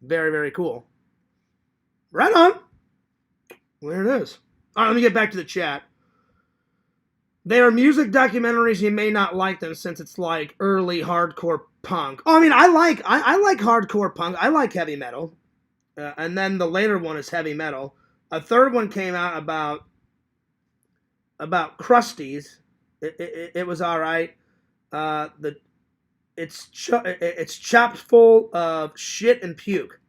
Very, very cool. Right on. There it is. All right, let me get back to the chat. They are music documentaries. You may not like them since it's like early hardcore punk. Oh, I mean, I like hardcore punk. I like heavy metal. And then the later one is heavy metal. A third one came out about Krusties. It was all right. It's chopped full of shit and puke.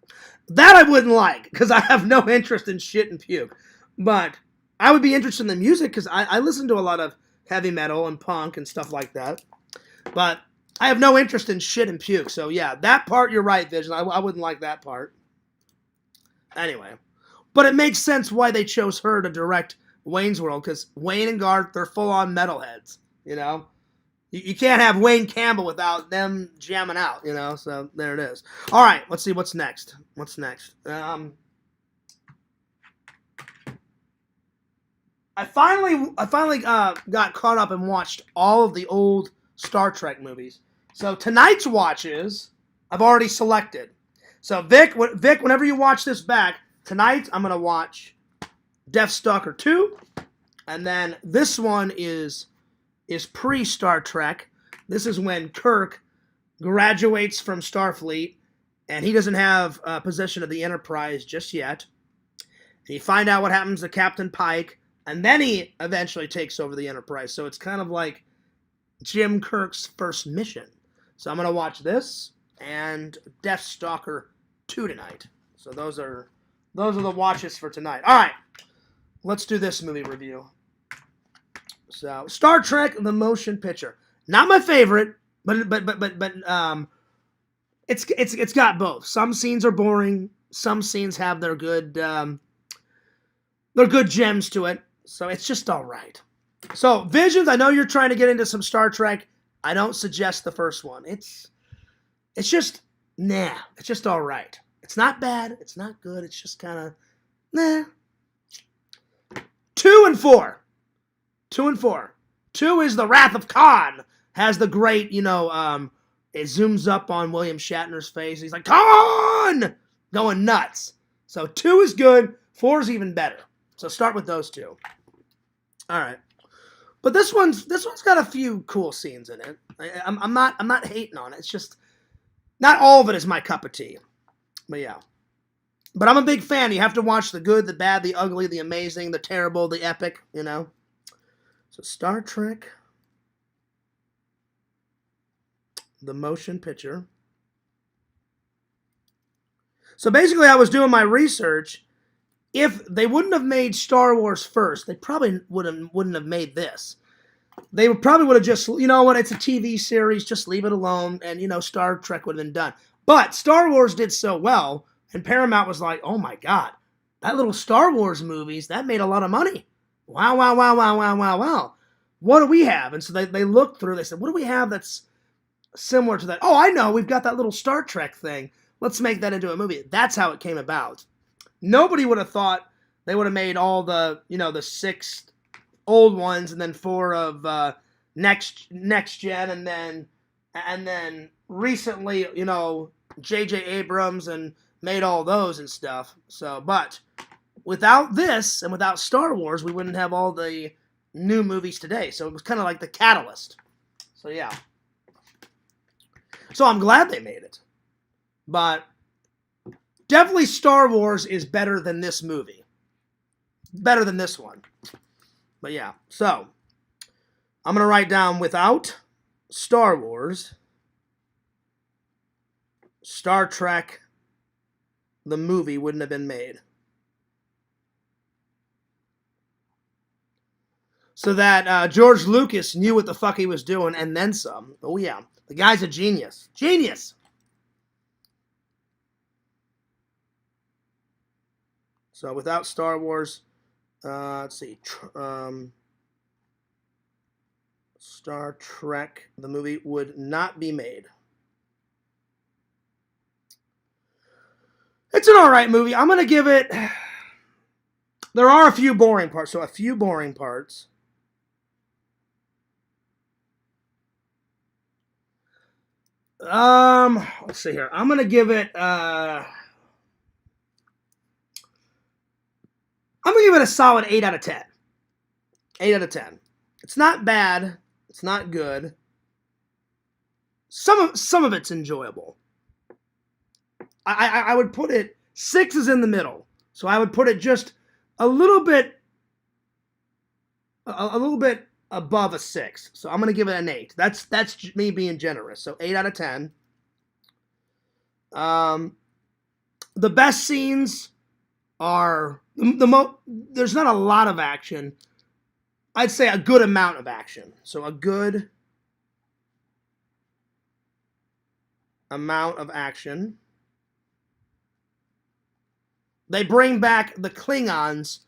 That I wouldn't like, because I have no interest in shit and puke. But I would be interested in the music, because I listen to a lot of heavy metal and punk and stuff like that. But I have no interest in shit and puke. So yeah, that part, you're right, Vision. I wouldn't like that part. Anyway. But it makes sense why they chose her to direct Wayne's World, because Wayne and Garth, they're full-on metalheads, you know? You can't have Wayne Campbell without them jamming out, you know? So there it is. All right, let's see what's next. I finally got caught up and watched all of the old Star Trek movies. So tonight's watches, I've already selected. So Vic, whenever you watch this back, tonight I'm going to watch Death Stalker 2. And then this one is pre-Star Trek. This is when Kirk graduates from Starfleet, and he doesn't have possession of the Enterprise just yet. And you find out what happens to Captain Pike, and then he eventually takes over the Enterprise. So it's kind of like Jim Kirk's first mission. So I'm going to watch this and Death Stalker 2 tonight. So those are the watches for tonight. All right, let's do this movie review. So Star Trek: The Motion Picture, not my favorite, but It's got both. Some scenes are boring. Some scenes have their good gems to it. So it's just all right. So Visions, I know you're trying to get into some Star Trek. I don't suggest the first one. It's just nah. It's just all right. It's not bad. It's not good. It's just kind of nah. 2 and 4. 2 and 4. 2 is the Wrath of Khan. Has the great, it zooms up on William Shatner's face. He's like, Khan! Going nuts. So 2 is good. 4 is even better. So start with those 2. All right. But this one's got a few cool scenes in it. I'm not hating on it. It's just not all of it is my cup of tea. But yeah. But I'm a big fan. You have to watch the good, the bad, the ugly, the amazing, the terrible, the epic, So Star Trek, the motion picture. So basically I was doing my research. If they wouldn't have made Star Wars first, they probably wouldn't have made this. They probably would have just, you know what, it's a TV series, just leave it alone, and, Star Trek would have been done. But Star Wars did so well, and Paramount was like, oh my God, that little Star Wars movies, that made a lot of money. Wow, wow, wow, wow, wow, wow, wow. What do we have? And so they looked through, they said, what do we have that's similar to that? Oh, I know, we've got that little Star Trek thing. Let's make that into a movie. That's how it came about. Nobody would have thought they would have made all the, the 6 old ones and then 4 of next gen and then recently, J.J. Abrams and made all those and stuff. So, but without this and without Star Wars, we wouldn't have all the new movies today. So it was kind of like the catalyst. So yeah. So I'm glad they made it. But definitely Star Wars is better than this movie. Better than this one. But yeah, so I'm going to write down without Star Wars, Star Trek, the movie wouldn't have been made. So that George Lucas knew what the fuck he was doing and then some. Oh yeah, the guy's a genius. Genius! So without Star Wars, let's see, Star Trek, the movie, would not be made. It's an alright movie. I'm going to give it, there are a few boring parts, so a few boring parts. Let's see here. I'm going to give it, I'm going to give it a solid 8 out of 10. 8 out of 10. It's not bad. It's not good. Some of it's enjoyable. I would put it, 6 is in the middle. So I would put it just a little bit above a 6. So I'm going to give it an 8. That's me being generous. So 8 out of 10. The best scenes are there's not a lot of action. I'd say a good amount of action. So a good amount of action. They bring back the Klingons,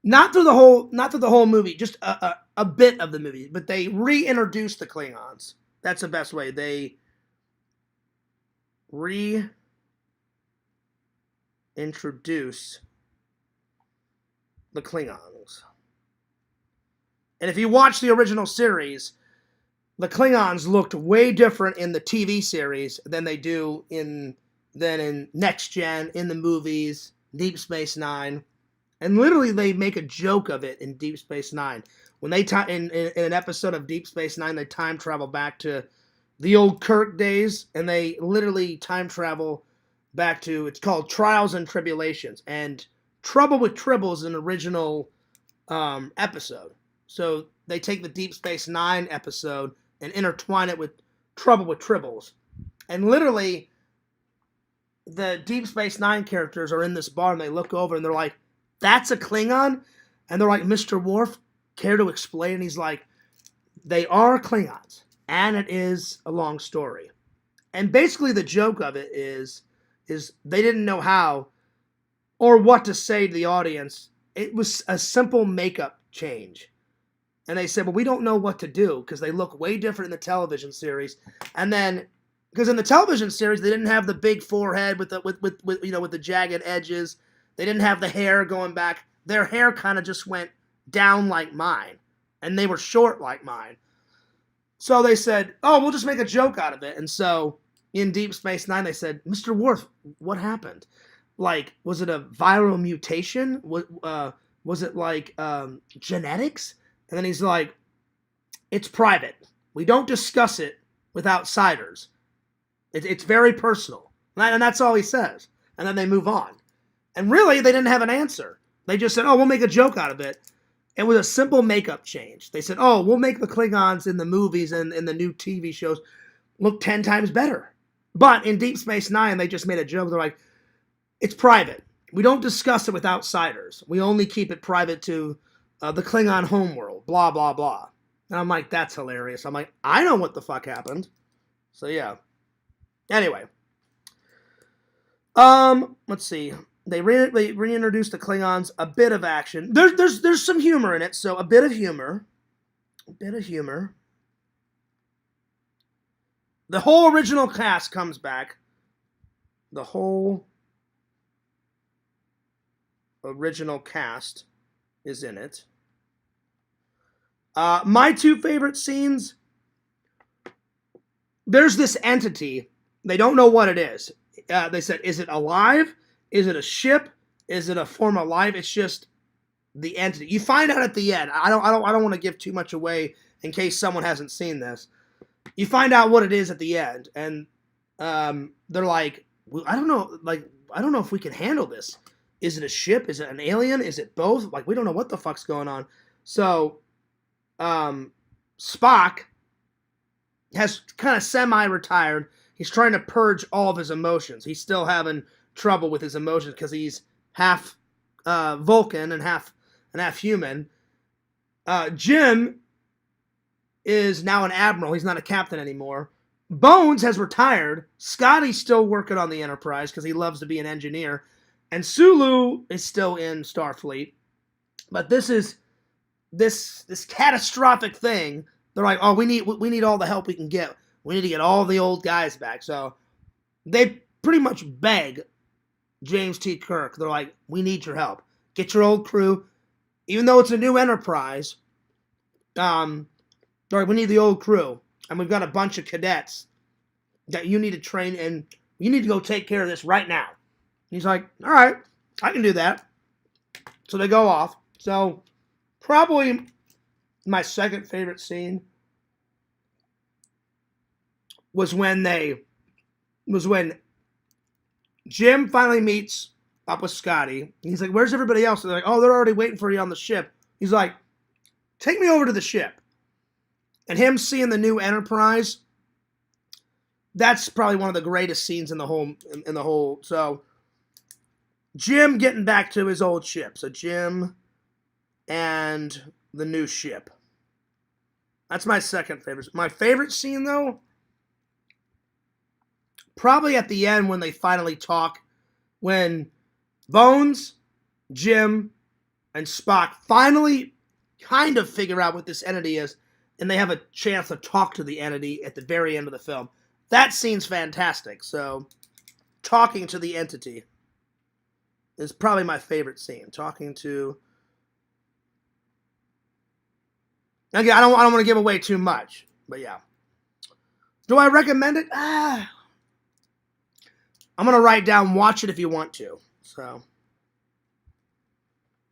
not through the whole movie, just a bit of the movie, but they reintroduce the Klingons. That's the best way. They reintroduce the Klingons. And if you watch the original series, the Klingons looked way different in the TV series than they do in Next Gen, in the movies, Deep Space Nine. And literally they make a joke of it in Deep Space Nine. When they in an episode of Deep Space Nine, they time travel back to the old Kirk days, and they literally time travel back to, it's called Trials and Tribulations. And Trouble with Tribbles is an original episode. So they take the Deep Space Nine episode and intertwine it with Trouble with Tribbles. And literally, the Deep Space Nine characters are in this bar and they look over and they're like, that's a Klingon? And they're like, Mr. Worf, care to explain? And he's like, they are Klingons. And it is a long story. And basically the joke of it is they didn't know how or what to say to the audience. It was a simple makeup change. And they said, well, we don't know what to do because they look way different in the television series. And then, because in the television series, they didn't have the big forehead with the jagged edges. They didn't have the hair going back. Their hair kind of just went down like mine. And they were short like mine. So they said, oh, we'll just make a joke out of it. And so in Deep Space Nine, they said, Mr. Worf, what happened? Like, was it a viral mutation? Was it like genetics? And then he's like, it's private. We don't discuss it with outsiders. It's very personal. And that's all he says. And then they move on. And really, they didn't have an answer. They just said, oh, we'll make a joke out of it. It was a simple makeup change. They said, oh, we'll make the Klingons in the movies and in the new TV shows look 10 times better. But in Deep Space Nine, they just made a joke. They're like, it's private. We don't discuss it with outsiders. We only keep it private to the Klingon homeworld, blah, blah, blah. And I'm like, that's hilarious. I'm like, I know what the fuck happened. So, yeah. Anyway. Let's see. They reintroduced the Klingons, a bit of action. There's some humor in it, so a bit of humor. A bit of humor. The whole original cast comes back. The whole original cast is in it. My two favorite scenes, there's this entity. They don't know what it is. They said, is it alive? Is it a ship? Is it a form of life? It's just the entity. You find out at the end. I don't want to give too much away in case someone hasn't seen this. You find out what it is at the end, and they're like, I don't know if we can handle this. Is it a ship? Is it an alien? Is it both? Like, we don't know what the fuck's going on. So, Spock has kind of semi-retired. He's trying to purge all of his emotions. He's still having trouble with his emotions because he's half Vulcan and half human. Jim is now an admiral. He's not a captain anymore. Bones has retired. Scotty's still working on the Enterprise because he loves to be an engineer. And Sulu is still in Starfleet. But this catastrophic thing. They're like, oh, we need all the help we can get. We need to get all the old guys back. So they pretty much beg James T. Kirk. They're like, we need your help. Get your old crew. Even though it's a new Enterprise, they're like, we need the old crew. And we've got a bunch of cadets that you need to train, and you need to go take care of this right now. And he's like, all right, I can do that. So they go off. So probably my second favorite scene was when Jim finally meets up with Scotty. He's like, where's everybody else? They're like, oh, they're already waiting for you on the ship. He's like, take me over to the ship. And him seeing the new Enterprise, that's probably one of the greatest scenes in the whole. So Jim getting back to his old ship. So Jim and the new ship. That's my second favorite. My favorite scene, though, probably at the end when they finally talk, when Bones, Jim, and Spock finally kind of figure out what this entity is, and they have a chance to talk to the entity at the very end of the film. That scene's fantastic. So, talking to the entity is probably my favorite scene. Talking to... Again, I don't want to give away too much, but yeah. Do I recommend it? I'm going to write down, watch it if you want to. So,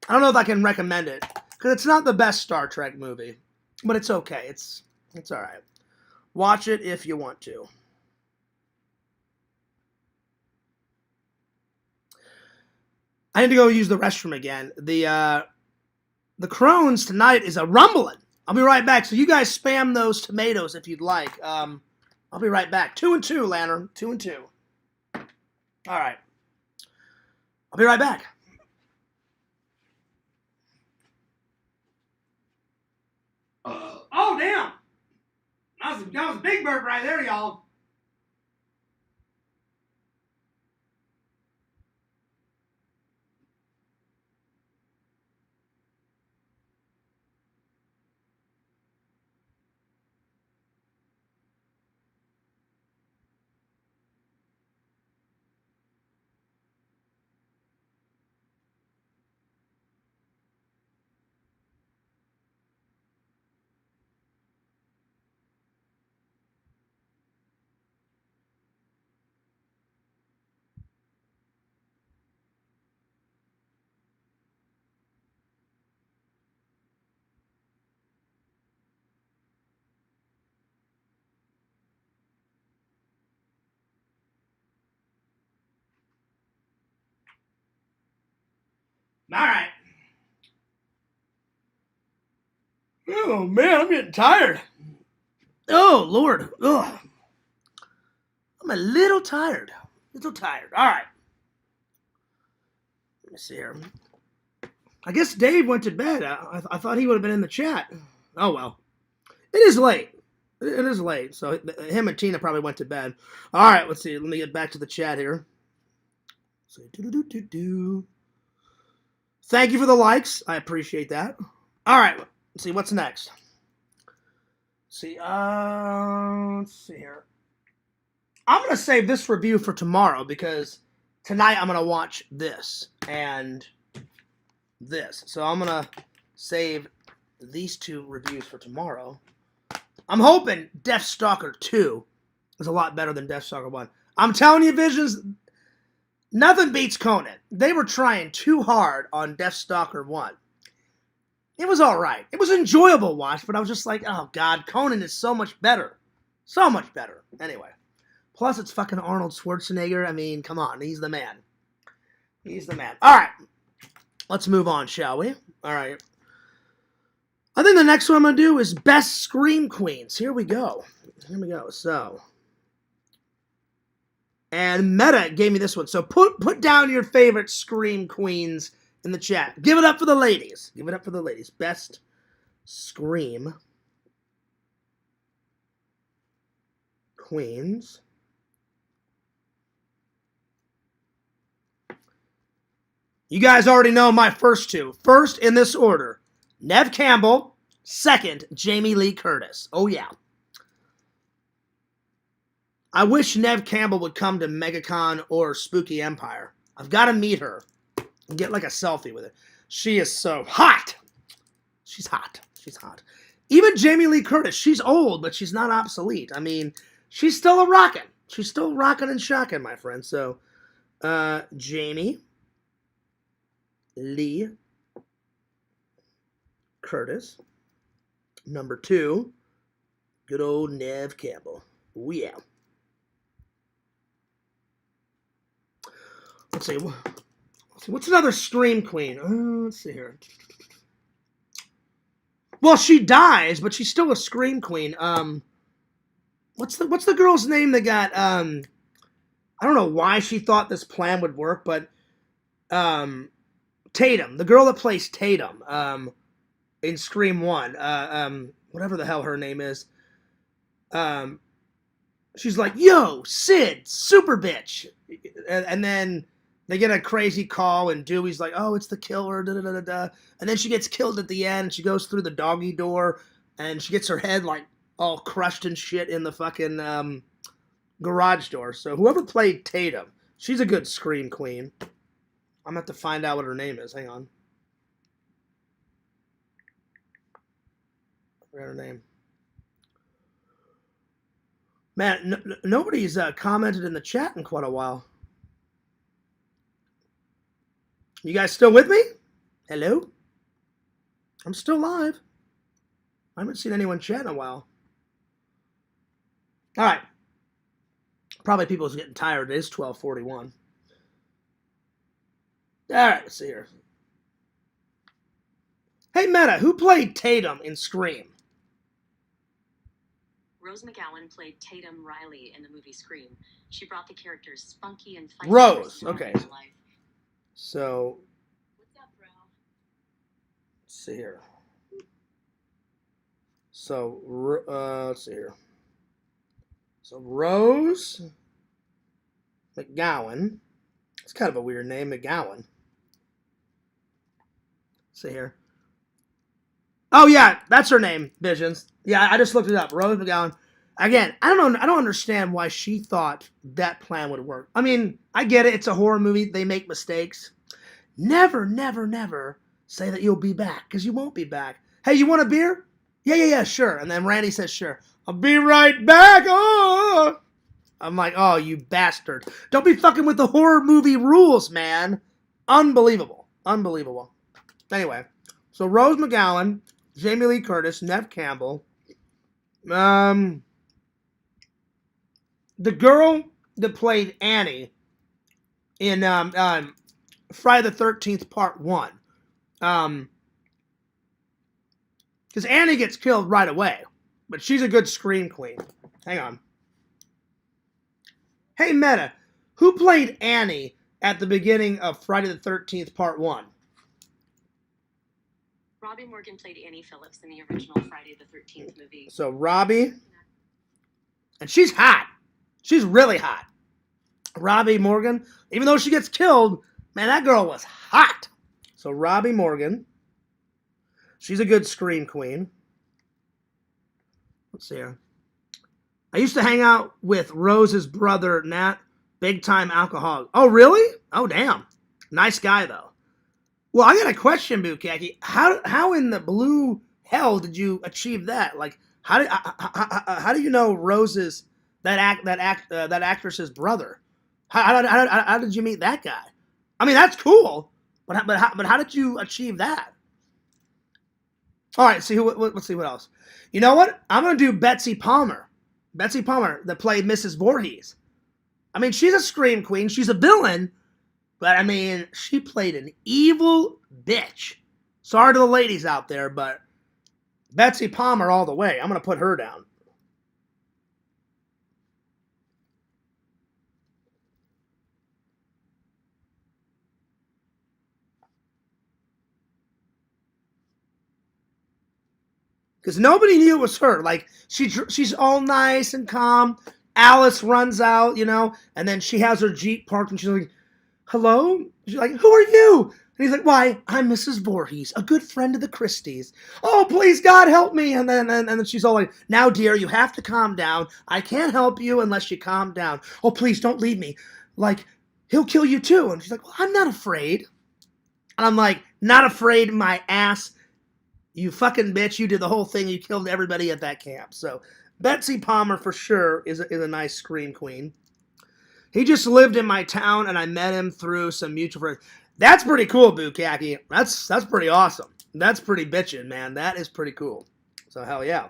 I don't know if I can recommend it, because it's not the best Star Trek movie, but it's okay. It's all right. Watch it if you want to. I need to go use the restroom again. The Crohn's tonight is a rumbling. I'll be right back. So you guys spam those tomatoes if you'd like. I'll be right back. 2 and 2, Lantern. 2 and 2. All right. I'll be right back. Oh, damn. That was a big bird right there, y'all. Oh, man, I'm getting tired. Oh, Lord. Ugh. I'm a little tired. All right. Let me see here. I guess Dave went to bed. I thought he would have been in the chat. Oh, well. It is late. It is late. So him and Tina probably went to bed. All right, let's see. Let me get back to the chat here. So, thank you for the likes. I appreciate that. All right. Let's see. What's next? Let's see here. I'm going to save this review for tomorrow because tonight I'm going to watch this and this. So I'm going to save these two reviews for tomorrow. I'm hoping Deathstalker 2 is a lot better than Deathstalker 1. I'm telling you, Visions, nothing beats Conan. They were trying too hard on Deathstalker 1. It was all right. It was an enjoyable watch, but I was just like, oh, God, Conan is so much better. So much better. Anyway. Plus, it's fucking Arnold Schwarzenegger. I mean, come on. He's the man. He's the man. All right. Let's move on, shall we? All right. I think the next one I'm going to do is Best Scream Queens. Here we go. So. And Meta gave me this one. So put down your favorite Scream Queens in the chat. Give it up for the ladies. Best Scream Queens. You guys already know my first two. First, in this order, Neve Campbell. Second, Jamie Lee Curtis. Oh, yeah. I wish Neve Campbell would come to MegaCon or Spooky Empire. I've got to meet her and get like a selfie with her. She is so hot. She's hot. Even Jamie Lee Curtis, she's old, but she's not obsolete. I mean, she's still a rockin'. She's still rockin' and shockin', my friend. So, Jamie Lee Curtis. Number 2, good old Neve Campbell. Oh, yeah. Let's see. What's another Scream Queen? Let's see here. Well, she dies, but she's still a Scream Queen. What's the girl's name that got I don't know why she thought this plan would work, but Tatum, the girl that plays Tatum, in Scream 1, whatever the hell her name is, she's like, yo, Sid, super bitch, and then they get a crazy call, and Dewey's like, oh, it's the killer, da-da-da-da-da, and then she gets killed at the end, she goes through the doggy door, and she gets her head, like, all crushed and shit in the fucking, garage door. So whoever played Tatum, she's a good Scream Queen. I'm going to have to find out what her name is. Hang on. I forgot her name. Man, nobody's commented in the chat in quite a while. You guys still with me? Hello? I'm still live. I haven't seen anyone chat in a while. All right. Probably people's getting tired. It is 12:41. All right, let's see here. Hey, Meta, who played Tatum in Scream? Rose McGowan played Tatum Riley in the movie Scream. She brought the characters spunky and feisty Rose, okay. to life. So, What's up, bro? let's see here. So, let's see here. So, Rose McGowan. It's kind of a weird name, McGowan. Let's see here. Oh, yeah, that's her name, Visions. Yeah, I just looked it up. Rose McGowan. Again, I don't understand why she thought that plan would work. I mean, I get it. It's a horror movie. They make mistakes. Never, never, never say that you'll be back, because you won't be back. Hey, you want a beer? Yeah, sure. And then Randy says, sure. I'll be right back. Oh! I'm like, oh, you bastard. Don't be fucking with the horror movie rules, man. Unbelievable. Anyway, so Rose McGowan, Jamie Lee Curtis, Neve Campbell. The girl that played Annie in Friday the 13th Part 1. Because Annie gets killed right away. But she's a good scream queen. Hang on. Hey, Meta, who played Annie at the beginning of Friday the 13th, Part 1? Robbie Morgan played Annie Phillips in the original Friday the 13th movie. So, Robbie. And she's hot. She's really hot. Robbie Morgan. Even though she gets killed, man, that girl was hot. So, Robbie Morgan. She's a good scream queen. Let's see here. I used to hang out with Rose's brother, Nat. Big time alcoholic. Oh, really? Oh, damn. Nice guy, though. Well, I got a question, Bukaki. How in the blue hell did you achieve that? Like, how do you know Rose's that actress's brother? How did you meet that guy? I mean, that's cool, but how did you achieve that? All right, let's see what else. You know what? I'm gonna do Betsy Palmer. Betsy Palmer that played Mrs. Voorhees. I mean, she's a scream queen. She's a villain. But, I mean, she played an evil bitch. Sorry to the ladies out there, but Betsy Palmer all the way. I'm going to put her down. Because nobody knew it was her. Like, she's all nice and calm. Alice runs out, and then she has her Jeep parked, and she's like, hello? She's like, who are you? And he's like, why, I'm Mrs. Voorhees, a good friend of the Christies. Oh, please, God, help me. And then she's all like, now, dear, you have to calm down. I can't help you unless you calm down. Oh, please, don't leave me. Like, he'll kill you too. And she's like, well, I'm not afraid. And I'm like, not afraid, my ass. You fucking bitch. You did the whole thing. You killed everybody at that camp. So Betsy Palmer, for sure, is a nice scream queen. He just lived in my town, and I met him through some mutual friends. That's pretty cool, Bukaki. That's pretty awesome. That's pretty bitchin', man. That is pretty cool. So hell yeah.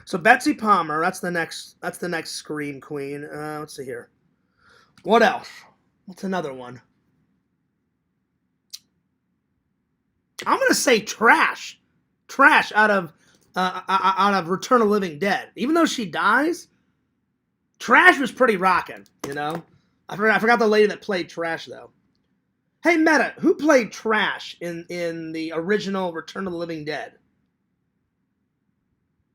So Betsy Palmer, that's the next scream queen. Let's see here. What else? What's another one? I'm gonna say Trash. Trash out of Return of the Living Dead. Even though she dies, Trash was pretty rocking, I forgot the lady that played Trash, though. Hey, Meta, who played Trash in the original Return of the Living Dead?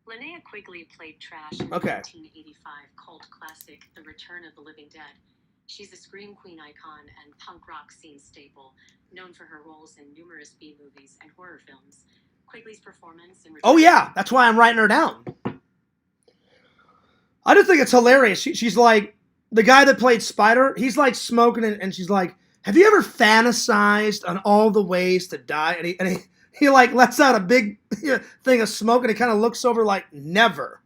Linnea Quigley played Trash in the 1985 cult classic, The Return of the Living Dead. She's a scream queen icon and punk rock scene staple, known for her roles in numerous B-movies and horror films. Quigley's performance in Oh, yeah, that's why I'm writing her down. I just think it's hilarious. She's like, the guy that played Spider, he's like smoking and she's like, have you ever fantasized on all the ways to die? And he like lets out a big thing of smoke and he kind of looks over like, never.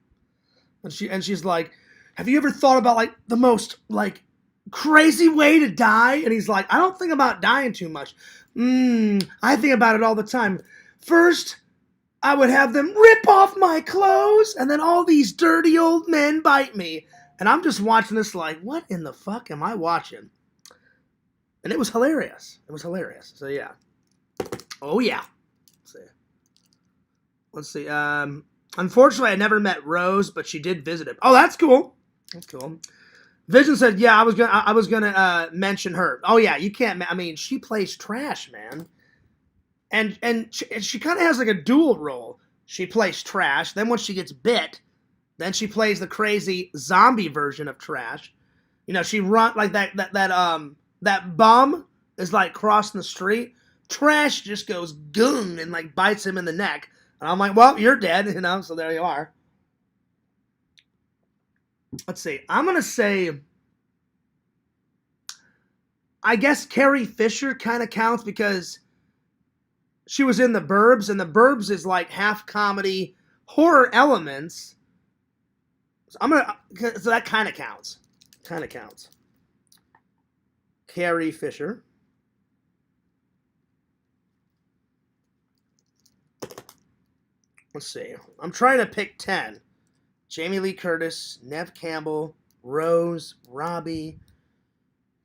And she's like, have you ever thought about like the most like crazy way to die? And he's like, I don't think about dying too much. I think about it all the time. First, I would have them rip off my clothes, and then all these dirty old men bite me. And I'm just watching this like, what in the fuck am I watching? And it was hilarious. It was hilarious. So, yeah. Oh, yeah. Let's see. Unfortunately, I never met Rose, but she did visit him. Oh, that's cool. That's cool. Vision said, yeah, I was gonna mention her. Oh, yeah, you can't. I mean, she plays Trash, man. And she kind of has like a dual role. She plays Trash. Then when she gets bit, then she plays the crazy zombie version of Trash. She run like that bum is like crossing the street. Trash just goes goon and like bites him in the neck. And I'm like, well, you're dead, so there you are. Let's see. I'm going to say, I guess Carrie Fisher kind of counts because she was in The Burbs, and The Burbs is like half comedy, horror elements. So so that kind of counts. Kind of counts. Carrie Fisher. Let's see. I'm trying to pick 10. Jamie Lee Curtis, Nev Campbell, Rose, Robbie,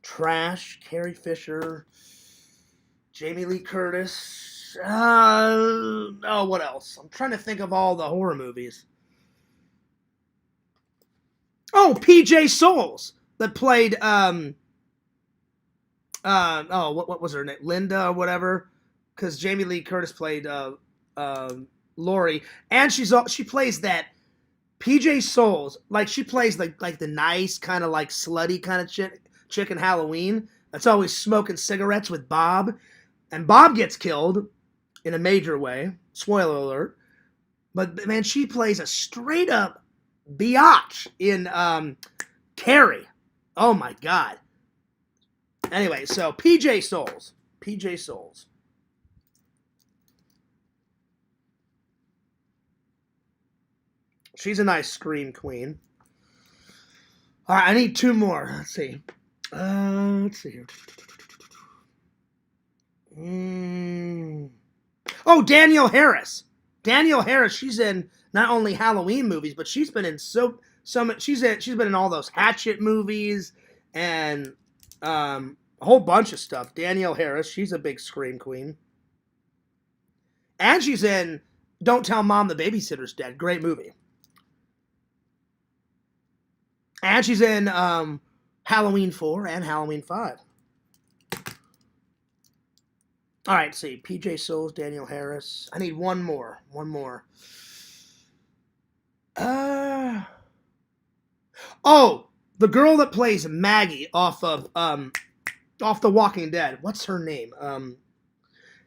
Trash, Carrie Fisher, Jamie Lee Curtis. Oh, what else? I'm trying to think of all the horror movies. Oh, PJ Souls that played what was her name? Linda or whatever, because Jamie Lee Curtis played Lori, and she plays that PJ Souls, like she plays like the nice kind of like slutty kind of chick in Halloween that's always smoking cigarettes with Bob, and Bob gets killed in a major way. Spoiler alert. But man, she plays a straight up biatch in Carrie. Oh my god. Anyway, so PJ Souls. PJ Souls. She's a nice scream queen. All right, I need two more. Let's see. Let's see here. Oh, Danielle Harris. Danielle Harris. She's in not only Halloween movies, but she's been in so much. She's been in all those Hatchet movies and a whole bunch of stuff. Danielle Harris. She's a big scream queen. And she's in Don't Tell Mom the Babysitter's Dead. Great movie. And she's in Halloween 4 and Halloween 5. All right, let's see. PJ Souls, Danielle Harris. I need one more. One more. Oh, the girl that plays Maggie off The Walking Dead. What's her name?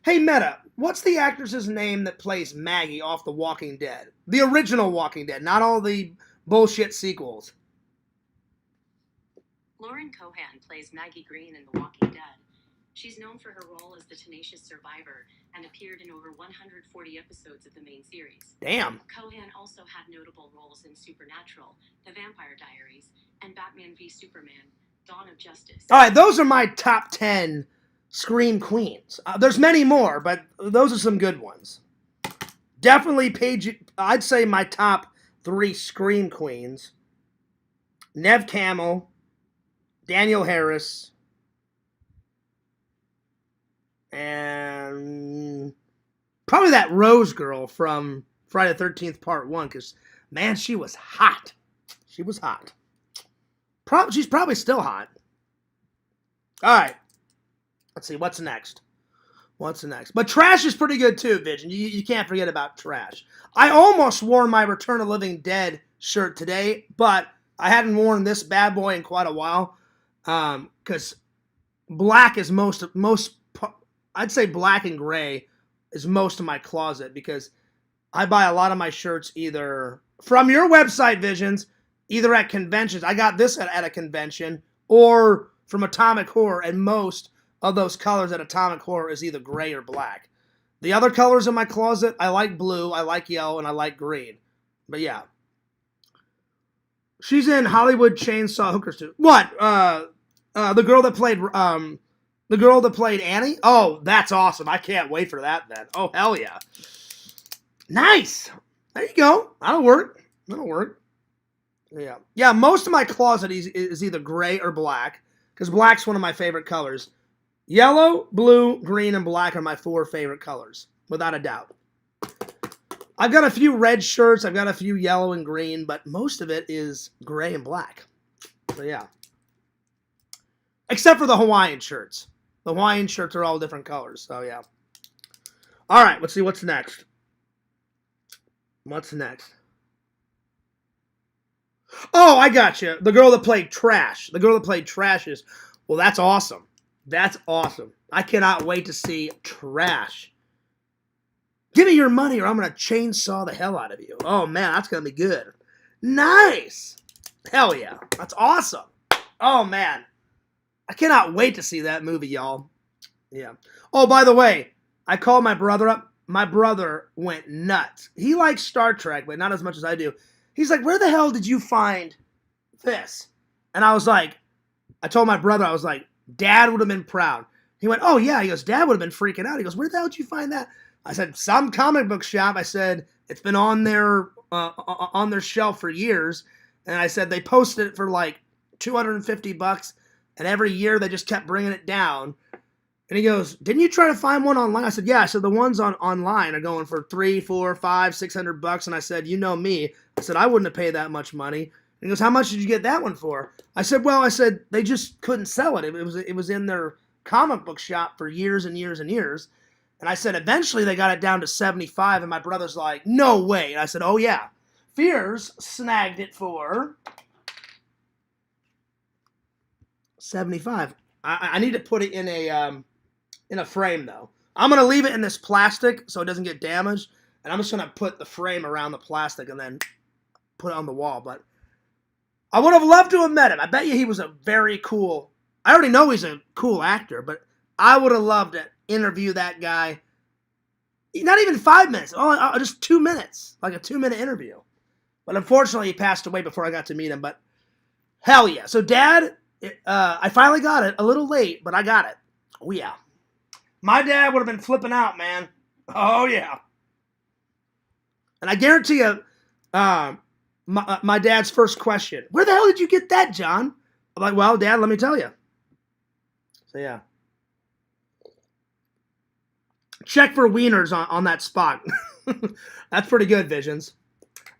Hey, Meta, what's the actress's name that plays Maggie off The Walking Dead? The original Walking Dead, not all the bullshit sequels. Lauren Cohan plays Maggie Green in The Walking Dead. She's known for her role as the tenacious survivor and appeared in over 140 episodes of the main series. Damn. Cohan also had notable roles in Supernatural, The Vampire Diaries, and Batman v Superman, Dawn of Justice. All right, those are my top 10 Scream Queens. There's many more, but those are some good ones. Definitely I'd say my top 3 Scream Queens. Neve Campbell, Danielle Harris, and probably that Rose girl from Friday the 13th Part 1, because, man, she was hot. She was hot. She's probably still hot. All right. Let's see, what's next? What's next? But Trash is pretty good too, Vision. You can't forget about Trash. I almost wore my Return of the Living Dead shirt today, but I hadn't worn this bad boy in quite a while. Because black is I'd say black and gray is most of my closet, because I buy a lot of my shirts either from your website, Visions, either at conventions. I got this at a convention, or from Atomic Horror, and most of those colors at Atomic Horror is either gray or black. The other colors in my closet, I like blue, I like yellow, and I like green. But yeah. She's in Hollywood Chainsaw Hookers too. What? The girl that played Annie? Oh, that's awesome. I can't wait for that then. Oh, hell yeah. Nice. There you go. That'll work. Yeah. Yeah, most of my closet is either gray or black, because black's one of my favorite colors. Yellow, blue, green, and black are my 4 favorite colors, without a doubt. I've got a few red shirts, I've got a few yellow and green, but most of it is gray and black. So yeah. Except for the Hawaiian shirts. The Hawaiian shirts are all different colors, so yeah. All right, let's see what's next. What's next? Oh, I got you. The girl that played Trash. The girl that played Trash is, well, that's awesome. That's awesome. I cannot wait to see Trash. Give me your money or I'm going to chainsaw the hell out of you. Oh, man, that's going to be good. Nice. Hell yeah. That's awesome. Oh, man. I cannot wait to see that movie, y'all. Yeah. Oh, by the way, I called my brother up. My brother went nuts. He likes Star Trek, but not as much as I do. He's like, where the hell did you find this? And I was like, I told my brother, I was like, Dad would have been proud. He went, oh, yeah. He goes, Dad would have been freaking out. He goes, where the hell did you find that? I said, some comic book shop. I said, it's been on their shelf for years. And I said, they posted it for like $250. And every year they just kept bringing it down. And he goes, didn't you try to find one online? I said, yeah. I said, the ones online are going for $300, $400, $500, $600. And I said, you know me. I said, I wouldn't have paid that much money. And he goes, how much did you get that one for? I said, well, they just couldn't sell it. It was in their comic book shop for years and years and years. And I said, eventually they got it down to $75. And my brother's like, no way. And I said, oh yeah. Fears snagged it for $75. I need to put it in a frame though. I'm gonna leave it in this plastic so it doesn't get damaged, and I'm just gonna put the frame around the plastic and then put it on the wall. But I would have loved to have met him. I bet you he was a very cool. I already know he's a cool actor, but I would have loved to interview that guy. Not even 5 minutes. Oh, just 2 minutes, like a 2-minute interview. But unfortunately, he passed away before I got to meet him. But hell yeah! So Dad, I finally got it. A little late, but I got it. Oh yeah. My dad would have been flipping out, man. Oh yeah. And I guarantee you, my dad's first question, where the hell did you get that, John? I'm like, well, Dad, let me tell you. So yeah. Check for wieners on that spot. That's pretty good, Visions.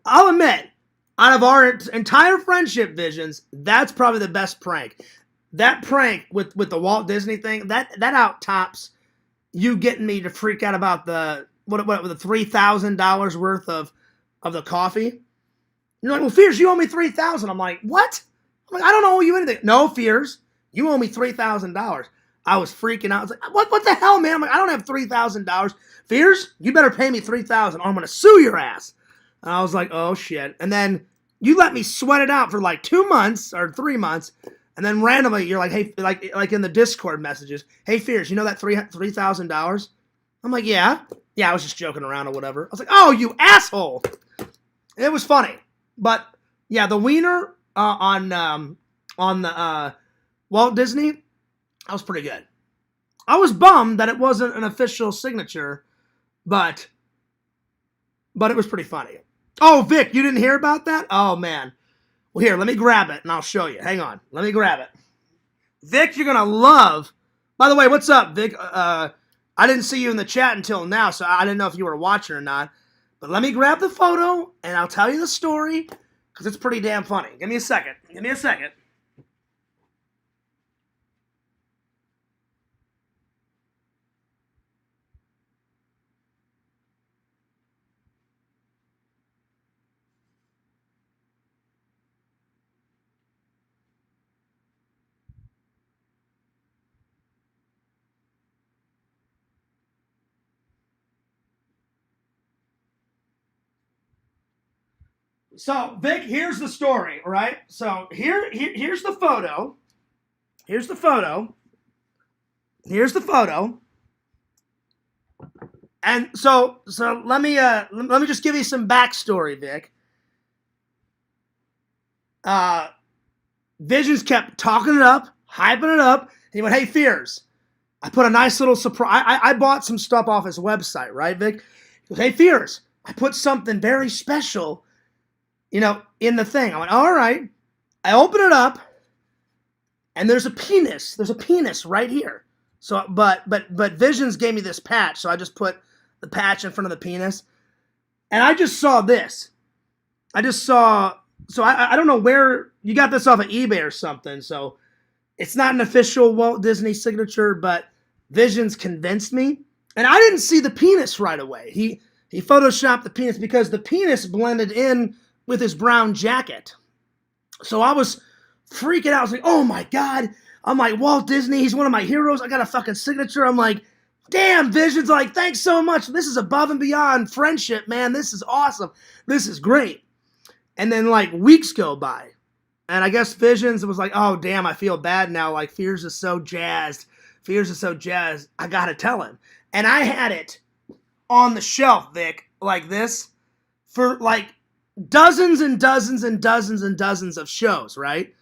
I'll admit, out of our entire friendship, Visions, that's probably the best prank. That prank with the Walt Disney thing, that out-tops you getting me to freak out about the $3,000 worth of the coffee. You're like, well, Fears, you owe me $3,000. I'm like, what? I'm like, I don't owe you anything. No, Fears, you owe me $3,000. I was freaking out. I was like, what the hell, man? I'm like, I don't have $3,000. Fears, you better pay me $3,000 or I'm going to sue your ass. And I was like, oh, shit. And then you let me sweat it out for like 2 months or 3 months. And then randomly, you're like, hey, like in the Discord messages, hey, Fears, you know that $3,000? I'm like, yeah. Yeah, I was just joking around or whatever. I was like, oh, you asshole. It was funny. But, yeah, the wiener on the Walt Disney, that was pretty good. I was bummed that it wasn't an official signature, but it was pretty funny. Oh, Vic, you didn't hear about that? Oh, man. Well, here, let me grab it, and I'll show you. Hang on. Let me grab it. Vic, you're going to love. By the way, what's up, Vic? I didn't see you in the chat until now, so I didn't know if you were watching or not. But let me grab the photo, and I'll tell you the story, because it's pretty damn funny. Give me a second. Give me a second. So, Vic, here's the story, right? So, here's the photo. Here's the photo. Here's the photo. And so let me just give you some backstory, Vic. Visions kept talking it up, hyping it up. And he went, hey, Fears, I put a nice little surprise. I bought some stuff off his website, right, Vic? He goes, hey, Fears, I put something very special, in the thing. I went, all right. I open it up, and there's a penis. There's a penis right here. So, but Visions gave me this patch, so I just put the patch in front of the penis, and I just saw this. I don't know where you got this off of eBay or something. So, it's not an official Walt Disney signature, but Visions convinced me, and I didn't see the penis right away. He photoshopped the penis because the penis blended in with his brown jacket. So I was freaking out. I was like, oh my God. I'm like, Walt Disney, he's one of my heroes. I got a fucking signature. I'm like, damn, Visions, like, thanks so much. This is above and beyond friendship, man. This is awesome. This is great. And then like weeks go by. And I guess Visions was like, oh damn, I feel bad now. Like Fears is so jazzed. Fears is so jazzed. I gotta tell him. And I had it on the shelf, Vic, like this, for like dozens and dozens and dozens and dozens of shows, right?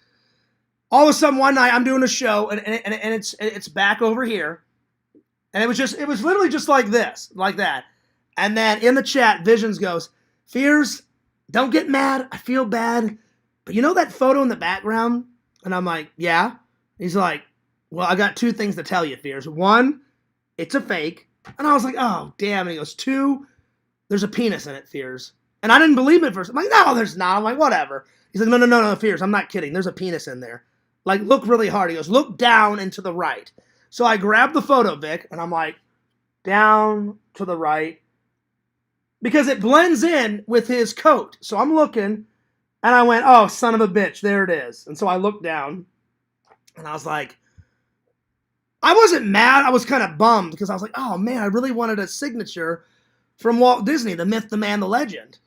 All of a sudden one night I'm doing a show and it's back over here. And it was literally just like this, like that. And then in the chat, Visions goes, Fears, don't get mad. I feel bad. But you know that photo in the background? And I'm like, yeah. He's like, Well, I got two things to tell you, Fears. One, it's a fake. And I was like, oh, damn. And he goes, two, there's a penis in it, Fears. And I didn't believe it first. I'm like, no, there's not. I'm like, whatever. He's like, no, Fears. I'm not kidding. There's a penis in there. Like, look really hard. He goes, look down and to the right. So I grabbed the photo, Vic, and I'm like, down to the right. Because it blends in with his coat. So I'm looking, and I went, oh, son of a bitch, there it is. And so I looked down, and I was like, I wasn't mad. I was kind of bummed because I was like, oh, man, I really wanted a signature from Walt Disney, the myth, the man, the legend.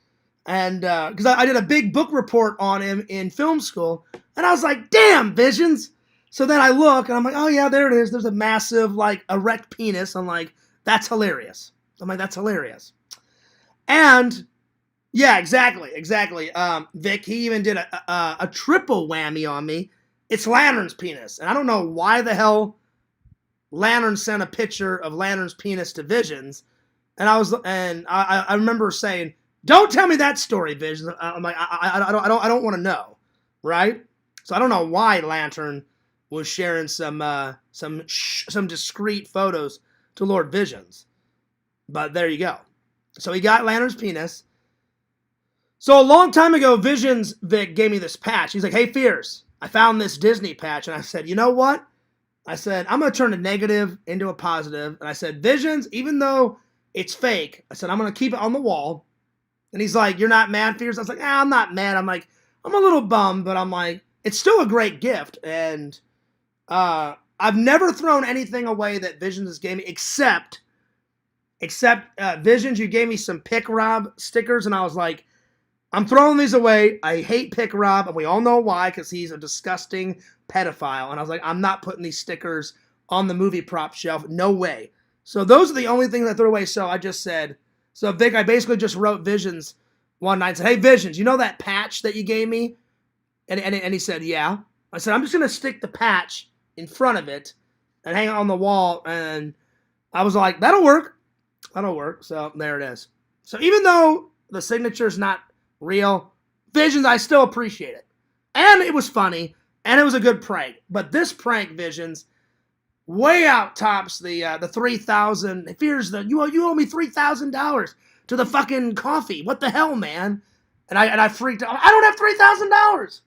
And because I did a big book report on him in film school, and I was like, damn, Visions. So then I look, and I'm like, oh, yeah, there it is. There's a massive, like, erect penis. I'm like, that's hilarious. I'm like, that's hilarious. And, yeah, exactly. Vic, he even did a triple whammy on me. It's Lantern's penis. And I don't know why the hell Lantern sent a picture of Lantern's penis to Visions. And I remember saying, don't tell me that story, Visions. I'm like, I don't want to know, right? So I don't know why Lantern was sharing some discreet photos to Lord Visions, but there you go. So he got Lantern's penis. So a long time ago, Visions Vic gave me this patch. He's like, hey, Fears, I found this Disney patch, and I said, you know what? I said, I'm going to turn a negative into a positive, and I said, Visions, even though it's fake, I said, I'm going to keep it on the wall. And he's like, you're not mad, Fears? I was like, I'm not mad. I'm like, I'm a little bummed, but I'm like, it's still a great gift. And I've never thrown anything away that Visions has gave me, except Visions, you gave me some Pick Rob stickers, and I was like, I'm throwing these away. I hate Pick Rob, and we all know why, because he's a disgusting pedophile. And I was like, I'm not putting these stickers on the movie prop shelf. No way. So those are the only things I threw away. So I just said, so Vic, I basically just wrote Visions one night and said, hey, Visions, you know that patch that you gave me? And he said, yeah. I said, I'm just going to stick the patch in front of it and hang it on the wall. And I was like, that'll work. So there it is. So even though the signature's not real, Visions, I still appreciate it. And it was funny, and it was a good prank. But this prank, Visions, way out tops the 3,000. Fears that you owe me $3,000 to the fucking coffee. What the hell, man? And I freaked out. I don't have $3,000.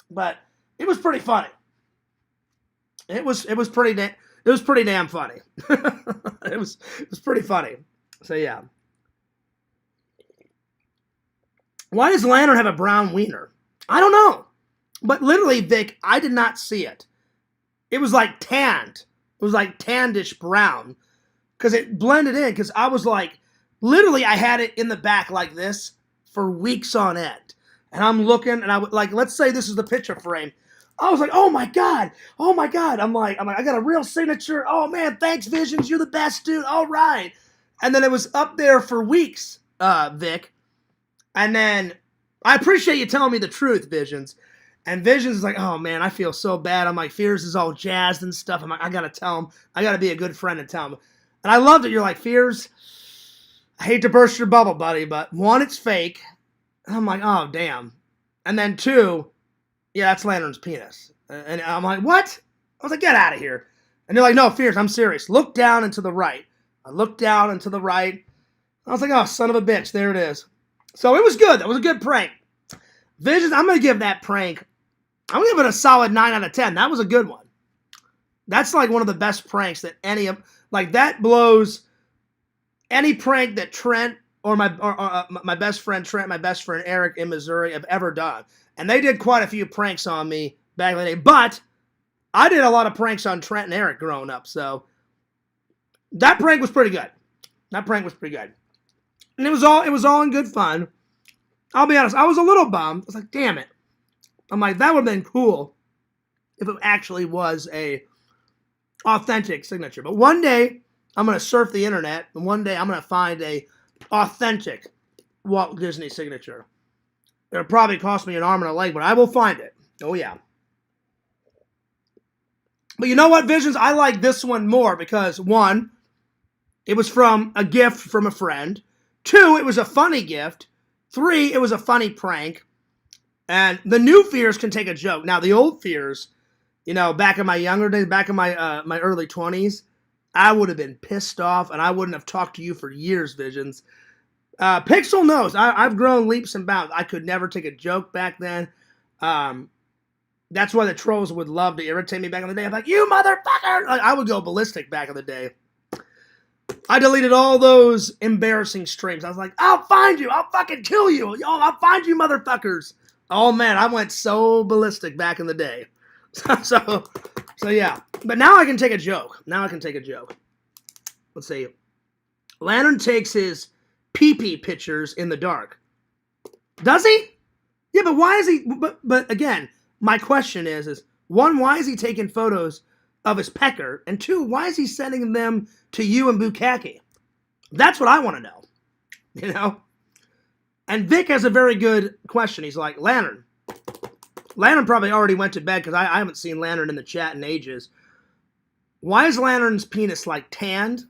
But it was pretty funny. It was pretty damn funny. it was pretty funny. So yeah. Why does Lantern have a brown wiener? I don't know. But literally, Vic, I did not see it. It was like tanned. It was like tandish brown. Because it blended in. Because I was like, literally, I had it in the back like this for weeks on end. And I'm looking, and I would like, let's say this is the picture frame. I was like, oh my God. I'm like, I got a real signature. Oh man, thanks, Visions. You're the best, dude. All right. And then it was up there for weeks, Vic. And then I appreciate you telling me the truth, Visions. And Visions is like, oh man, I feel so bad. I'm like, Fears is all jazzed and stuff. I'm like, I gotta tell him. I gotta be a good friend and tell him. And I loved it. You're like, Fears, I hate to burst your bubble, buddy, but one, it's fake. And I'm like, oh damn. And then two, yeah, that's Lantern's penis. And I'm like, what? I was like, get out of here. And they're like, no, Fears, I'm serious. Look down and to the right. I looked down and to the right. I was like, oh, son of a bitch, there it is. So it was good. That was a good prank. Visions, I'm going to give that prank, I'm going to give it a solid 9 out of 10. That was a good one. That's like one of the best pranks that like that blows any prank that Trent or my best friend Trent, my best friend Eric in Missouri have ever done. And they did quite a few pranks on me back in the day. But I did a lot of pranks on Trent and Eric growing up. So that prank was pretty good. And it was all in good fun. I'll be honest, I was a little bummed. I was like, damn it. I'm like, that would have been cool if it actually was a authentic signature. But one day, I'm going to surf the internet, and one day I'm going to find a authentic Walt Disney signature. It'll probably cost me an arm and a leg, but I will find it. Oh, yeah. But you know what, Visions? I like this one more because, one, it was from a gift from a friend. 2, it was a funny gift. 3, it was a funny prank. And the new Fears can take a joke. Now, the old Fears you know, back in my younger days, back in my my early 20s, I would have been pissed off and I wouldn't have talked to you for years, Visions. Pixel knows I've grown leaps and bounds. I could never take a joke back then. That's why the trolls would love to irritate me back in the day. I'm like, you motherfucker! Like, I would go ballistic back in the day. I deleted all those embarrassing streams. I was like, I'll find you. I'll fucking kill you. I'll find you motherfuckers. Oh, man, I went so ballistic back in the day. So yeah. But now I can take a joke. Let's see. Lantern takes his pee-pee pictures in the dark. Does he? Yeah, but why is he... But again, my question is one, why is he taking photos of his pecker? And two, why is he sending them to you and Bukaki? That's what I want to know. You know? And Vic has a very good question. He's like, Lantern probably already went to bed because I haven't seen Lantern in the chat in ages. Why is Lantern's penis like tanned?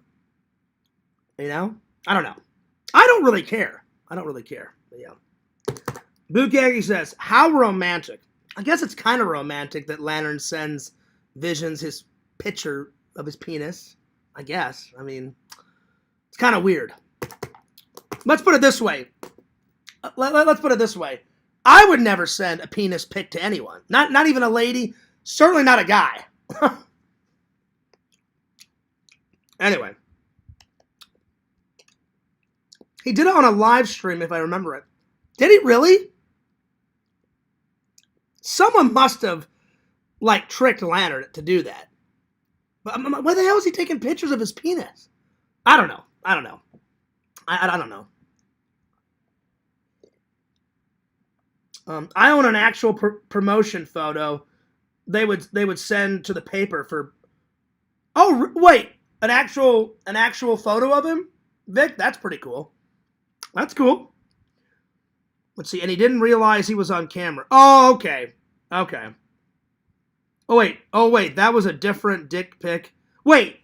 You know? I don't know. I don't really care. But yeah. Bukaki says, how romantic. I guess it's kind of romantic that Lantern sends Visions his picture of his penis. I guess. I mean, it's kind of weird. Let's put it this way. Let's put it this way. I would never send a penis pic to anyone. Not even a lady. Certainly not a guy. Anyway. He did it on a live stream, if I remember it. Did he really? Someone must have, like, tricked Lantern to do that. But why the hell is he taking pictures of his penis? I don't know. I don't know. I own an actual promotion photo. They would send to the paper for. Oh wait, an actual photo of him, Vic. That's pretty cool. That's cool. Let's see. And he didn't realize he was on camera. Oh, okay. Okay. Oh wait. That was a different dick pic. Wait.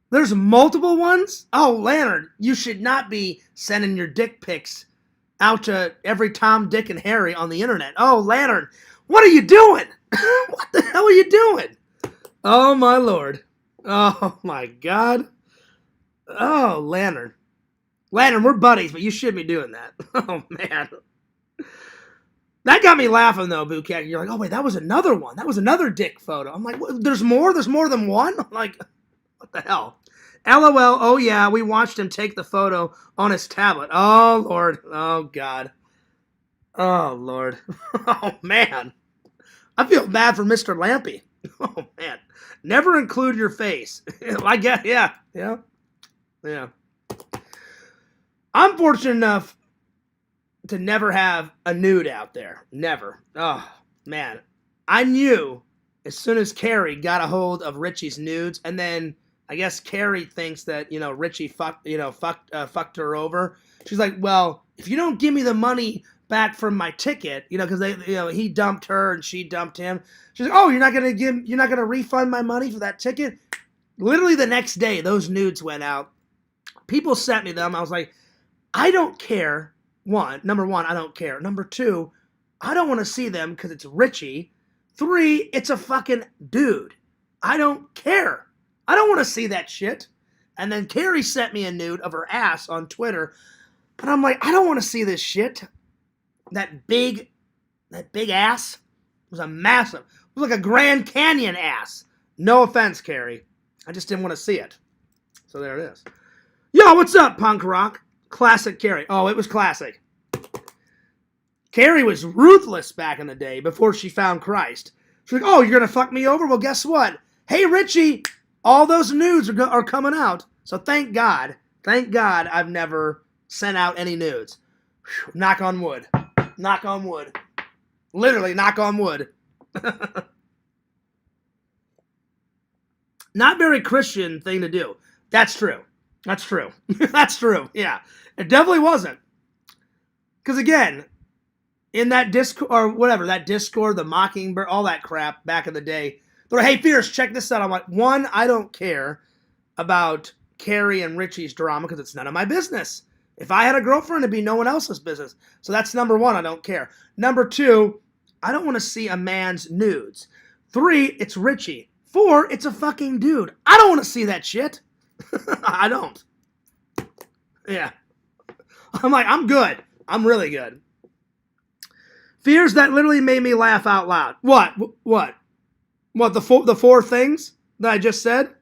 There's multiple ones? Oh, Lantern, you should not be sending your dick pics out to every Tom, Dick, and Harry on the internet. Oh, Lantern, what are you doing? What the hell are you doing? Oh, my Lord. Oh, my God. Oh, Lantern. Lantern, we're buddies, but you shouldn't be doing that. Oh, man. That got me laughing, though, Bukak. You're like, oh, wait, that was another one. That was another dick photo. I'm like, there's more? There's more than one? I'm like, what the hell? LOL, oh yeah, we watched him take the photo on his tablet. Oh, Lord. Oh, God. Oh, Lord. Oh, man. I feel bad for Mr. Lampy. Oh, man. Never include your face. I guess, yeah. I'm fortunate enough to never have a nude out there. Never. Oh, man. I knew as soon as Carrie got a hold of Richie's nudes, and then I guess Carrie thinks that, Richie fucked her over. She's like, well, if you don't give me the money back from my ticket, because he dumped her and she dumped him. She's like, oh, you're not gonna refund my money for that ticket? Literally the next day, those nudes went out. People sent me them. I was like, I don't care. Number one, I don't care. Number two, I don't want to see them because it's Richie. 3, it's a fucking dude. I don't care. I don't want to see that shit. And then Carrie sent me a nude of her ass on Twitter. But I'm like, I don't want to see this shit. That big ass was a massive. It was like a Grand Canyon ass. No offense, Carrie. I just didn't want to see it. So there it is. Yo, what's up, punk rock? Classic Carrie. Oh, it was classic. Carrie was ruthless back in the day before she found Christ. She's like, oh, you're going to fuck me over? Well, guess what? Hey, Richie, all those nudes are coming out. So thank God I've never sent out any nudes. Whew, knock on wood. Knock on wood. Literally, knock on wood. Not very Christian thing to do. That's true. That's true. Yeah. It definitely wasn't. Because again, in that Discord, or whatever, that Discord, the Mockingbird, all that crap back in the day, they're like, hey, Fierce, check this out. I'm like, one, I don't care about Carrie and Richie's drama because it's none of my business. If I had a girlfriend, it'd be no one else's business. So that's number one, I don't care. Number two, I don't want to see a man's nudes. 3, it's Richie. 4, it's a fucking dude. I don't want to see that shit. I don't. Yeah. I'm like, I'm good. I'm really good. Fears that literally made me laugh out loud. What? What? What, the four things that I just said?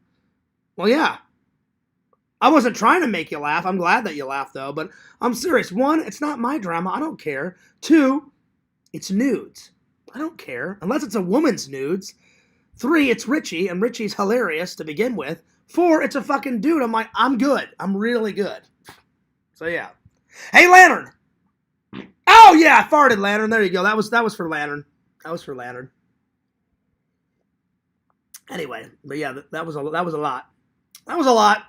Well, yeah. I wasn't trying to make you laugh. I'm glad that you laughed, though. But I'm serious. 1, it's not my drama. I don't care. 2, it's nudes. I don't care. Unless it's a woman's nudes. 3, it's Richie. And Richie's hilarious to begin with. 4, it's a fucking dude. I'm like, I'm good. I'm really good. So, yeah. Hey, Lantern. Oh, yeah. I farted, Lantern. There you go. That was for Lantern. That was for Lantern. Anyway. But, yeah, that was a lot. That was a lot.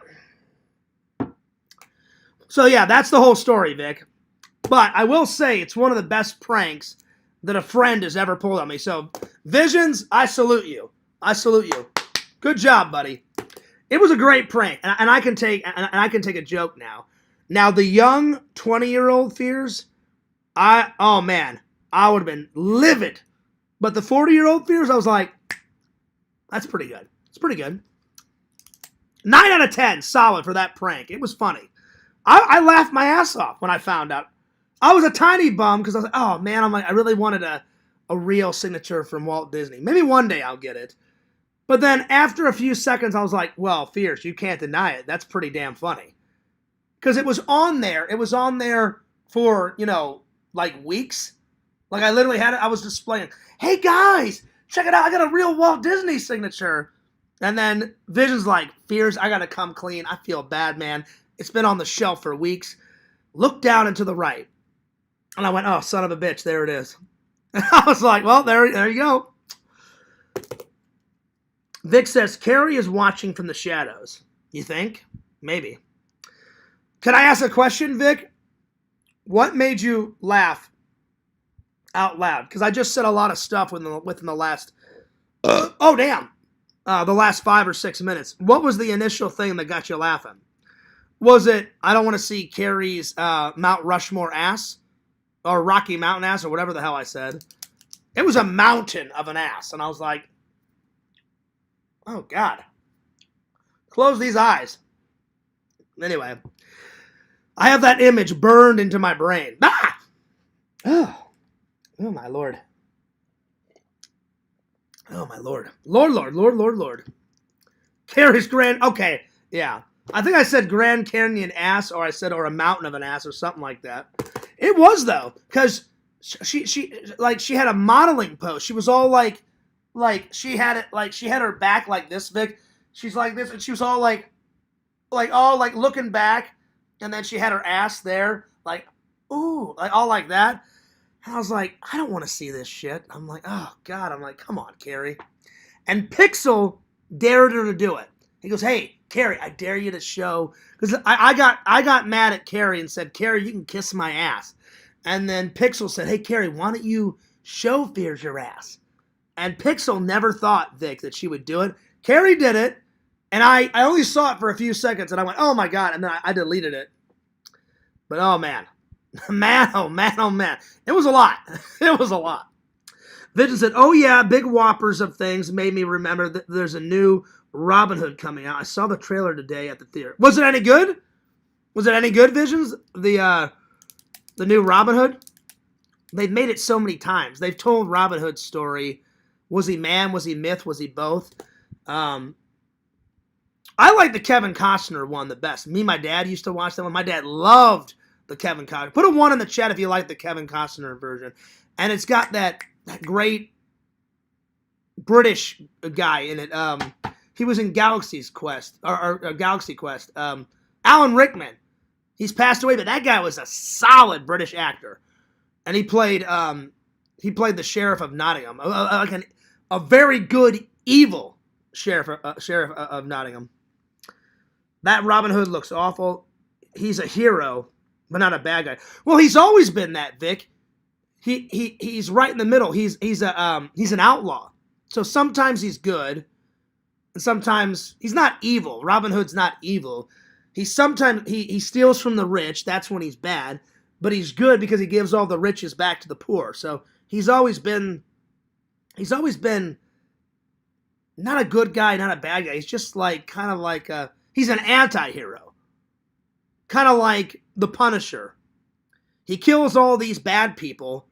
So, yeah, that's the whole story, Vic. But I will say it's one of the best pranks that a friend has ever pulled on me. So, Visions, I salute you. I salute you. Good job, buddy. It was a great prank, and I can take a joke now. Now, the young 20-year-old fears, oh man, I would have been livid. But the 40-year-old fears, I was like, that's pretty good. It's pretty good. 9 out of 10, solid for that prank. It was funny. I laughed my ass off when I found out. I was a tiny bum because I was like, oh man, I really wanted a real signature from Walt Disney. Maybe one day I'll get it. But then after a few seconds, I was like, well, Fierce, you can't deny it. That's pretty damn funny. Because it was on there. It was on there for, like weeks. Like I literally had it. I was displaying, hey guys, check it out. I got a real Walt Disney signature. And then Vision's like, Fierce, I got to come clean. I feel bad, man. It's been on the shelf for weeks. Look down and to the right. And I went, oh, son of a bitch, there it is. And I was like, well, there you go. Vic says, Carrie is watching from the shadows. You think? Maybe. Can I ask a question, Vic? What made you laugh out loud? Because I just said a lot of stuff within the last, the last 5 or 6 minutes. What was the initial thing that got you laughing? Was it, I don't want to see Carrie's Mount Rushmore ass? Or Rocky Mountain ass, or whatever the hell I said. It was a mountain of an ass. And I was like, oh, God. Close these eyes. Anyway. I have that image burned into my brain. Ah! Oh, my Lord. Oh, my Lord. Lord. Carrie's Grand... Okay, yeah. I think I said Grand Canyon ass, or a mountain of an ass, or something like that. It was, though, because she had a modeling pose. She was all like she had her back like this, Vic. She's like this, and she was all like looking back, and then she had her ass there, like, ooh, like all like that. And I was like, I don't want to see this shit. I'm like, oh God. I'm like, come on, Carrie. And Pixel dared her to do it. He goes, hey, Carrie, I dare you to show, because I got mad at Carrie and said, Carrie, you can kiss my ass. And then Pixel said, hey, Carrie, why don't you show Fears your ass? And Pixel never thought, Vic, that she would do it. Carrie did it, and I only saw it for a few seconds, and I went, oh my God, and then I deleted it. But oh man. Oh man. It was a lot. It was a lot. Vision said, oh yeah, big whoppers of things made me remember that there's a new Robin Hood coming out. I saw the trailer today at the theater. Was it any good? Was it any good, Visions? The new Robin Hood? They've made it so many times. They've told Robin Hood's story. Was he man? Was he myth? Was he both? I like the Kevin Costner one the best. Me and my dad used to watch that one. My dad loved the Kevin Costner. Put a 1 in the chat if you like the Kevin Costner version. And it's got that great British guy in it. He was in Galaxy Quest. Alan Rickman. He's passed away, but that guy was a solid British actor. And he played the Sheriff of Nottingham. A very good, evil Sheriff of Nottingham. That Robin Hood looks awful. He's a hero, but not a bad guy. Well, he's always been that, Vic. He's right in the middle. He's an outlaw. So sometimes he's good, and sometimes he's not evil. Robin Hood's not evil. He steals from the rich. That's when he's bad. But he's good because he gives all the riches back to the poor. So he's always been not a good guy, not a bad guy. He's just like kind of like he's an anti-hero. Kind of like the Punisher. He kills all these bad people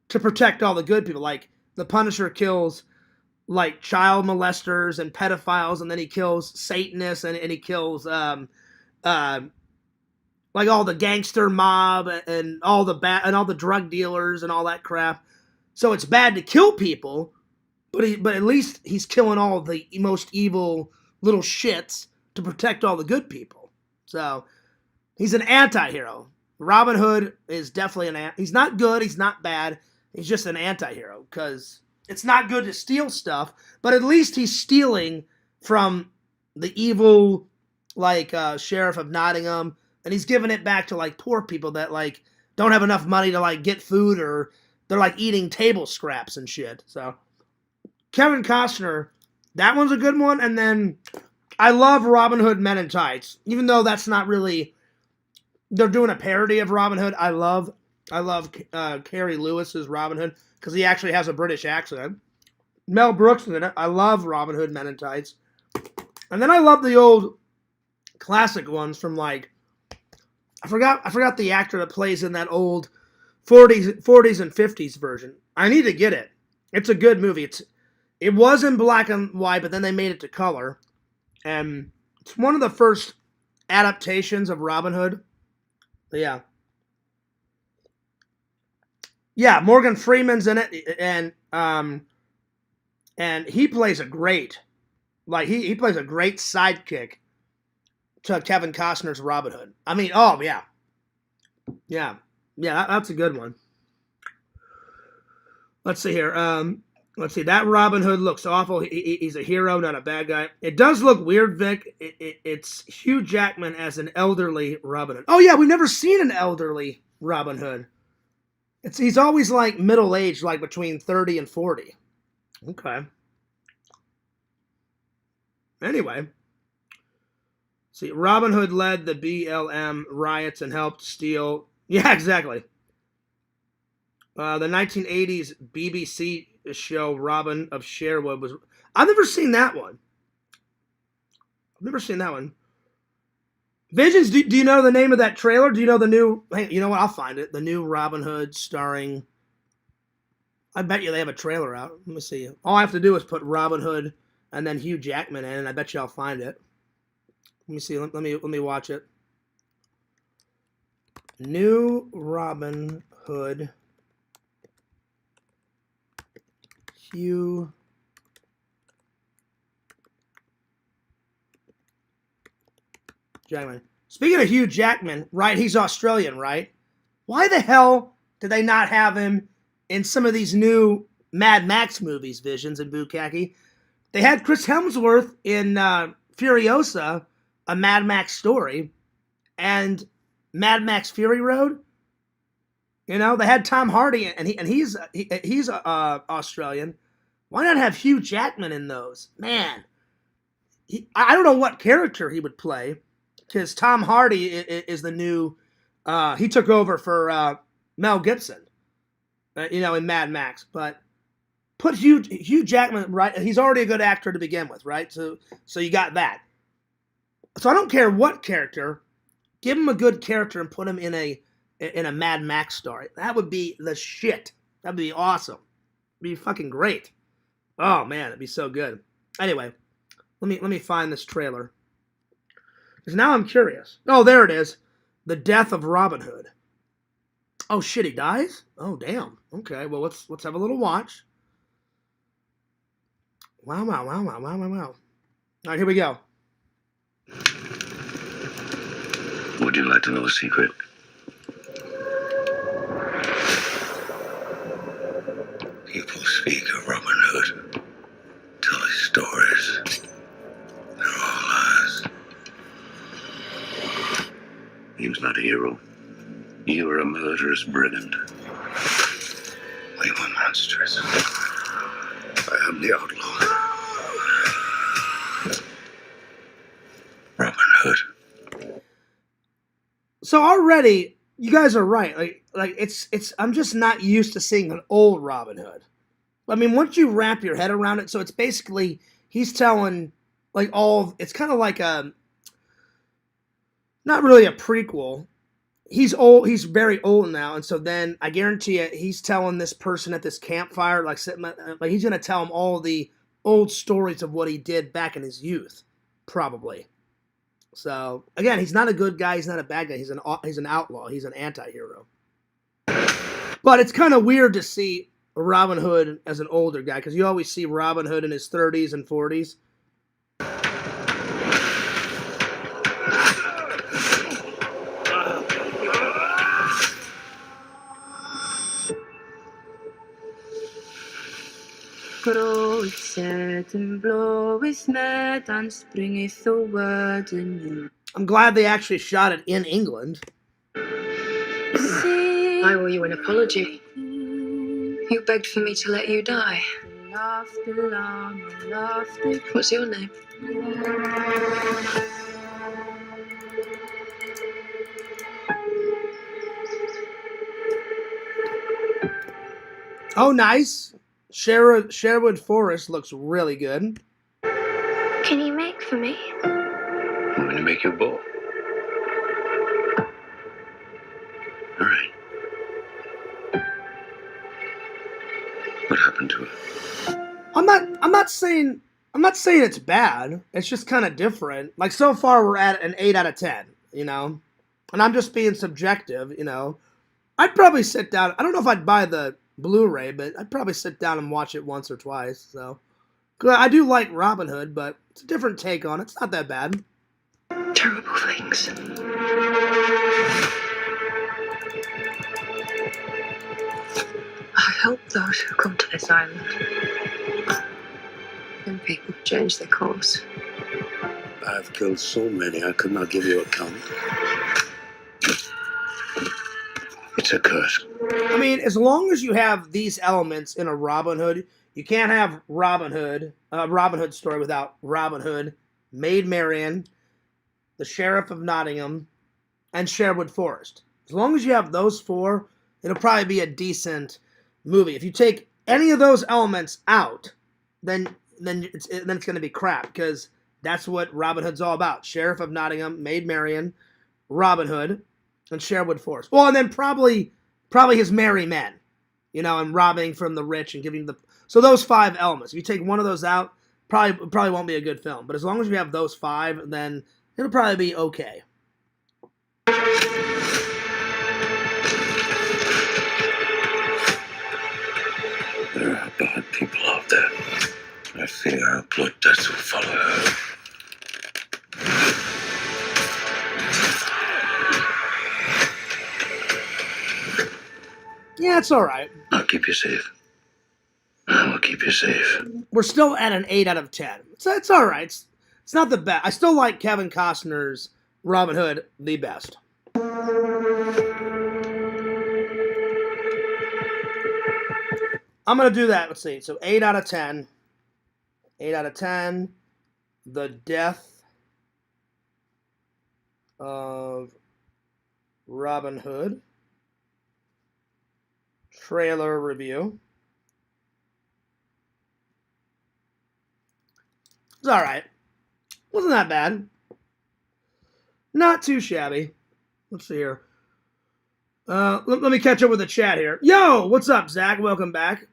to protect all the good people. Like the Punisher kills like child molesters and pedophiles, and then he kills Satanists, and he kills like all the gangster mob and all the drug dealers and all that crap. So it's bad to kill people, but at least he's killing all the most evil little shits to protect all the good people. So he's an anti-hero. Robin Hood is definitely he's not good, he's not bad, he's just an anti-hero, because it's not good to steal stuff, but at least he's stealing from the evil, like, sheriff of Nottingham, and he's giving it back to, like, poor people that, like, don't have enough money to, like, get food, or they're, like, eating table scraps and shit. So Kevin Costner, that one's a good one. And then I love Robin Hood Men in Tights, even though that's not really, they're doing a parody of Robin Hood. I love Carrie Lewis's Robin Hood, because he actually has a British accent. Mel Brooks in it. I love Robin Hood Men in Tights. And then I love the old classic ones from, like, I forgot the actor that plays in that old 40s and 50s version. I need to get it. It's a good movie. It was in black and white, but then they made it to color. And it's one of the first adaptations of Robin Hood. But yeah. Yeah, Morgan Freeman's in it, and he plays a great, like, he plays a great sidekick to Kevin Costner's Robin Hood. I mean, oh, yeah. Yeah, that's a good one. Let's see here. Let's see. That Robin Hood looks awful. He's a hero, not a bad guy. It does look weird, Vic. It's Hugh Jackman as an elderly Robin Hood. Oh, yeah, we've never seen an elderly Robin Hood. He's always, like, middle-aged, like between 30 and 40. Okay. Anyway. See, Robin Hood led the BLM riots and helped steal... Yeah, exactly. The 1980s BBC show Robin of Sherwood was... I've never seen that one. Visions, do you know the name of that trailer? Do you know the new... Hey, you know what? I'll find it. The new Robin Hood starring... I bet you they have a trailer out. Let me see. All I have to do is put Robin Hood and then Hugh Jackman in, and I bet you I'll find it. Let me see. Let me watch it. New Robin Hood. Hugh Jackman. Speaking of Hugh Jackman, right? He's Australian, right? Why the hell did they not have him in some of these new Mad Max movies, Visions and Bukkake? They had Chris Hemsworth in Furiosa, a Mad Max story, and Mad Max Fury Road. You know, they had Tom Hardy, and he's Australian. Why not have Hugh Jackman in those? Man, I don't know what character he would play, because Tom Hardy is the new. He took over for Mel Gibson, in Mad Max. But put Hugh Jackman, right? He's already a good actor to begin with, right? So you got that. So I don't care what character, give him a good character and put him in a Mad Max story. That would be the shit. That'd be awesome. It'd be fucking great. Oh man, it'd be so good. Anyway, let me find this trailer, because now I'm curious. Oh, there it is. The Death of Robin Hood. Oh shit, he dies? Oh damn. Okay, well let's have a little watch. Wow. All right, here we go. Would you like to know a secret? People speak of Robin Hood, tell his stories. They're all lies. He was not a hero. You were a murderous brigand. We were monsters. I am the outlaw. Robin Hood. So already, you guys are right. Like it's. I'm just not used to seeing an old Robin Hood. I mean, once you wrap your head around it, so it's basically he's telling like it's kind of like a not really a prequel. He's old. He's very old now, and so then I guarantee it, he's telling this person at this campfire, like he's gonna tell him all the old stories of what he did back in his youth, probably. So again, he's not a good guy. He's not a bad guy. He's an outlaw. He's an anti-hero. But it's kind of weird to see Robin Hood as an older guy, because you always see Robin Hood in his 30s and 40s. I'm glad they actually shot it in England. I owe you an apology. You begged for me to let you die. What's your name? Oh, nice. Sherwood Forest looks really good. Can you make for me? I'm going to make you a bowl. All right. What happened to it? I'm not saying it's bad. It's just kind of different. Like, so far we're at an 8 out of 10, you know? And I'm just being subjective, you know? I'd probably sit down. I don't know if I'd buy the Blu-ray, but I'd probably sit down and watch it once or twice. So I do like Robin Hood, but it's a different take on it. It's not that bad. Terrible things. I help those who come to this island. And people change their course. I've killed so many, I could not give you a count. It's a curse. I mean, as long as you have these elements in a Robin Hood, you can't have Robin Hood story without Robin Hood, Maid Marian, the Sheriff of Nottingham, and Sherwood Forest. As long as you have those four, it'll probably be a decent movie. If you take any of those elements out, then it's going to be crap, because that's what Robin Hood's all about. Sheriff of Nottingham, Maid Marian, Robin Hood, and Sherwood Forest. Well, and then probably his merry men, you know, and robbing from the rich and giving so those 5 elements. If you take one of those out, probably won't be a good film. But as long as you have those 5, then it'll probably be okay. There are bad people out there. I fear our blood debts will follow her. Yeah, it's all right. I'll keep you safe. I will keep you safe. We're still at an 8 out of 10. So it's all right. It's not the best. I still like Kevin Costner's Robin Hood the best. I'm going to do that. Let's see. So 8 out of 10. 8 out of 10. The Death of Robin Hood. Trailer review. It's all right. Wasn't that bad. Not too shabby. Let's see here. Let me catch up with the chat here. Yo, what's up, Zach? Welcome back.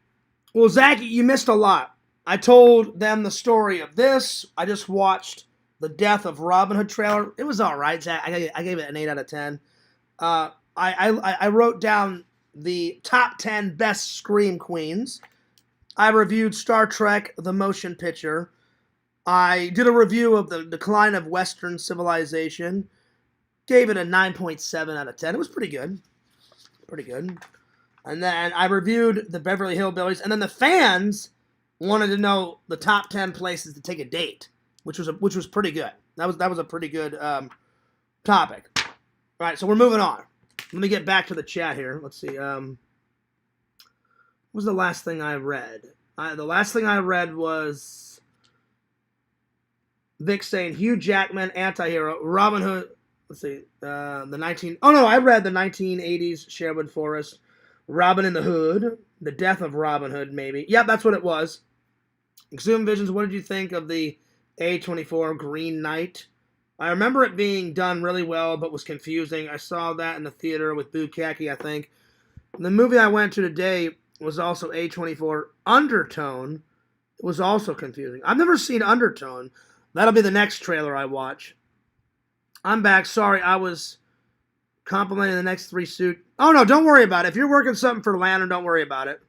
Well, Zach, you missed a lot. I told them the story of this. I just watched the Death of Robin Hood trailer. It was all right, Zach. I gave it an 8 out of 10. I wrote down the top 10 best Scream Queens. I reviewed Star Trek: The Motion Picture. I did a review of the Decline of Western Civilization. Gave it a 9.7 out of 10. It was pretty good. Pretty good. And then I reviewed the Beverly Hillbillies. And then the fans wanted to know the top 10 places to take a date, which was pretty good. That was a pretty good topic. All right, so we're moving on. Let me get back to the chat here. Let's see. What was the last thing I read? The last thing I read was Vic saying Hugh Jackman, anti-hero, Robin Hood. Let's see. I read the 1980s Sherwood Forest, Robin in the Hood, The Death of Robin Hood, maybe. Yep, that's what it was. Exhumed Visions, what did you think of the A24 Green Knight? I remember it being done really well, but was confusing. I saw that in the theater with Bukaki, I think. The movie I went to today was also A24 Undertone. It was also confusing. I've never seen Undertone. That'll be the next trailer I watch. I'm back. Sorry, I was complimenting the next 3 suit. Oh, no, don't worry about it. If you're working something for Lantern, don't worry about it.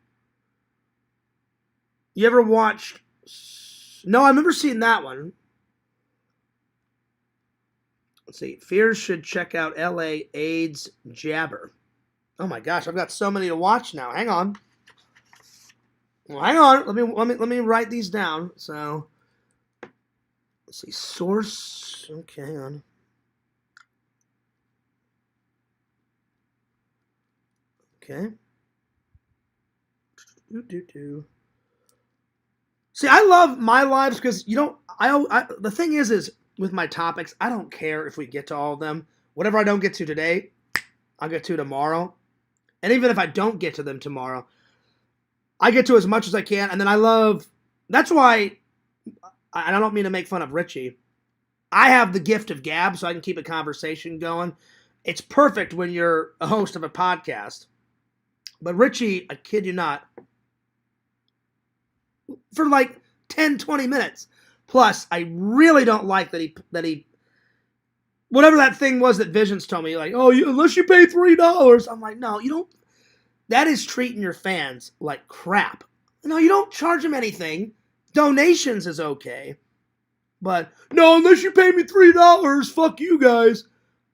You ever watched... No, I remember seeing that one. Let's see. Fears should check out L.A. AIDS Jabber. Oh my gosh, I've got so many to watch now. Hang on. Well, hang on. Let me write these down. So, let's see. Source. Okay, hang on. Okay. See, I love my lives because you don't. The thing is with my topics, I don't care if we get to all of them. Whatever I don't get to today, I'll get to tomorrow. And even if I don't get to them tomorrow, I get to as much as I can. And then I love. That's why. And I don't mean to make fun of Richie. I have the gift of gab, so I can keep a conversation going. It's perfect when you're a host of a podcast. But Richie, I kid you not, for like 10, 20 minutes. Plus, I really don't like that he whatever that thing was that Visions told me, like, oh, unless you pay $3. I'm like, no, you don't. That is treating your fans like crap. No, you don't charge them anything. Donations is okay. But, no, unless you pay me $3, fuck you guys.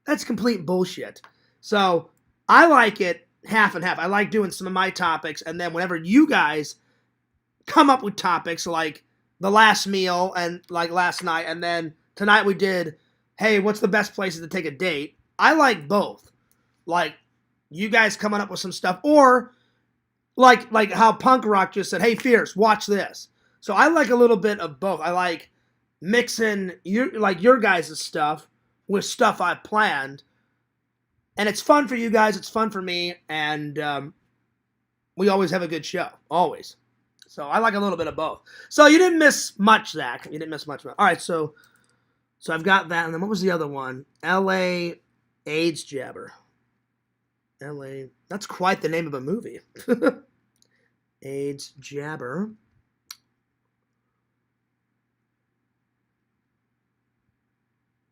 That's complete bullshit. So, I like it half and half. I like doing some of my topics, and then whenever you guys come up with topics like the last meal and like last night, and then tonight we did, hey, what's the best places to take a date? I like both. Like, you guys coming up with some stuff, or like how Punk Rock just said, hey, Fierce, watch this. So I like a little bit of both. I like mixing your guys' stuff with stuff I planned. And it's fun for you guys. It's fun for me. And we always have a good show. Always. So I like a little bit of both. So you didn't miss much, Zach. You didn't miss much. All right, so I've got that. And then what was the other one? L.A. AIDS Jabber. L.A. That's quite the name of a movie. AIDS Jabber.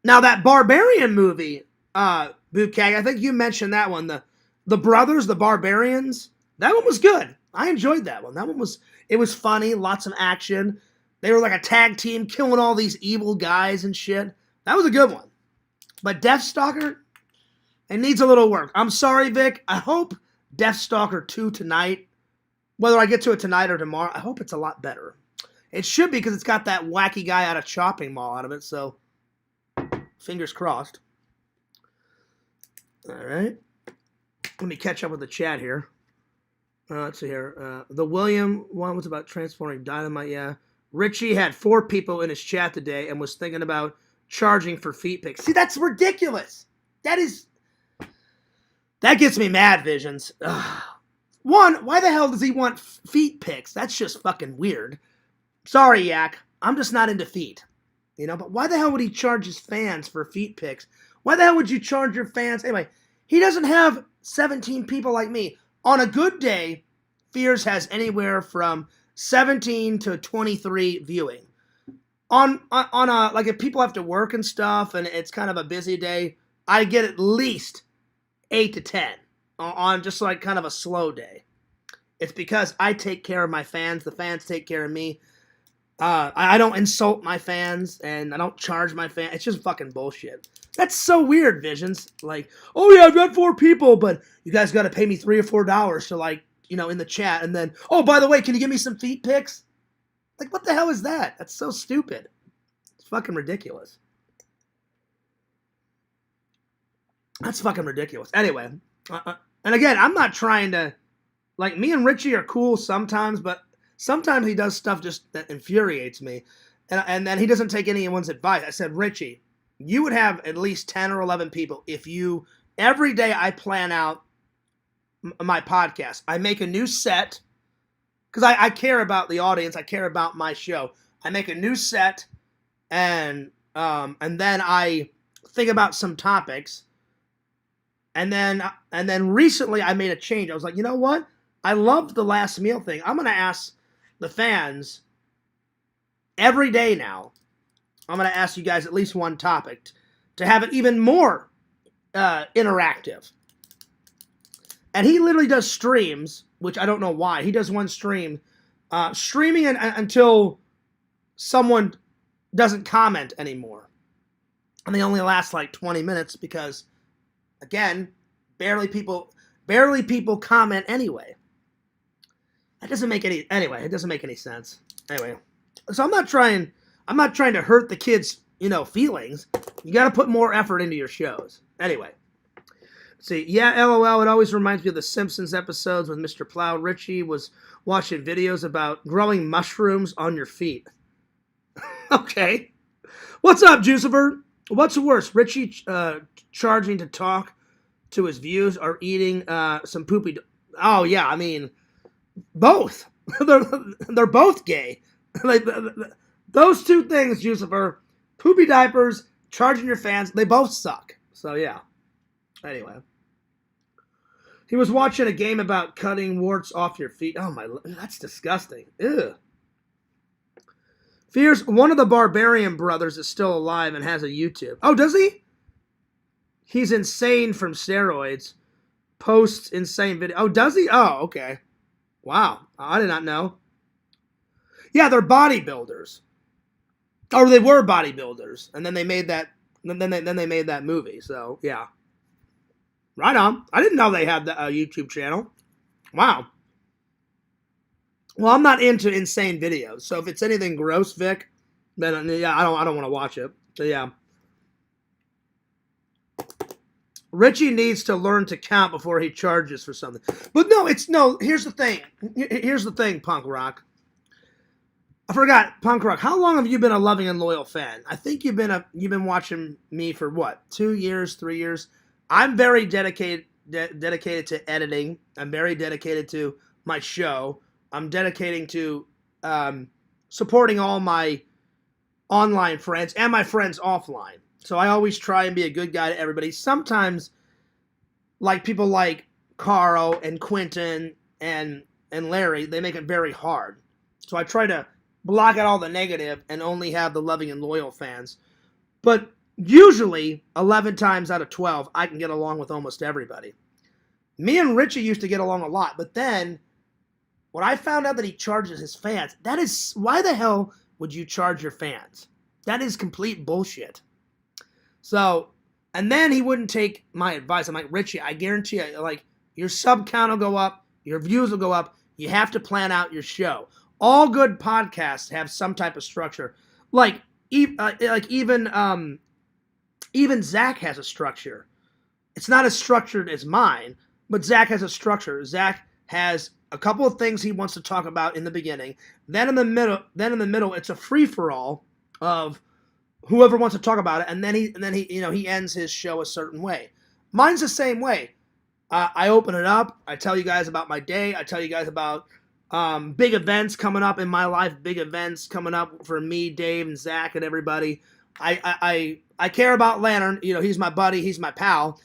Now that Barbarian movie, Bukag, I think you mentioned that one. The Brothers, the Barbarians. That one was good. I enjoyed that one. It was funny, lots of action. They were like a tag team killing all these evil guys and shit. That was a good one. But Deathstalker, it needs a little work. I'm sorry, Vic. I hope Deathstalker 2 tonight, whether I get to it tonight or tomorrow, I hope it's a lot better. It should be because it's got that wacky guy out of Chopping Mall out of it, so fingers crossed. All right. Let me catch up with the chat here. Let's see here. The William one was about transporting dynamite. Yeah. Richie had 4 people in his chat today and was thinking about charging for feet pics. See, that's ridiculous. That gets me mad, Visions. Ugh. One, why the hell does he want feet pics? That's just fucking weird. Sorry, Yak. I'm just not into feet. You know, but why the hell would he charge his fans for feet pics? Why the hell would you charge your fans? Anyway, he doesn't have 17 people like me. On a good day, Fears has anywhere from 17 to 23 viewing. On a, like if people have to work and stuff and it's kind of a busy day, I get at least 8 to 10 on just like kind of a slow day. It's because I take care of my fans. The fans take care of me. I don't insult my fans and I don't charge my fans. It's just fucking bullshit. That's so weird, Visions. Like, oh yeah, I've got 4 people, but you guys got to pay me $3 or $4 to like, you know, in the chat. And then, oh, by the way, can you give me some feet pics? Like, what the hell is that? That's so stupid. It's fucking ridiculous. That's fucking ridiculous. Anyway, and again, I'm not trying to, like, me and Richie are cool sometimes, but sometimes he does stuff just that infuriates me. And then he doesn't take anyone's advice. I said, Richie, you would have at least 10 or 11 people if you, every day I plan out my podcast. I make a new set because I care about the audience. I care about my show. I make a new set, and then I think about some topics, and then recently I made a change. I was like, you know what? I loved the last meal thing. I'm gonna ask the fans every day now. I'm gonna ask you guys at least one topic to have it even more interactive. And he literally does streams, which I don't know why. He does one stream, streaming until someone doesn't comment anymore. And they only last like 20 minutes because, again, barely people comment anyway. It doesn't make any sense. Anyway, so I'm not trying to hurt the kids, feelings. You got to put more effort into your shows. Anyway. See, yeah, LOL, it always reminds me of the Simpsons episodes with Mr. Plow. Richie was watching videos about growing mushrooms on your feet. Okay. What's up, Jucifer? What's worse, Richie charging to talk to his views or eating some poopy... Oh, yeah, I mean, both. They're both gay. Like, those two things, Jucifer, poopy diapers, charging your fans, they both suck. So, yeah. Anyway. He was watching a game about cutting warts off your feet. Oh my, that's disgusting. Ew. Fears one of the Barbarian brothers is still alive and has a YouTube. Oh, does he? He's insane from steroids. Posts insane video. Oh, does he? Oh, okay. Wow, I did not know. Yeah, they're bodybuilders. Or they were bodybuilders, and then they made that. Then they made that movie. So yeah. Right on. I didn't know they had the YouTube channel. Wow. Well, I'm not into insane videos, so if it's anything gross, Vic, then yeah, I don't want to watch it. So yeah. Richie needs to learn to count before he charges for something. But no. Here's the thing. Here's the thing, Punk Rock. I forgot, Punk Rock. How long have you been a loving and loyal fan? I think you've been watching me for what? 2 years, 3 years. I'm very dedicated to editing. I'm very dedicated to my show. I'm dedicating to supporting all my online friends and my friends offline. So I always try and be a good guy to everybody. Sometimes, like people like Carl and Quentin and Larry, they make it very hard. So I try to block out all the negative and only have the loving and loyal fans. But usually, 11 times out of 12, I can get along with almost everybody. Me and Richie used to get along a lot, but then when I found out that he charges his fans, that is, why the hell would you charge your fans? That is complete bullshit. So, and then he wouldn't take my advice. I'm like, Richie, I guarantee you, like, your sub count will go up, your views will go up. You have to plan out your show. All good podcasts have some type of structure. Even Zach has a structure. It's not as structured as mine, but Zach has a structure. Zach has a couple of things he wants to talk about in the beginning. Then in the middle, it's a free-for-all of whoever wants to talk about it, and then he ends his show a certain way. Mine's the same way. I open it up. I tell you guys about my day. I tell you guys about big events coming up in my life. Big events coming up for me, Dave, and Zach, and everybody. I care about Lantern. He's my buddy. He's my pal.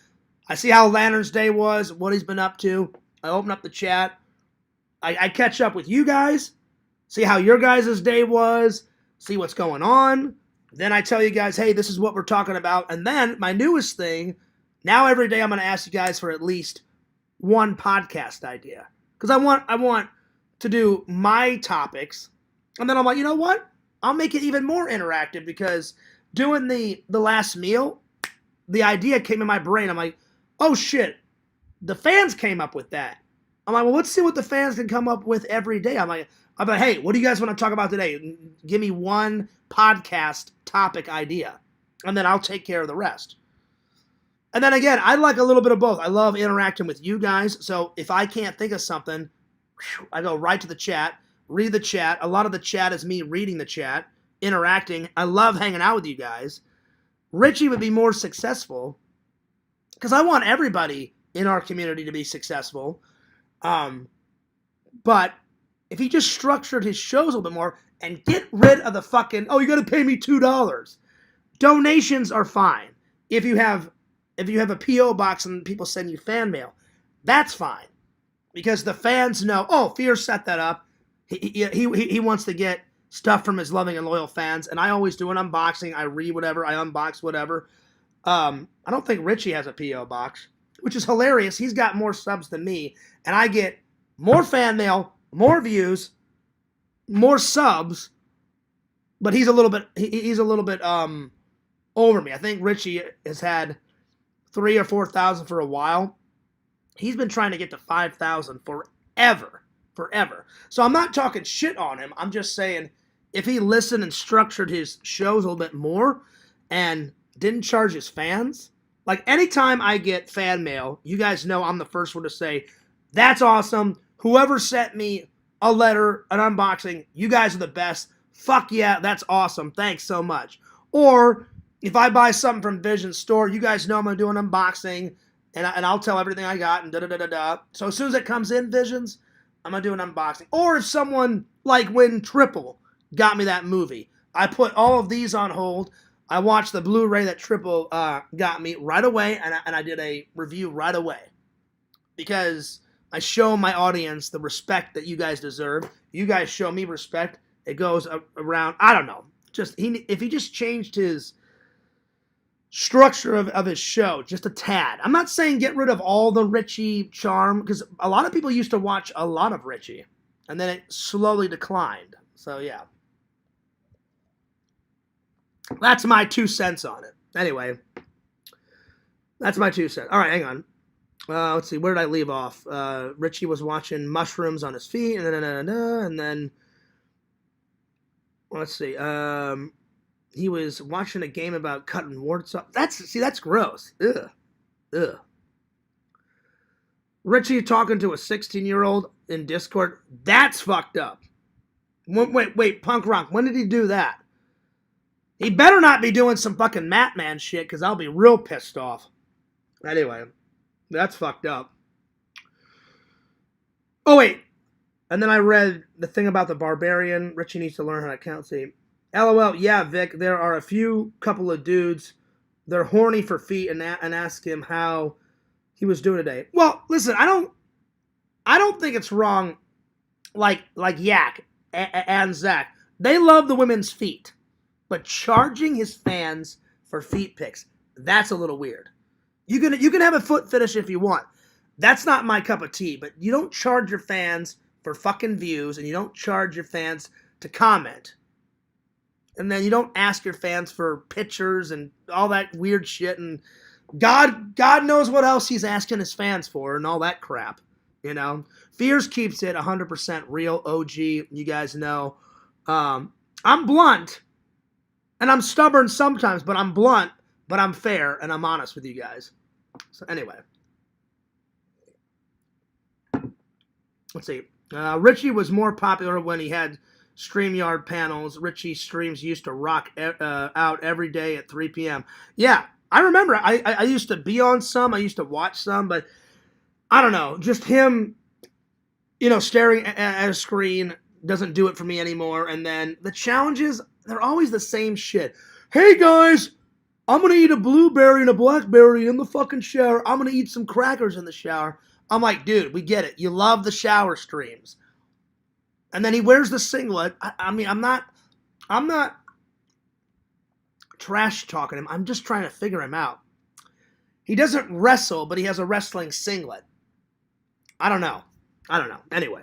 I see how Lantern's day was, what he's been up to. I open up the chat. I catch up with you guys, see how your guys' day was, see what's going on. Then I tell you guys, hey, this is what we're talking about. And then my newest thing, now every day I'm going to ask you guys for at least one podcast idea. Because I want to do my topics. And then I'm like, you know what? I'll make it even more interactive because doing the last meal, the idea came in my brain. I'm like, oh shit, the fans came up with that. I'm like, well, let's see what the fans can come up with every day. I'm like, hey, what do you guys want to talk about today? Give me one podcast topic idea, and then I'll take care of the rest. And then again, I like a little bit of both. I love interacting with you guys. So if I can't think of something, I go right to the chat, read the chat. A lot of the chat is me reading the chat, interacting. I love hanging out with you guys. Richie would be more successful because I want everybody in our community to be successful. But if he just structured his shows a little bit more and get rid of the fucking, oh, you got to pay me $2. Donations are fine. If you have a PO box and people send you fan mail, that's fine, because the fans know, oh, Fear set that up. He wants to get stuff from his loving and loyal fans, and I always do an unboxing. I read whatever, I unbox whatever. I don't think Richie has a PO box, which is hilarious. He's got more subs than me, and I get more fan mail, more views, more subs, but he's a little bit over me. I think Richie has had 3,000 or 4,000 for a while. He's been trying to get to 5,000 forever. So I'm not talking shit on him. I'm just saying, if he listened and structured his shows a little bit more and didn't charge his fans, like anytime I get fan mail, you guys know I'm the first one to say, that's awesome. Whoever sent me a letter, an unboxing, you guys are the best. Fuck yeah, that's awesome. Thanks so much. Or if I buy something from Vision's store, you guys know I'm going to do an unboxing, and I'll tell everything I got, and da-da-da-da-da. So as soon as it comes in, Visions, I'm going to do an unboxing. Or if someone, like when Triple got me that movie, I put all of these on hold. I watched the Blu-ray that Triple got me right away, and I did a review right away. Because I show my audience the respect that you guys deserve. You guys show me respect. It goes around, I don't know. If he just changed his structure of his show just a tad. I'm not saying get rid of all the Richie charm, because a lot of people used to watch a lot of Richie, and then it slowly declined. So yeah, that's my 2 cents on it. Anyway, that's my 2 cents. All right, hang on. Let's see, where did I leave off? Richie was watching mushrooms on his feet, and then let's see. He was watching a game about cutting warts off. That's gross. Ugh. Richie talking to a 16-year-old in Discord. That's fucked up. Wait, Punk Rock. When did he do that? He better not be doing some fucking Matman shit, because I'll be real pissed off. Anyway, that's fucked up. Oh, wait. And then I read the thing about the barbarian. Richie needs to learn how to count. See, LOL, yeah, Vic, there are a couple of dudes, they're horny for feet, and ask him how he was doing today. Well, listen, I don't think it's wrong, like Yak and Zach. They love the women's feet, but charging his fans for feet pics, that's a little weird. You can have a foot fetish if you want. That's not my cup of tea, but you don't charge your fans for fucking views, and you don't charge your fans to comment. And then you don't ask your fans for pictures and all that weird shit. And God knows what else he's asking his fans for and all that crap. You know? Fears keeps it 100% real, OG. You guys know. I'm blunt. And I'm stubborn sometimes, but I'm blunt. But I'm fair and I'm honest with you guys. So anyway. Let's see. Richie was more popular when he had StreamYard panels. Richie streams used to rock out every day at 3 p.m. Yeah, I remember. I used to be on some. I used to watch some, but I don't know. Just him, staring at a screen doesn't do it for me anymore. And then the challenges, they're always the same shit. Hey, guys, I'm going to eat a blueberry and a blackberry in the fucking shower. I'm going to eat some crackers in the shower. I'm like, dude, we get it. You love the shower streams. And then he wears the singlet. I mean, I'm not trash talking him. I'm just trying to figure him out. He doesn't wrestle, but he has a wrestling singlet. I don't know. Anyway.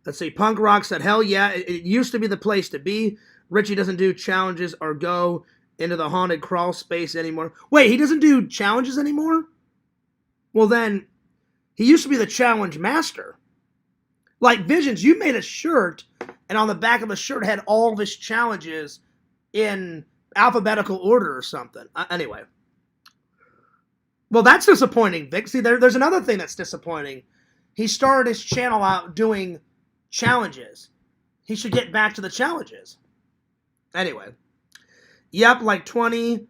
Let's see. Punk Rock said, hell yeah, it used to be the place to be. Richie doesn't do challenges or go into the haunted crawl space anymore. Wait, he doesn't do challenges anymore? Well, then, he used to be the challenge master. Like Visions, you made a shirt, and on the back of the shirt had all of his challenges in alphabetical order or something. Anyway. Well, that's disappointing, Vic. See, there's another thing that's disappointing. He started his channel out doing challenges. He should get back to the challenges. Anyway. Yep, like 20,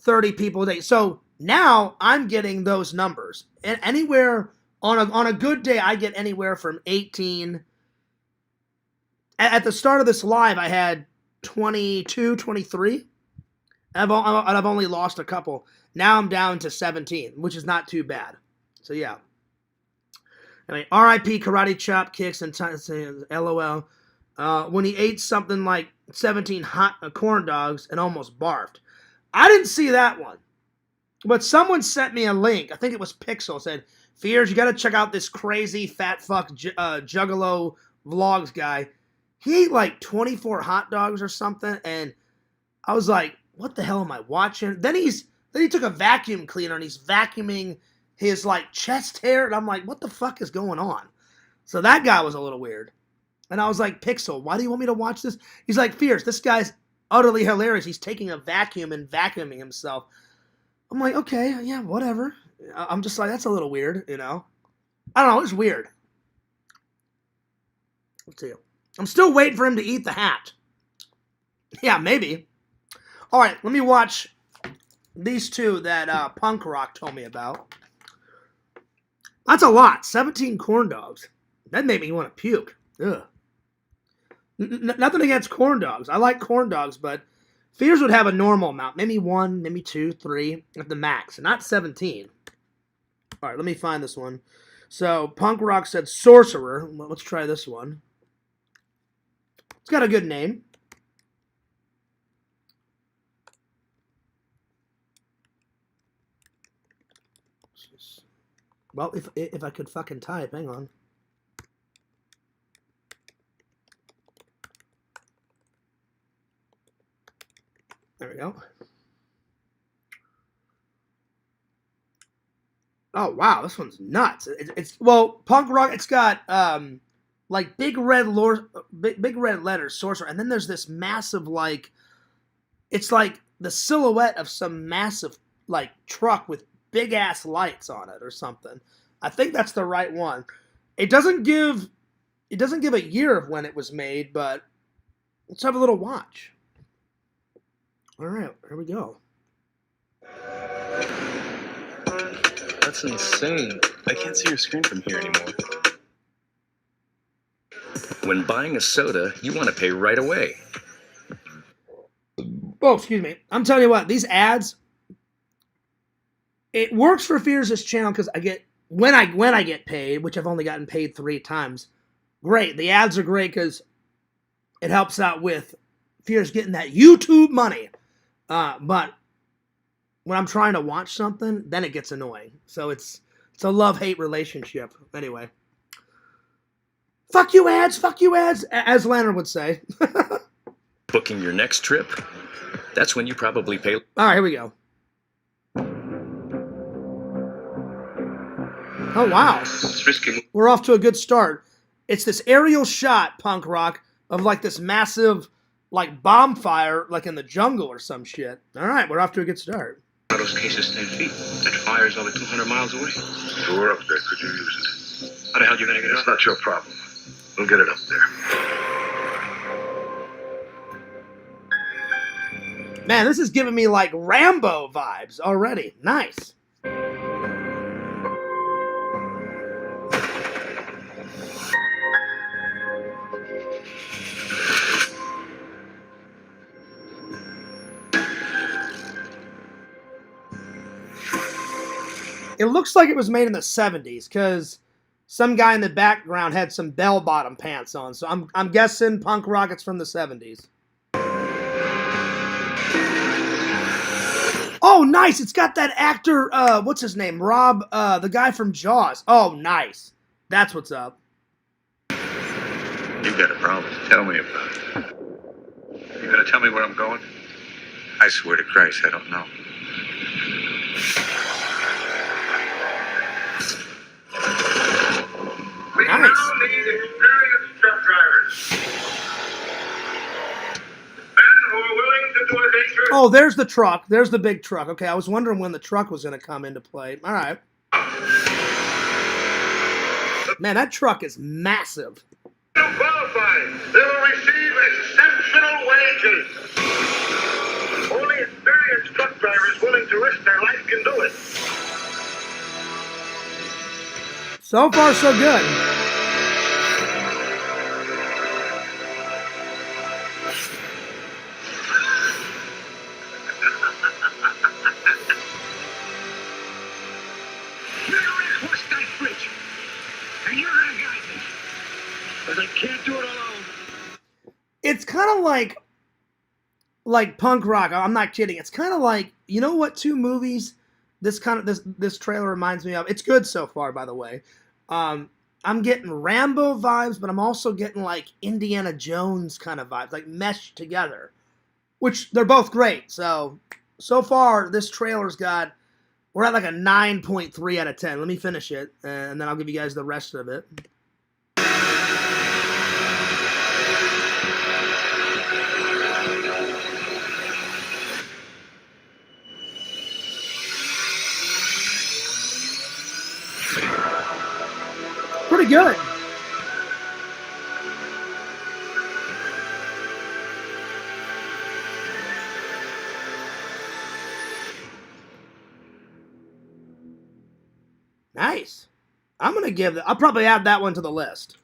30 people a day. So now I'm getting those numbers. And anywhere On a good day, I get anywhere from 18. At the start of this live, I had 22, 23. And I've only lost a couple. Now I'm down to 17, which is not too bad. So yeah. I mean, R.I.P. Karate Chop Kicks and LOL. When he ate something like 17 hot corn dogs and almost barfed. I didn't see that one. But someone sent me a link. I think it was Pixel. Said, Fears, you got to check out this crazy fat fuck Juggalo Vlogs guy. He ate like 24 hot dogs or something. And I was like, what the hell am I watching? Then he took a vacuum cleaner and he's vacuuming his like chest hair. And I'm like, what the fuck is going on? So that guy was a little weird. And I was like, Pixel, why do you want me to watch this? He's like, Fierce, this guy's utterly hilarious. He's taking a vacuum and vacuuming himself. I'm like, okay, yeah, whatever. I'm just like, that's a little weird, you know? I don't know, it's weird. Let's see. I'm still waiting for him to eat the hat. Yeah, maybe. All right, let me watch these two that Punk Rock told me about. That's a lot. 17 corn dogs. That made me want to puke. Ugh. Nothing against corn dogs. I like corn dogs, but Fears would have a normal amount. Maybe 1, maybe 2, 3 at the max. Not 17. All right, let me find this one. So, Punk Rock said Sorcerer. Well, let's try this one. It's got a good name. Well, if I could fucking type, hang on. There we go. Oh wow, this one's nuts. It's well, Punk Rock. It's got like big red letters, Sorcerer, and then there's this massive like, it's like the silhouette of some massive like truck with big ass lights on it or something. I think that's the right one. It doesn't give a year of when it was made, but let's have a little watch. All right, here we go. That's insane. I can't see your screen from here anymore. When buying a soda, you want to pay right away. Oh, excuse me. I'm telling you what, these ads, it works for Fears' channel because I get when I get paid, which I've only gotten paid 3 times. Great. The ads are great because it helps out with Fears getting that YouTube money. But when I'm trying to watch something, then it gets annoying. So it's a love-hate relationship. Anyway. Fuck you ads, as Leonard would say. Booking your next trip? That's when you probably pay. All right, here we go. Oh, wow. We're off to a good start. It's this aerial shot, Punk Rock, of like this massive like bomb fire like in the jungle or some shit. All right, we're off to a good start. One of those cases 10 feet. That fire's only 200 miles away. So we're up there. Could you use it? How the hell are you going to get it up? It's not your problem. We'll get it up there. Man, this is giving me like Rambo vibes already. Nice. It looks like it was made in the 70s because some guy in the background had some bell-bottom pants on. So I'm guessing Punk Rocket's from the 70s. Oh, nice. It's got that actor, what's his name? Rob, the guy from Jaws. Oh, nice. That's what's up. You've got a problem. Tell me about it. You gonna tell me where I'm going? I swear to Christ, I don't know. We Nice. now need experienced truck drivers. Men who are willing to do a dangerous... Oh, there's the truck. There's the big truck. Okay, I was wondering when the truck was going to come into play. All right. Man, that truck is massive. To qualify, they will receive exceptional wages. Only experienced truck drivers willing to risk their life can do it. So far, so good. It's kind of like punk rock. I'm not kidding. It's kind of like, you know what 2 movies this trailer reminds me of? It's good so far, by the way. I'm getting Rambo vibes, but I'm also getting like Indiana Jones kind of vibes, like meshed together, which they're both great. So far, this trailer's got, we're at like a 9.3 out of 10. Let me finish it, and then I'll give you guys the rest of it. Pretty good. Nice. I'm gonna give. I'll probably add that one to the list.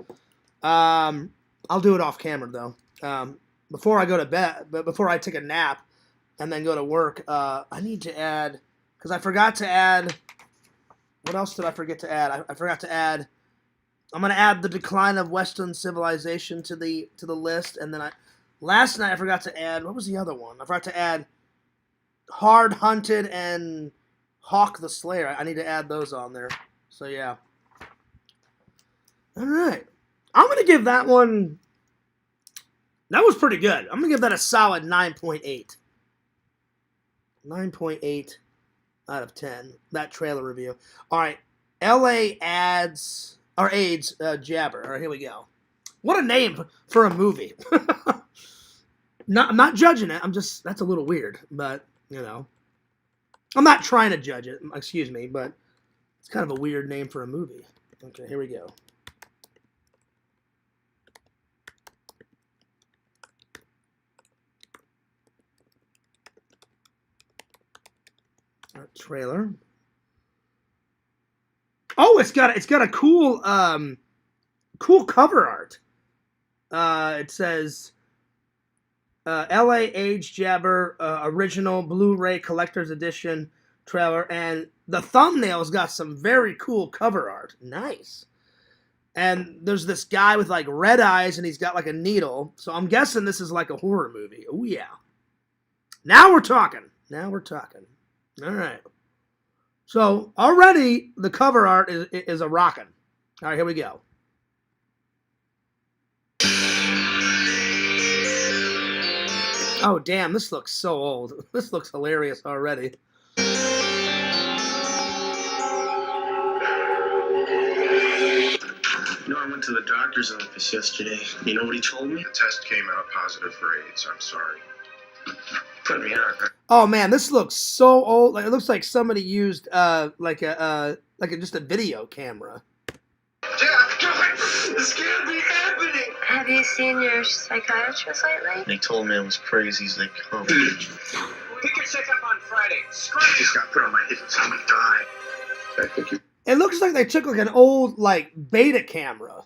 I'll do it off camera though. Before I go to bed, but before I take a nap and then go to work, I need to add, because I forgot to add. What else did I forget to add? I forgot to add. I'm gonna add the decline of Western civilization to the list, and then last night I forgot to add. What was the other one? I forgot to add Hard Hunted and Hawk the Slayer. I need to add those on there. So yeah. All right. I'm going to give that one, that was pretty good. I'm going to give that a solid 9.8. 9.8 out of 10. That trailer review. All right. LA AIDS Jabber. All right, here we go. What a name for a movie. I'm not judging it. That's a little weird, but, you know. I'm not trying to judge it, excuse me, but it's kind of a weird name for a movie. Okay, here we go. Our trailer. Oh, it's got a cool cool cover art. It says LA Age Jabber original Blu-ray collector's edition trailer, and the thumbnail's got some very cool cover art. Nice. And there's this guy with like red eyes, and he's got like a needle. So I'm guessing this is like a horror movie. Oh yeah. Now we're talking. All right. So already the cover art is a rockin'. All right, here we go. Oh, damn, this looks so old. This looks hilarious already. You know, I went to the doctor's office yesterday. You know what he told me? The test came out positive for AIDS. I'm sorry. Put me on. Oh man, this looks so old. Like, it looks like somebody used just a video camera. This can't be happening! Have you seen your psychiatrist lately? They told me I was crazy. He's like, oh. Pick your checkup on Friday. I just got put on my hips. I'm gonna die. I think you. It looks like they took like an old like beta camera,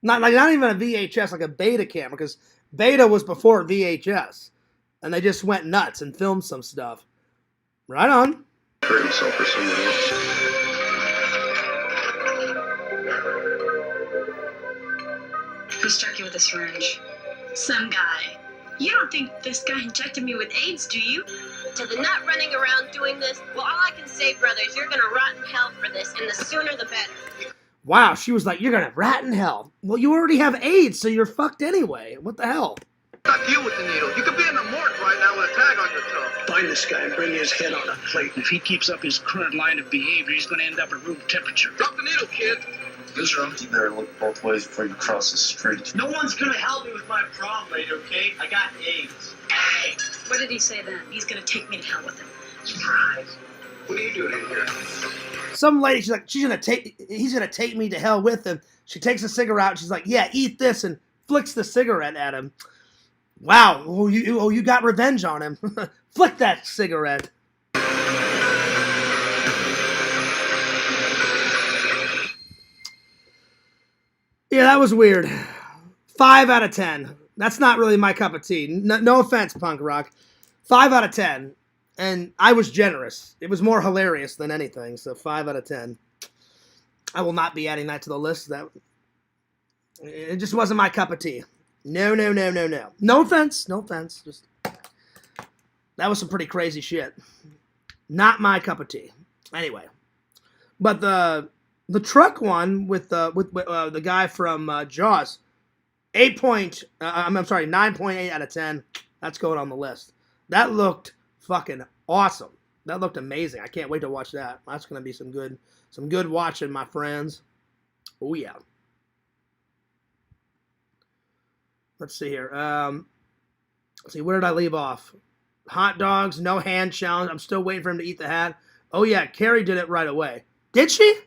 not even a VHS, like a beta camera, because beta was before VHS, and they just went nuts and filmed some stuff. Right on. Hurt himself for someone else. Who struck you with a syringe? Some guy. You don't think this guy injected me with AIDS, do you? To the nut running around doing this, well, all I can say, brothers, you're gonna rot in hell for this, and the sooner the better. Wow, she was like, you're gonna rat in hell. Well, you already have AIDS, so you're fucked anyway. What the hell? Not you with the needle. You could be in the morgue right now with a tag on your toe. Find this guy and bring his head on a plate. If he keeps up his current line of behavior, he's going to end up at room temperature. Drop the needle, kid. Who's wrong? You better look both ways before you cross the street. No one's going to help me with my problem, lady, okay? I got AIDS. Hey! What did he say then? He's gonna take me to hell with him. Surprise. What are you doing in here? Some lady, she's like, he's gonna take me to hell with him. She takes a cigarette out. She's like, yeah, eat this, and flicks the cigarette at him. Wow, you got revenge on him. Flick that cigarette. Yeah, that was weird. 5 out of 10. That's not really my cup of tea. No offense, punk rock. 5 out of 10. And I was generous. It was more hilarious than anything. So 5 out of 10. I will not be adding that to the list. It just wasn't my cup of tea. No. No offense. Just that was some pretty crazy shit. Not my cup of tea. Anyway, but the truck one with the guy from Jaws, 9.8 out of 10. That's going on the list. That looked fucking awesome. That looked amazing. I can't wait to watch that. That's gonna be some good watching, my friends. Oh yeah. Let's see here. Let's see, where did I leave off? Hot dogs, no hand challenge. I'm still waiting for him to eat the hat. Oh yeah, Carrie did it right away. Did she?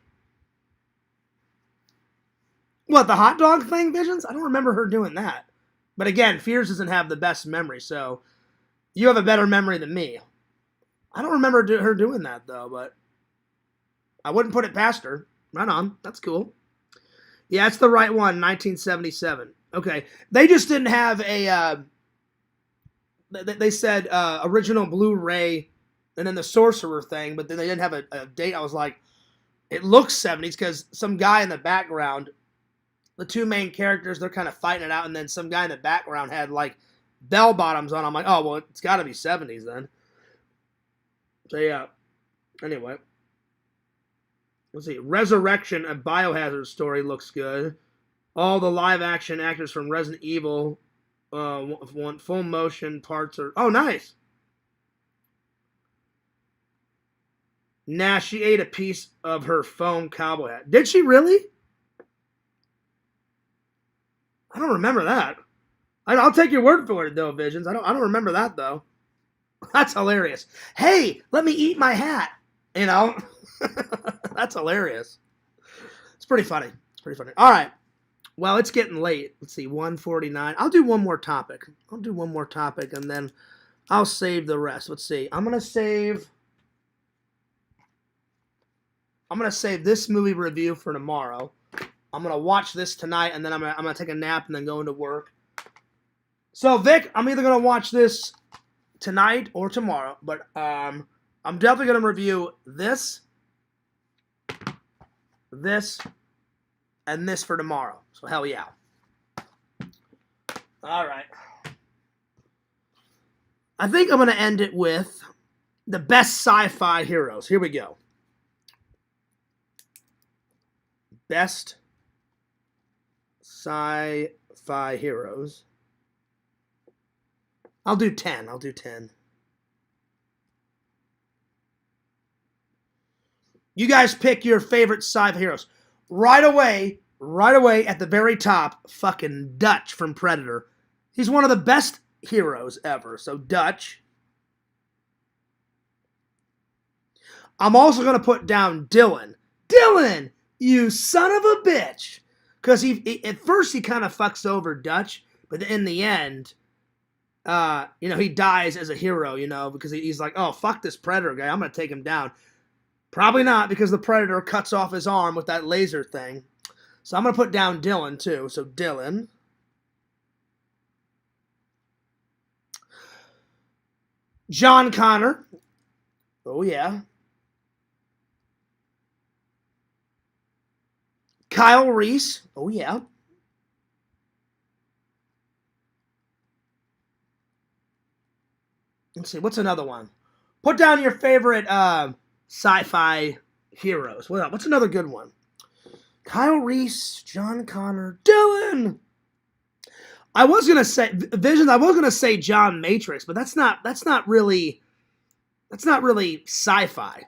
What, the hot dog thing, Visions? I don't remember her doing that. But again, Fears doesn't have the best memory, so you have a better memory than me. I don't remember her doing that, though, but I wouldn't put it past her. Right on. That's cool. Yeah, it's the right one, 1977. Okay. They just didn't have a... They said original Blu-ray and then the Sorcerer thing, but then they didn't have a date. I was like, it looks 70s because some guy in the background, the two main characters, they're kind of fighting it out, and then some guy in the background had like bell bottoms on. I'm like, oh, well, it's got to be 70s then. So yeah. Anyway. Let's see. Resurrection, a Biohazard story, looks good. All the live action actors from Resident Evil want full motion parts are... Oh, nice. Nah, she ate a piece of her foam cowboy hat. Did she really? I don't remember that. I'll take your word for it, though, Visions. I don't remember that, though. That's hilarious. Hey, let me eat my hat. You know? That's hilarious. It's pretty funny. All right. Well, it's getting late. Let's see, 1:49. I'll do one more topic. And then I'll save the rest. Let's see. I'm going to save this movie review for tomorrow. I'm going to watch this tonight, and then I'm going to take a nap and then go into work. So, Vic, I'm either going to watch this tonight or tomorrow, but I'm definitely going to review this, and this for tomorrow. So, hell yeah. All right. I think I'm going to end it with the best sci-fi heroes. Here we go. Best sci-fi heroes. I'll do 10. You guys pick your favorite sci-fi heroes. Right away at the very top, fucking Dutch from Predator. He's one of the best heroes ever. So Dutch. I'm also going to put down Dylan. Dylan, you son of a bitch. Because at first he kind of fucks over Dutch, but in the end, he dies as a hero, because he's like, oh, fuck this Predator guy. I'm going to take him down. Probably not, because the Predator cuts off his arm with that laser thing. So I'm going to put down Dylan, too. So Dylan. John Connor. Oh, yeah. Kyle Reese. Oh, yeah. Let's see. What's another one? Put down your favorite sci-fi heroes. What's another good one? Kyle Reese, John Connor, Dylan. I was gonna say Visions. I was gonna say John Matrix, but that's not really sci-fi.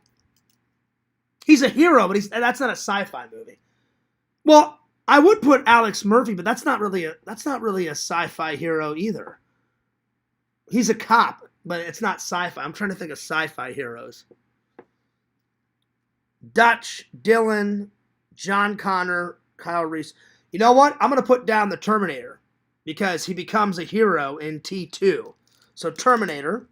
He's a hero, but that's not a sci-fi movie. Well, I would put Alex Murphy, but that's not really a sci-fi hero either. He's a cop, but it's not sci-fi. I'm trying to think of sci-fi heroes. Dutch, Dylan, John Connor, Kyle Reese. You know what? I'm going to put down the Terminator because he becomes a hero in T2. So Terminator.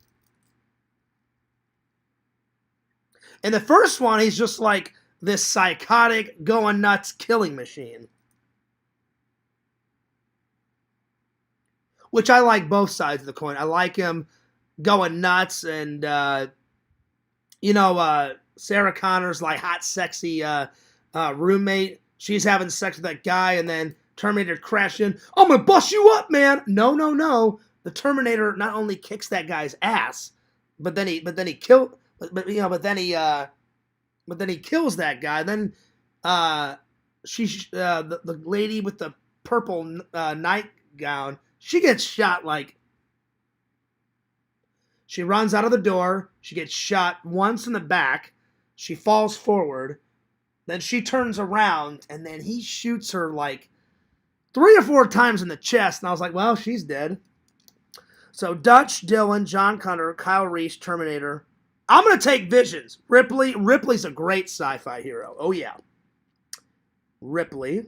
In the first one, he's just like this psychotic, going nuts killing machine. which I like both sides of the coin. I like him going nuts, and Sarah Connor's like hot, sexy roommate. She's having sex with that guy, and then Terminator crashed in. I'm gonna bust you up, man! No. The Terminator not only kicks that guy's ass, but then he kills that guy. Then the lady with the purple nightgown, she gets shot like. She runs out of the door. She gets shot once in the back. She falls forward. Then she turns around, and then he shoots her like 3 or 4 times in the chest. And I was like, well, she's dead. So Dutch, Dillon, John Connor, Kyle Reese, Terminator. I'm going to take Visions. Ripley. Ripley's a great sci-fi hero. Oh, yeah. Ripley.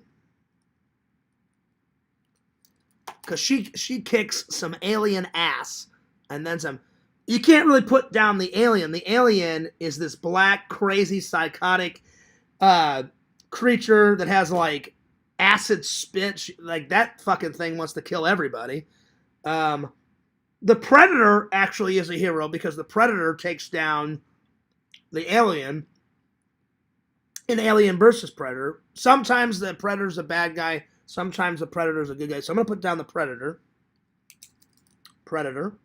Because she kicks some alien ass. And then some. You can't really put down the alien. The alien is this black, crazy, psychotic creature that has, like, acid spit. Like, that fucking thing wants to kill everybody. The Predator actually is a hero because the Predator takes down the alien in Alien vs. Predator. Sometimes the Predator's a bad guy. Sometimes the Predator's a good guy. So I'm going to put down the Predator. Predator.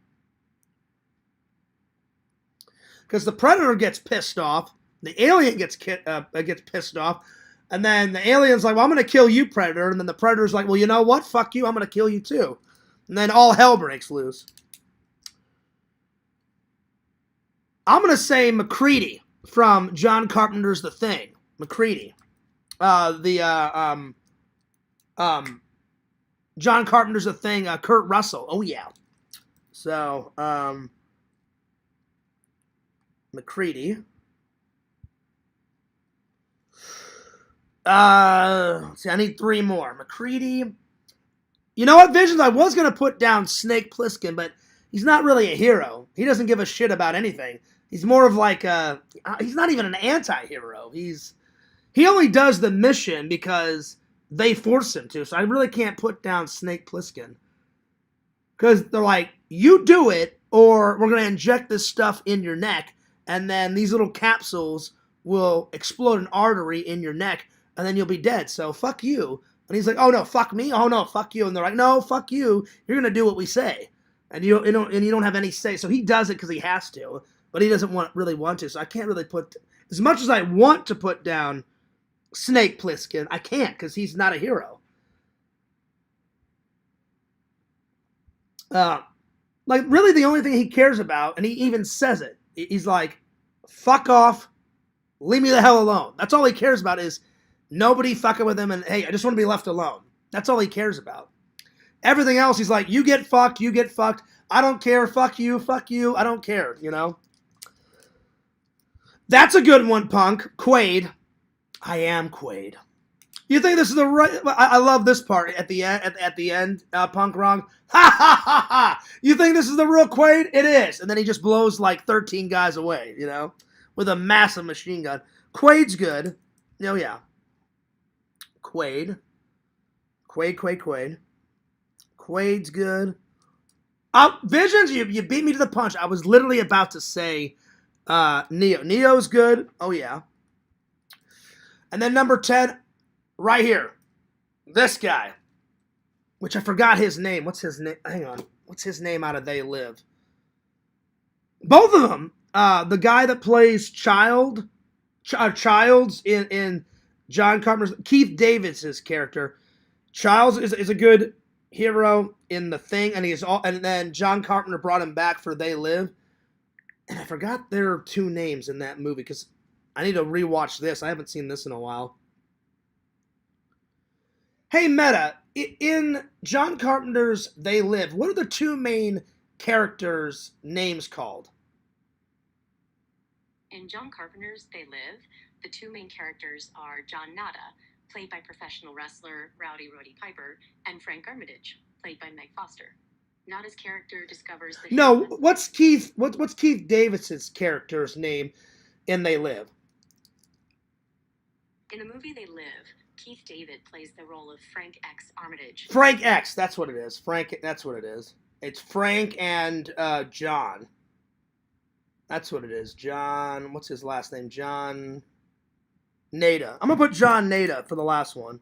Because the Predator gets pissed off. The alien gets pissed off. And then the alien's like, well, I'm going to kill you, Predator. And then the Predator's like, well, you know what? Fuck you. I'm going to kill you too. And then all hell breaks loose. I'm going to say MacReady from John Carpenter's The Thing. MacReady. John Carpenter's The Thing, Kurt Russell. Oh, yeah. So, MacReady. See, I need 3 more. MacReady. You know what, Visions? I was going to put down Snake Plissken, but he's not really a hero. He doesn't give a shit about anything. He's more of like a... He's not even an anti-hero. He only does the mission because they force him to. So I really can't put down Snake Plissken. Because they're like, you do it, or we're going to inject this stuff in your neck, and then these little capsules will explode an artery in your neck, and then you'll be dead. So fuck you. And he's like, oh no, fuck me. Oh no, fuck you. And they're like, no, fuck you. You're going to do what we say. And you don't have any say. So he does it because he has to, but he doesn't really want to. So I can't really put, as much as I want to put down Snake Plissken, I can't because he's not a hero. Like really the only thing he cares about, and he even says it, he's like, fuck off, leave me the hell alone. That's all he cares about is nobody fucking with him, and hey, I just want to be left alone. That's all he cares about. Everything else, he's like, you get fucked, I don't care, fuck you, I don't care, you know? That's a good one, Punk. Quaid. I am Quaid. You think this is the right... I love this part at the end, Punk Rock. Ha ha ha ha! You think this is the real Quaid? It is. And then he just blows like 13 guys away, you know? With a massive machine gun. Quaid's good. Oh, yeah. Quaid. Quaid's good. Visions, you beat me to the punch. I was literally about to say Neo. Neo's good. Oh, yeah. And then number 10, right here. This guy. Which I forgot his name. What's his name? Hang on. What's his name out of They Live? Both of them. The guy that plays Childs in John Carpenter's... Keith David's character. Childs is a good hero in The Thing, and then John Carpenter brought him back for They Live. And I forgot their 2 names in that movie, because I need to rewatch this. I haven't seen this in a while. Hey, Meta, in John Carpenter's They Live, what are the 2 main characters' names called? In John Carpenter's They Live, the 2 main characters are John Nada, played by professional wrestler Rowdy Roddy Piper, and Frank Armitage, played by Meg Foster. Nada's character discovers that... No, what's Keith Davidson's character's name in They Live? In the movie They Live, Keith David plays the role of Frank X. Armitage. Frank X, that's what it is. Frank, that's what it is. It's Frank and John. That's what it is. John, what's his last name? John Nada. I'm going to put John Nada for the last one.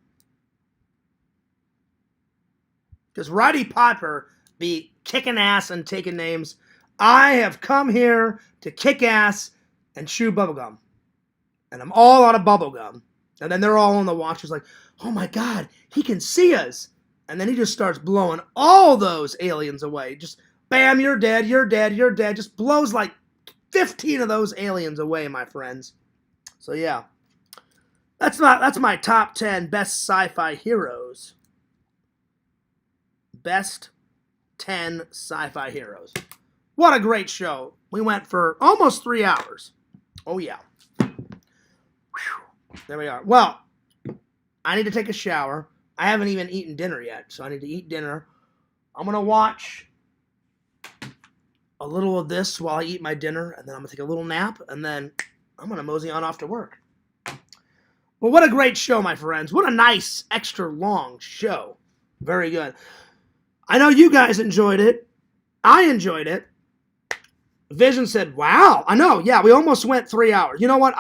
Because Roddy Piper be kicking ass and taking names. I have come here to kick ass and chew bubblegum. And I'm all out of bubblegum. And then they're all on the watch. It's like, oh my God, he can see us. And then he just starts blowing all those aliens away. Just, bam, you're dead, you're dead, you're dead. Just blows like 15 of those aliens away, my friends. So yeah. That's my top 10 best sci-fi heroes. Best 10 sci-fi heroes. What a great show. We went for almost 3 hours. Oh, yeah. Whew. There we are. Well, I need to take a shower. I haven't even eaten dinner yet, so I need to eat dinner. I'm going to watch a little of this while I eat my dinner, and then I'm going to take a little nap, and then I'm going to mosey on off to work. Well, what a great show, my friends. What a nice, extra long show. Very good. I know you guys enjoyed it. I enjoyed it. Vision said, wow. I know. Yeah, we almost went 3 hours. You know what?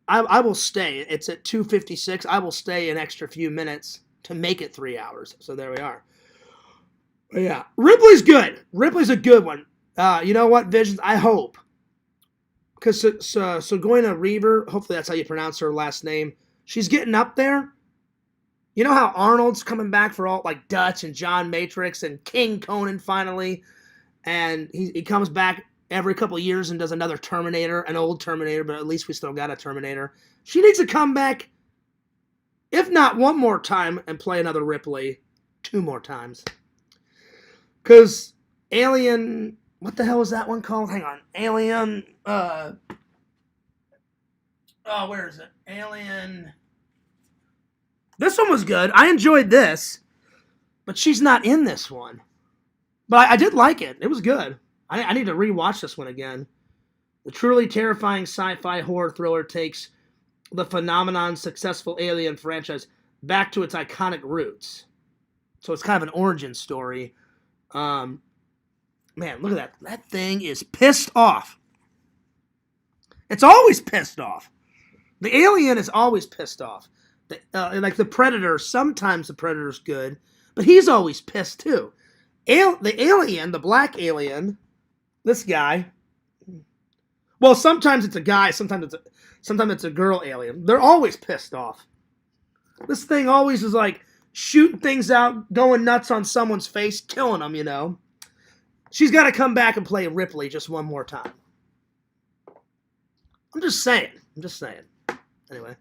I will stay. It's at 2:56. I will stay an extra few minutes to make it 3 hours. So there we are. But yeah. Ripley's good. Ripley's a good one. You know what, Visions? I hope. Because Sigourney Weaver, hopefully that's how you pronounce her last name, she's getting up there. You know how Arnold's coming back for all, like, Dutch and John Matrix and King Conan finally, and he comes back every couple of years and does another Terminator, an old Terminator, but at least we still got a Terminator. She needs to come back, if not one more time, and play another Ripley 2 more times. Because Alien, what the hell is that one called? Hang on. Alien, where is it? Alien... This one was good. I enjoyed this, but she's not in this one. But I did like it. It was good. I need to rewatch this one again. The truly terrifying sci-fi horror thriller takes the phenomenon successful Alien franchise back to its iconic roots. So it's kind of an origin story. Man, look at that. That thing is pissed off. It's always pissed off. The alien is always pissed off. Like the Predator, sometimes the Predator's good, but he's always pissed too. The alien, the black alien, this guy. Well, sometimes it's a guy, sometimes it's a girl alien. They're always pissed off. This thing always is like shooting things out, going nuts on someone's face, killing them, you know. She's got to come back and play Ripley just one more time. I'm just saying. Anyway.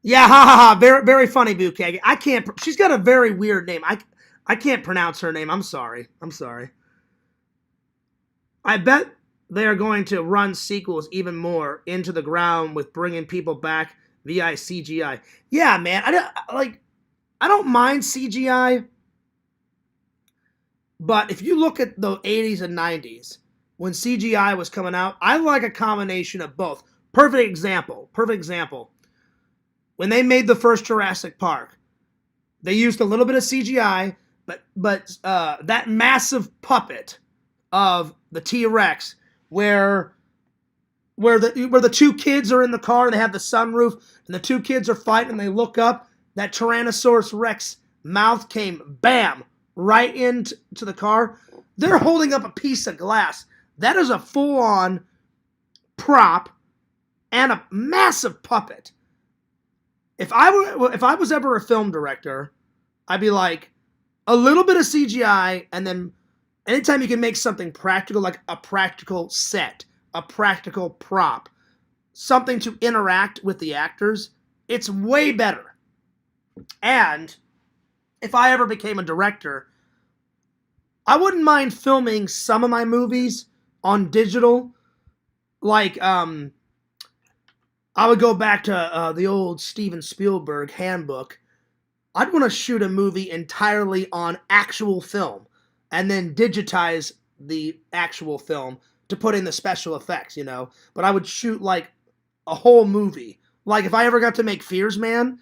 Yeah, ha ha ha. Very, very funny, Bukake. She's got a very weird name. I can't pronounce her name. I'm sorry. I bet they are going to run sequels even more into the ground with bringing people back via CGI. Yeah, man. I don't mind CGI. But if you look at the 80s and 90s, when CGI was coming out, I like a combination of both. Perfect example. When they made the first Jurassic Park, they used a little bit of CGI, but that massive puppet of the T-Rex, where the 2 kids are in the car and they have the sunroof, and the 2 kids are fighting and they look up, that Tyrannosaurus Rex mouth came, bam, right into the car. They're holding up a piece of glass. That is a full-on prop and a massive puppet. If I was ever a film director, I'd be like, a little bit of CGI, and then anytime you can make something practical, like a practical set, a practical prop, something to interact with the actors, it's way better. And if I ever became a director, I wouldn't mind filming some of my movies on digital, like, I would go back to the old Steven Spielberg handbook. I'd want to shoot a movie entirely on actual film and then digitize the actual film to put in the special effects, you know. But I would shoot like a whole movie Like, if I ever got to make Fears Man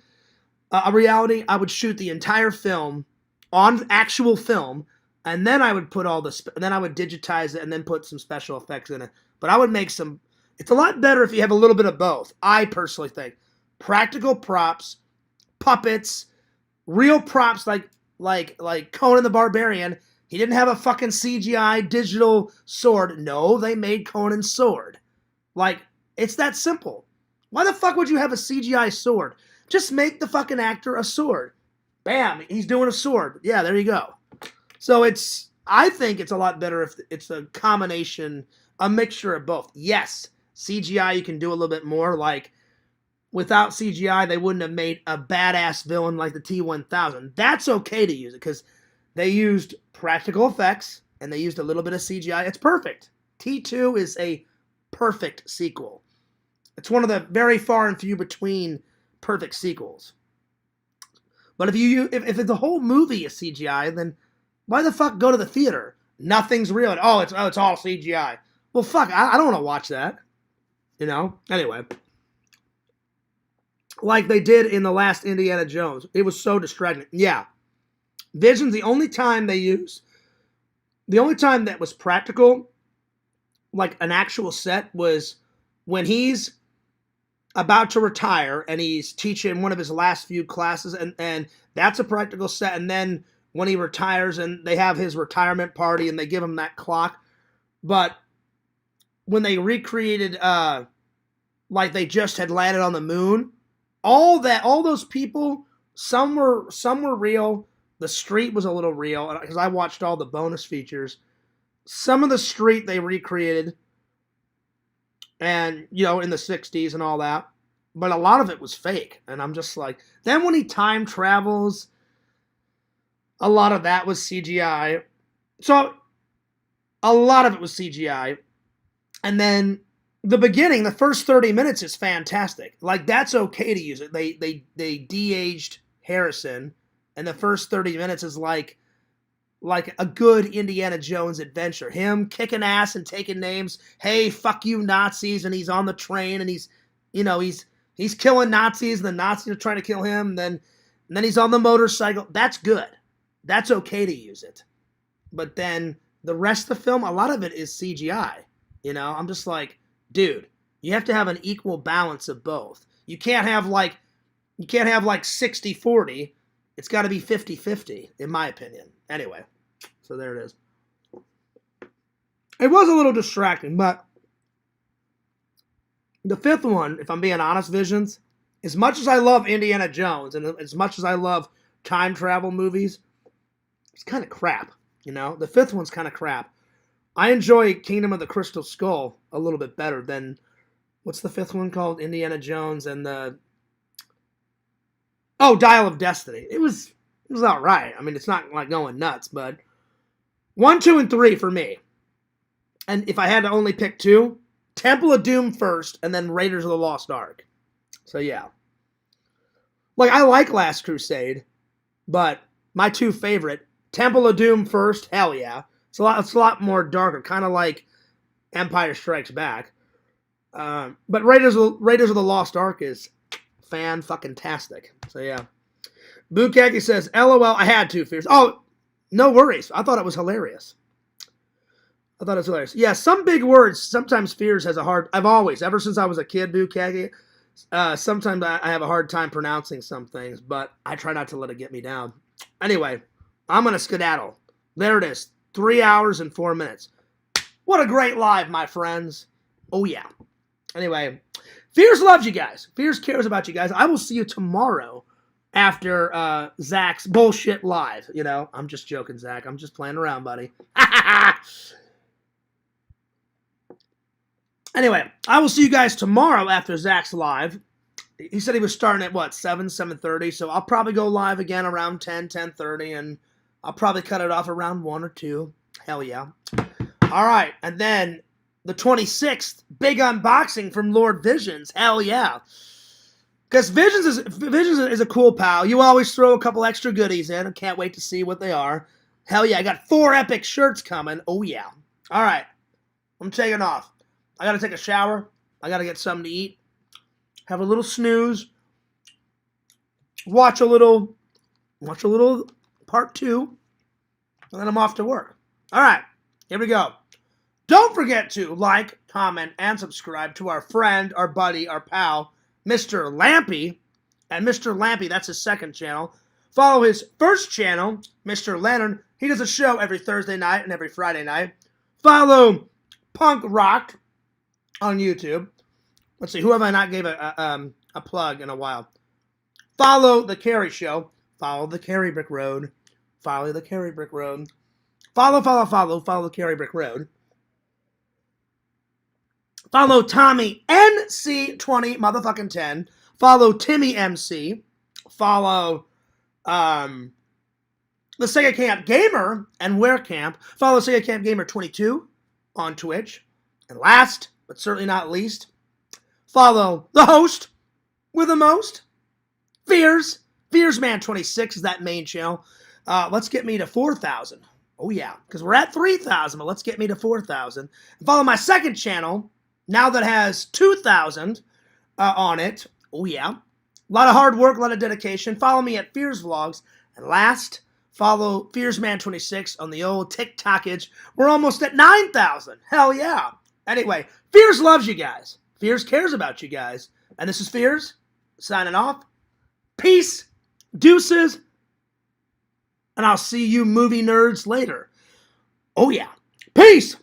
a reality, I would shoot the entire film on actual film, and then I would put and then I would digitize it and then put some special effects in it. But I would make some. It's a lot better if you have a little bit of both. I personally think practical props, puppets, real props like Conan the Barbarian. He didn't have a fucking CGI digital sword. No, they made Conan's sword. Like, it's that simple. Why the fuck would you have a CGI sword? Just make the fucking actor a sword. Bam, he's doing a sword. Yeah, there you go. So I think it's a lot better if it's a combination, a mixture of both. Yes, CGI you can do a little bit more. Like, without CGI, they wouldn't have made a badass villain like the T-1000. That's okay to use it because they used practical effects and they used a little bit of CGI. It's perfect. T2 is a perfect sequel. It's one of the very far and few between perfect sequels. But if the whole movie is CGI, then why the fuck go to the theater? Nothing's real. It's all CGI. Well, fuck, I don't want to watch that. You know? Anyway. Like they did in the last Indiana Jones. It was so distracting. Yeah. Vision's the only time that was practical, like an actual set, was when he's about to retire and he's teaching one of his last few classes, and that's a practical set. And then when he retires and they have his retirement party and they give him that clock. But when they recreated like they just had landed on the moon, all those people, some were real. The street was a little real because I watched all the bonus features. Some of the street they recreated, and in the 60s and all that, but a lot of it was fake. And I'm just like, then when he time travels, a lot of that was CGI. So a lot of it was CGI. And then the beginning, the first 30 minutes is fantastic. Like, that's okay to use it. They de-aged Harrison, and the first 30 minutes is like a good Indiana Jones adventure. Him kicking ass and taking names. Hey, fuck you Nazis, and he's on the train and he's killing Nazis and the Nazis are trying to kill him, and then he's on the motorcycle. That's good. That's okay to use it. But then the rest of the film, a lot of it is CGI. I'm just like, dude, you have to have an equal balance of both. You can't have like 60-40. It's got to be 50-50, in my opinion. Anyway, so there it is. It was a little distracting, but the fifth one, if I'm being honest, Visions, as much as I love Indiana Jones and as much as I love time travel movies, it's kind of crap, The fifth one's kind of crap. I enjoy Kingdom of the Crystal Skull a little bit better than, what's the fifth one called? Indiana Jones and Dial of Destiny. It was all right. I mean, it's not like going nuts, but 1, 2, and 3 for me. And if I had to only pick 2, Temple of Doom first, and then Raiders of the Lost Ark. So yeah. Like, I like Last Crusade, but my 2 favorite, Temple of Doom first, hell yeah. It's a lot more darker, kind of like Empire Strikes Back. But Raiders of the Lost Ark is fan-fucking-tastic. So yeah. Bukaki says, LOL, I had 2 fears. Oh, no worries. I thought it was hilarious. Yeah, some big words, sometimes Fears has a hard... ever since I was a kid, Bukaki, sometimes I have a hard time pronouncing some things, but I try not to let it get me down. Anyway, I'm going to skedaddle. There it is. 3 hours and 4 minutes. What a great live, my friends. Oh, yeah. Anyway, Fears loves you guys. Fears cares about you guys. I will see you tomorrow after Zach's bullshit live. I'm just joking, Zach. I'm just playing around, buddy. Anyway, I will see you guys tomorrow after Zach's live. He said he was starting at, 7:30, so I'll probably go live again around 10:30, and I'll probably cut it off around 1 or 2. Hell yeah. All right, and then the 26th, big unboxing from Lord Visions. Hell yeah. Because Visions is a cool pal. You always throw a couple extra goodies in. I can't wait to see what they are. Hell yeah, I got 4 epic shirts coming. Oh yeah. All right, I'm taking off. I got to take a shower. I got to get something to eat. have a little snooze, watch a little part 2, and then I'm off to work. All right, here we go. Don't forget to like, comment, and subscribe to our friend, our buddy, our pal, Mr. Lampy. And Mr. Lampy, that's his second channel. Follow his first channel, Mr. Leonard. He does a show every Thursday night and every Friday night. Follow Punk Rock on YouTube. Let's see, who have I not gave a plug in a while? Follow The Carrie Show. Follow The Carrie Brick Road. Follow The Carrie Brick Road. Follow The Carrie Brick Road. Follow Tommy NC20 motherfucking 10. Follow Timmy MC. Follow the Sega Camp Gamer and Where Camp. Follow Sega Camp Gamer 22 on Twitch. And last, but certainly not least, follow the host with the most, Fearsman 26 is that main channel. Let's get me to 4,000. Oh yeah, because we're at 3,000, but let's get me to 4,000. Follow my second channel, now that has 2,000 on it. Oh yeah, a lot of hard work, a lot of dedication. Follow me at Fears Vlogs. And last, follow Fearsman 26 on the old TikTokage. We're almost at 9,000. Hell yeah. Anyway, Fears loves you guys. Fears cares about you guys. And this is Fears, signing off. Peace, deuces, and I'll see you movie nerds later. Oh yeah, peace!